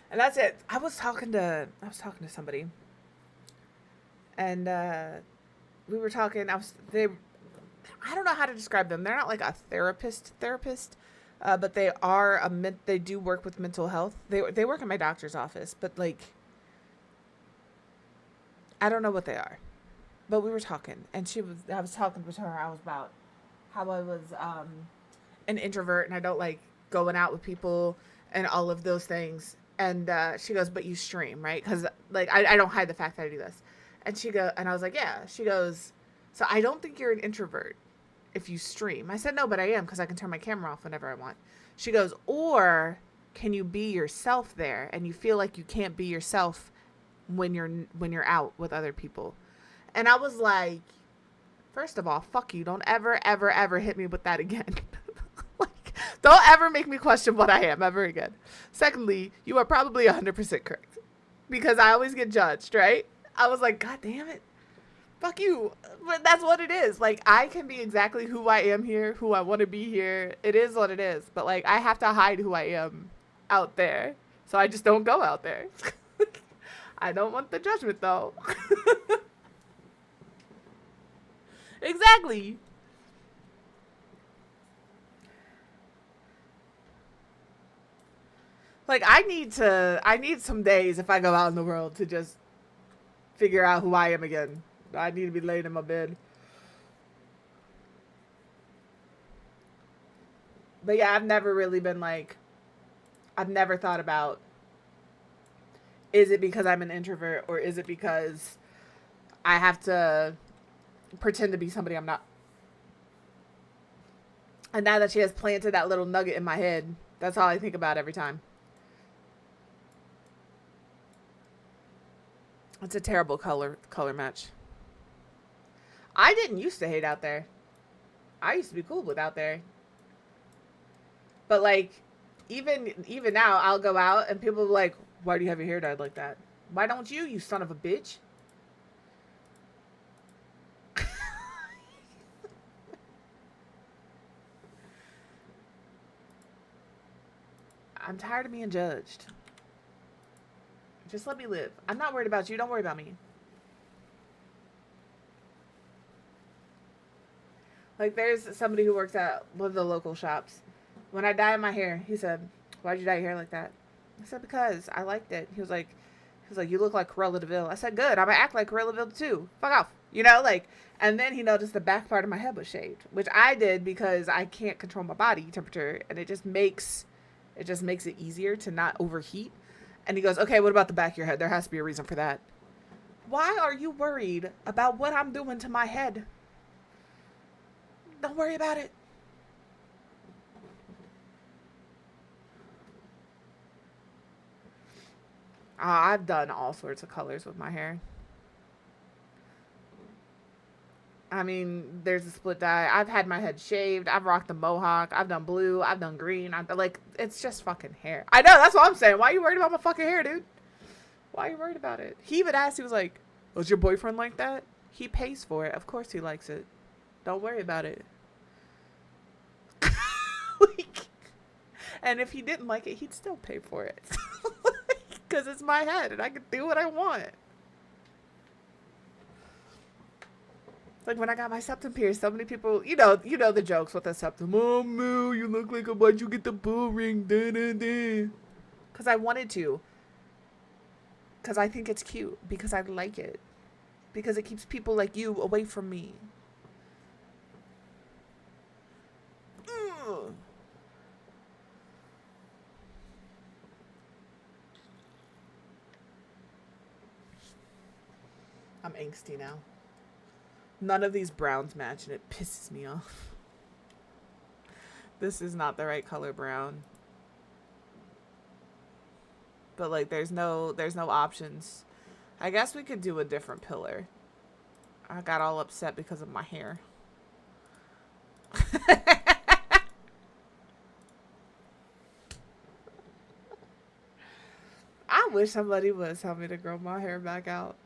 And that's it. I was talking to somebody, and we were talking. I don't know how to describe them. They're not like a therapist, but they are they do work with mental health. They work in my doctor's office, but like, I don't know what they are. But we were talking, and I was talking with her. I was about how I was an introvert and I don't like going out with people and all of those things. And she goes, but you stream, right? Because like I don't hide the fact that I do this. And I was like, yeah. She goes, so I don't think you're an introvert if you stream. I said, no, but I am because I can turn my camera off whenever I want. She goes, or can you be yourself there and you feel like you can't be yourself when you're out with other people? And I was like, first of all, fuck you. Don't ever, ever, ever hit me with that again. Like, don't ever make me question what I am ever again. Secondly, you are probably 100% correct because I always get judged, right? I was like, God damn it. Fuck you. But that's what it is. Like, I can be exactly who I am here, who I want to be here. It is what it is. But, like, I have to hide who I am out there. So I just don't go out there. I don't want the judgment, though. Exactly. Like, I need some days if I go out in the world to just figure out who I am again. I need to be laid in my bed. But yeah, I've never really been like, I've never thought about, is it because I'm an introvert or is it because I have to pretend to be somebody I'm not? And now that she has planted that little nugget in my head, that's all I think about every time. It's a terrible color match. I didn't used to hate out there. I used to be cool with out there. But like, even now, I'll go out and people will be like, "Why do you have your hair dyed like that? Why don't you, you son of a bitch?" I'm tired of being judged. Just let me live. I'm not worried about you. Don't worry about me. Like, there's somebody who works at one of the local shops. When I dyed my hair, he said, "Why'd you dye your hair like that?" I said, "Because I liked it." He was like, "You look like Cruella DeVille." I said, "Good. I'm gonna act like Cruella DeVille too. Fuck off." You know, like, and then he noticed the back part of my head was shaved, which I did because I can't control my body temperature, and it just makes it easier to not overheat. And he goes, "Okay, what about the back of your head? There has to be a reason for that." Why are you worried about what I'm doing to my head? Don't worry about it. I've done all sorts of colors with my hair. I mean, there's a split dye. I've had my head shaved. I've rocked the mohawk. I've done blue. I've done green. Like, it's just fucking hair. I know, that's what I'm saying. Why are you worried about my fucking hair, dude? Why are you worried about it? He even asked, he was like, "Was your boyfriend like that?" He pays for it. Of course he likes it. Don't worry about it. Like, and if he didn't like it, he'd still pay for it. Because it's my head and I can do what I want. Like when I got my septum pierced, so many people, you know the jokes with the septum. "Oh, Moo, you look like why'd you get the bull ring? Da, da, da." Because I wanted to. Because I think it's cute. Because I like it. Because it keeps people like you away from me. Ugh. I'm angsty now. None of these browns match and it pisses me off. This is not the right color brown. But like there's no options. I guess we could do a different pillar. I got all upset because of my hair. I wish somebody would tell me to grow my hair back out.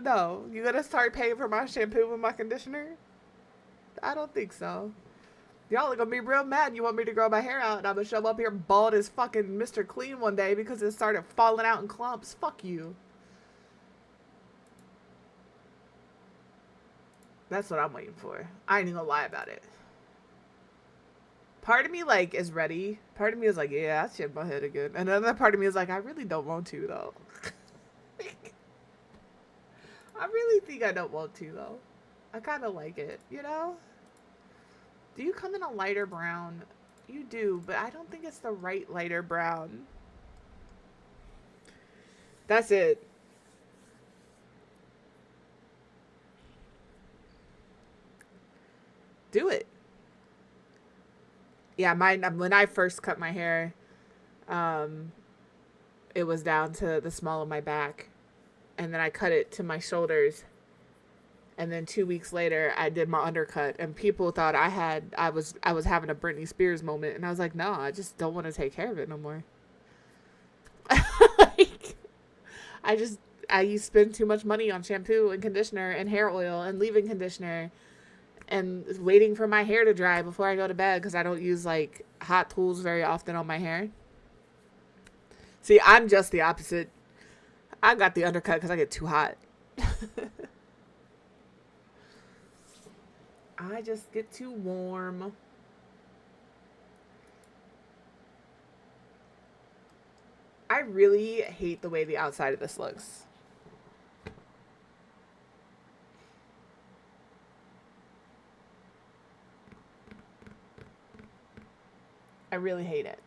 No, you gonna start paying for my shampoo and my conditioner? I don't think so. Y'all are gonna be real mad. You want me to grow my hair out and I'm gonna show up here bald as fucking Mr. Clean one day because it started falling out in clumps. Fuck you. That's what I'm waiting for. I ain't even gonna lie about it. Part of me like is ready. Part of me is like, yeah, I shaved my head again. And another part of me is like, I really don't want to though. I really think I don't want to though. I kind of like it, you know? Do you come in a lighter brown? You do, but I don't think it's the right lighter brown. That's it. Do it. Yeah, when I first cut my hair, it was down to the small of my back. And then I cut it to my shoulders. And then 2 weeks later, I did my undercut, and people thought I was having a Britney Spears moment, and I was like, no, I just don't want to take care of it no more. Like, I spend too much money on shampoo and conditioner and hair oil and leave-in conditioner, and waiting for my hair to dry before I go to bed because I don't use like hot tools very often on my hair. See, I'm just the opposite. I got the undercut because I get too hot. I just get too warm. I really hate the way the outside of this looks. I really hate it.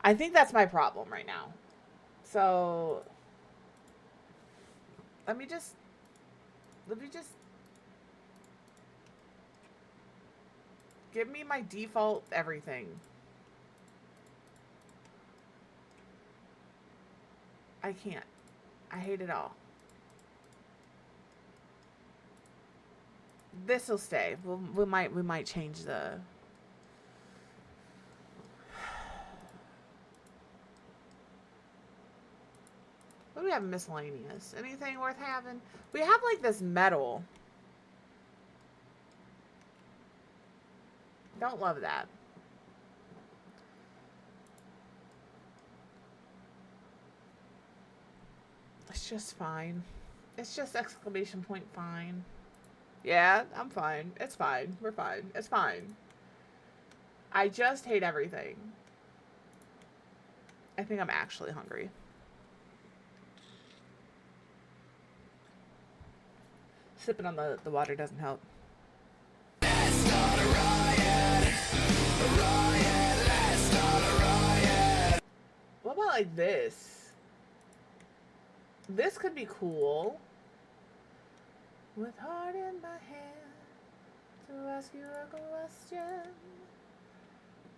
I think that's my problem right now. So let me just give me my default everything. I can't. I hate it all. This'll stay. We might change the... What do we have miscellaneous? Anything worth having? We have like this metal. Don't love that. It's just fine. It's just exclamation point fine. Yeah, I'm fine. It's fine. We're fine. It's fine. I just hate everything. I think I'm actually hungry. Sipping on the water doesn't help. Let's start a riot. A riot. Let's start a riot. What about like this? This could be cool. With heart in my hand to ask you a question.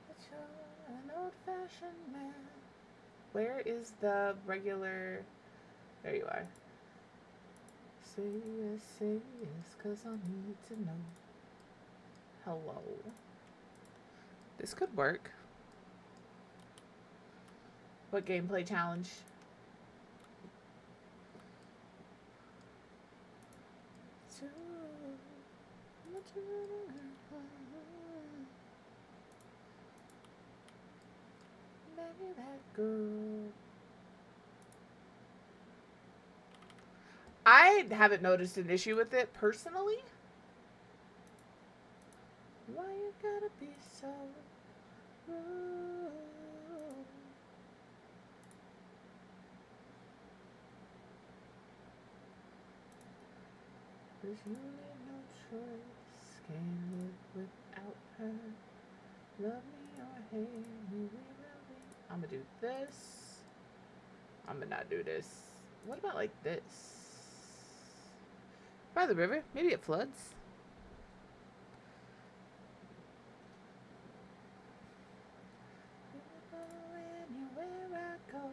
But you're an old-fashioned man. Where is the regular... There you are. Say yes, 'cause I need to know. Hello. This could work. What gameplay challenge? Maybe that girl. I haven't noticed an issue with it personally. Why you gotta be so rude? 'Cause you need no choice. Can't live without her. Love me or hate me, we will be. I'm gonna do this. I'm gonna not do this. What about like this? By the river, maybe it floods. Anywhere I go,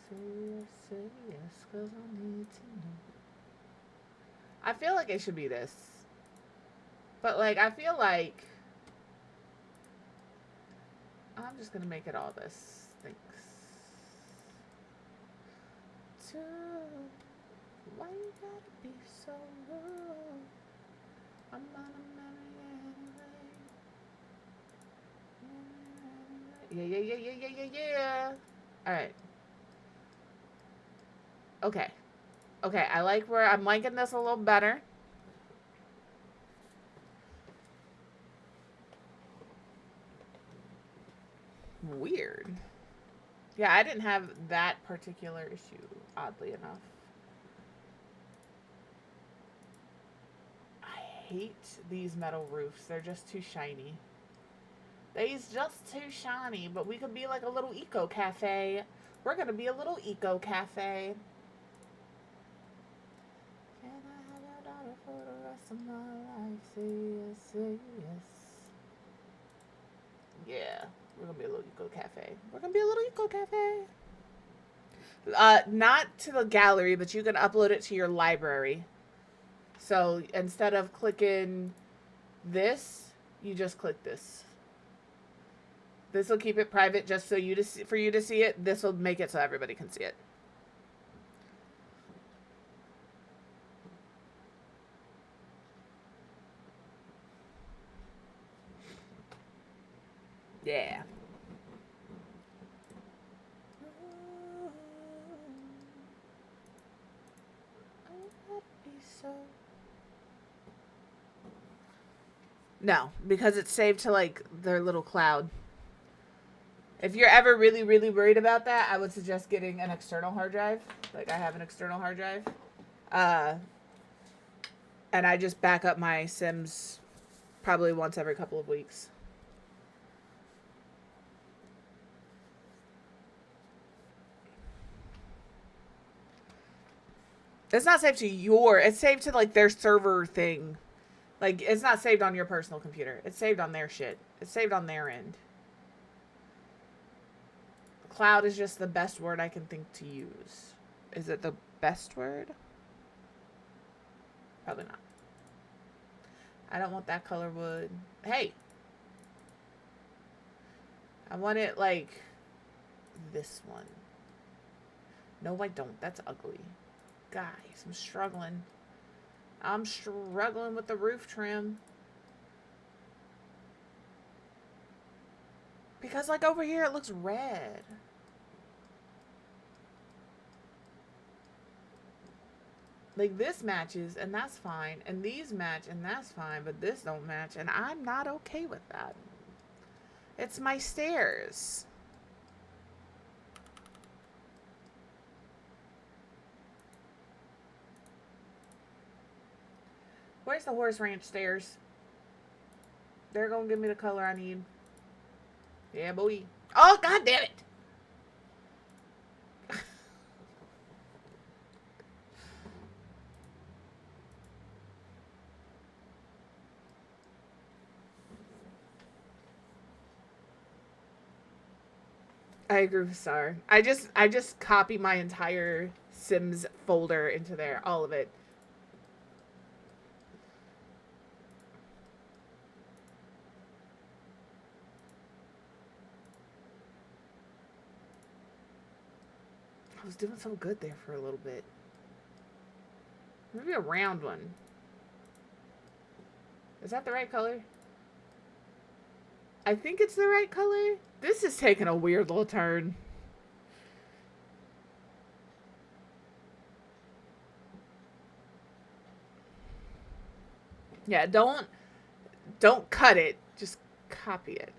say yes, 'cause I need to know. I feel like it should be this. But like, I feel like I'm just gonna make it all this. Thanks. Why you gotta be so rude? I'm gonna marry anyway. Yeah. Alright. Okay. Okay, I like where I'm liking this a little better. Weird. Yeah, I didn't have that particular issue, oddly enough. I hate these metal roofs. They're just too shiny. They's just too shiny, but we could be like a little eco cafe. We're gonna be a little eco cafe. Can I have your daughter for the rest of my life? Say yes. Yeah. We're gonna be a little eco cafe. We're gonna be a little eco cafe. Not to the gallery, but you can upload it to your library. So instead of clicking this, you just click this. This will keep it private, just so for you to see it. This will make it so everybody can see it. Yeah. No, because it's saved to like their little cloud. If you're ever really, really worried about that, I would suggest getting an external hard drive. Like I have an external hard drive. And I just back up my Sims probably once every couple of weeks. It's not saved to it's saved to like their server thing. Like it's not saved on your personal computer. It's saved on their shit. It's saved on their end. cloud is just the best word I can think to use. Is it the best word? Probably not. I don't want that color wood. Hey! I want it like this one. No, I don't. That's ugly. Guys, I'm struggling. I'm struggling with the roof trim. Because like over here it looks red. Like this matches and that's fine. And these match and that's fine. But this don't match and I'm not okay with that. It's my stairs. Where's the horse ranch stairs? They're gonna give me the color I need. Yeah, boy. Oh, god damn it! I agree with Star. I just copy my entire Sims folder into there, all of it. I was doing so good there for a little bit. Maybe a round one. Is that the right color? I think it's the right color. This is taking a weird little turn. Yeah, don't cut it. Just copy it.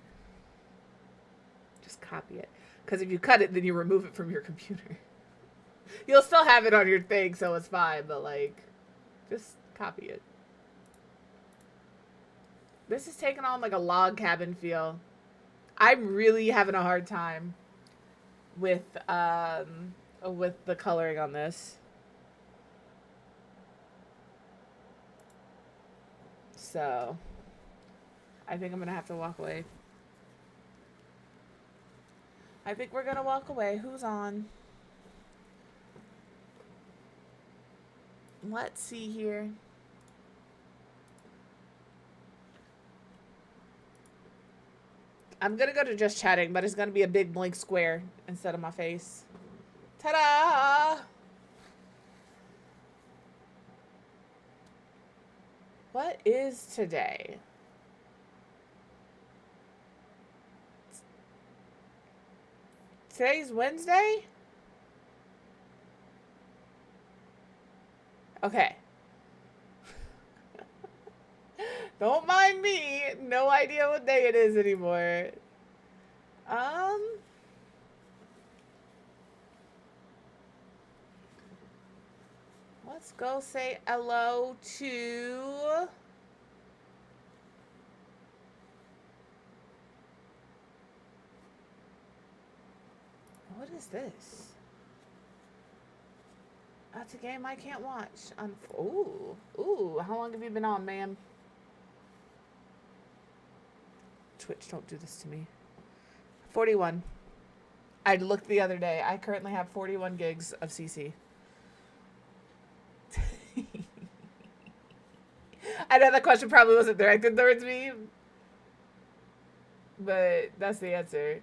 Just copy it. Because if you cut it, then you remove it from your computer. You'll still have it on your thing, so it's fine. But, like, just copy it. This is taking on, like, a log cabin feel. I'm really having a hard time with the coloring on this. So, I think I'm going to have to walk away. I think we're going to walk away. Who's on? Let's see here. I'm going to go to just chatting, but it's going to be a big blank square instead of my face. Ta-da! What is today? Today's Wednesday? Okay. Don't mind me. No idea what day it is anymore. Let's go say hello to... What is this? That's a game I can't watch. Ooh, how long have you been on, ma'am? Twitch, don't do this to me. 41. I looked the other day. I currently have 41 gigs of CC. I know that question probably wasn't directed towards me, but that's the answer.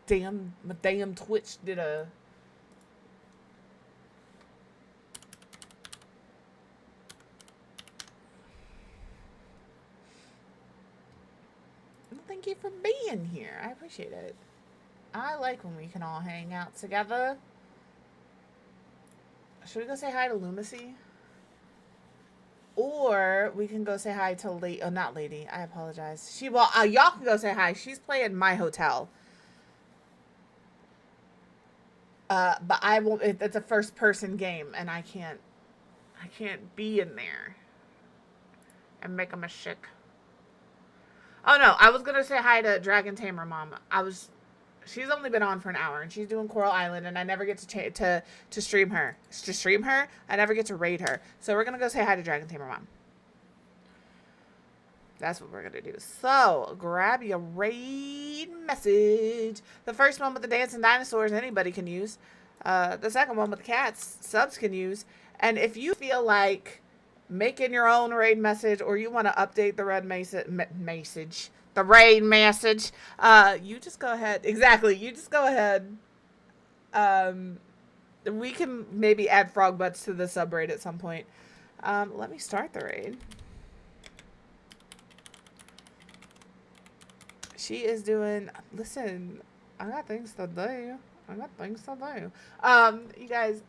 My damn Twitch did a... Thank you for being here. I appreciate it. I like when we can all hang out together. Should we go say hi to Lumacy? Or we can go say hi to Lady. Oh, not Lady. I apologize. Y'all can go say hi. She's playing my hotel. But I won't. It's a first-person game, and I can't be in there and make a mistake. Oh no, I was gonna say hi to Dragon Tamer Mom. She's only been on for an hour, and she's doing Coral Island, and I never get to stream her. To stream her, I never get to raid her. So we're gonna go say hi to Dragon Tamer Mom. That's what we're going to do. So, grab your raid message. The first one with the dancing dinosaurs, anybody can use. The second one with the cats, subs can use. And if you feel like making your own raid message, or you want to update the raid message, you just go ahead. Exactly. You just go ahead. We can maybe add frog butts to the sub raid at some point. Let me start the raid. She is doing, listen, I got things to do. You guys,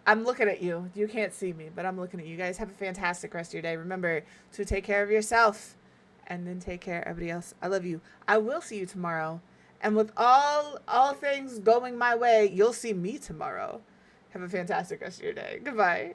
I'm looking at you. You can't see me, but I'm looking at you guys. Have a fantastic rest of your day. Remember to take care of yourself and then take care of everybody else. I love you. I will see you tomorrow. And with all things going my way, you'll see me tomorrow. Have a fantastic rest of your day. Goodbye.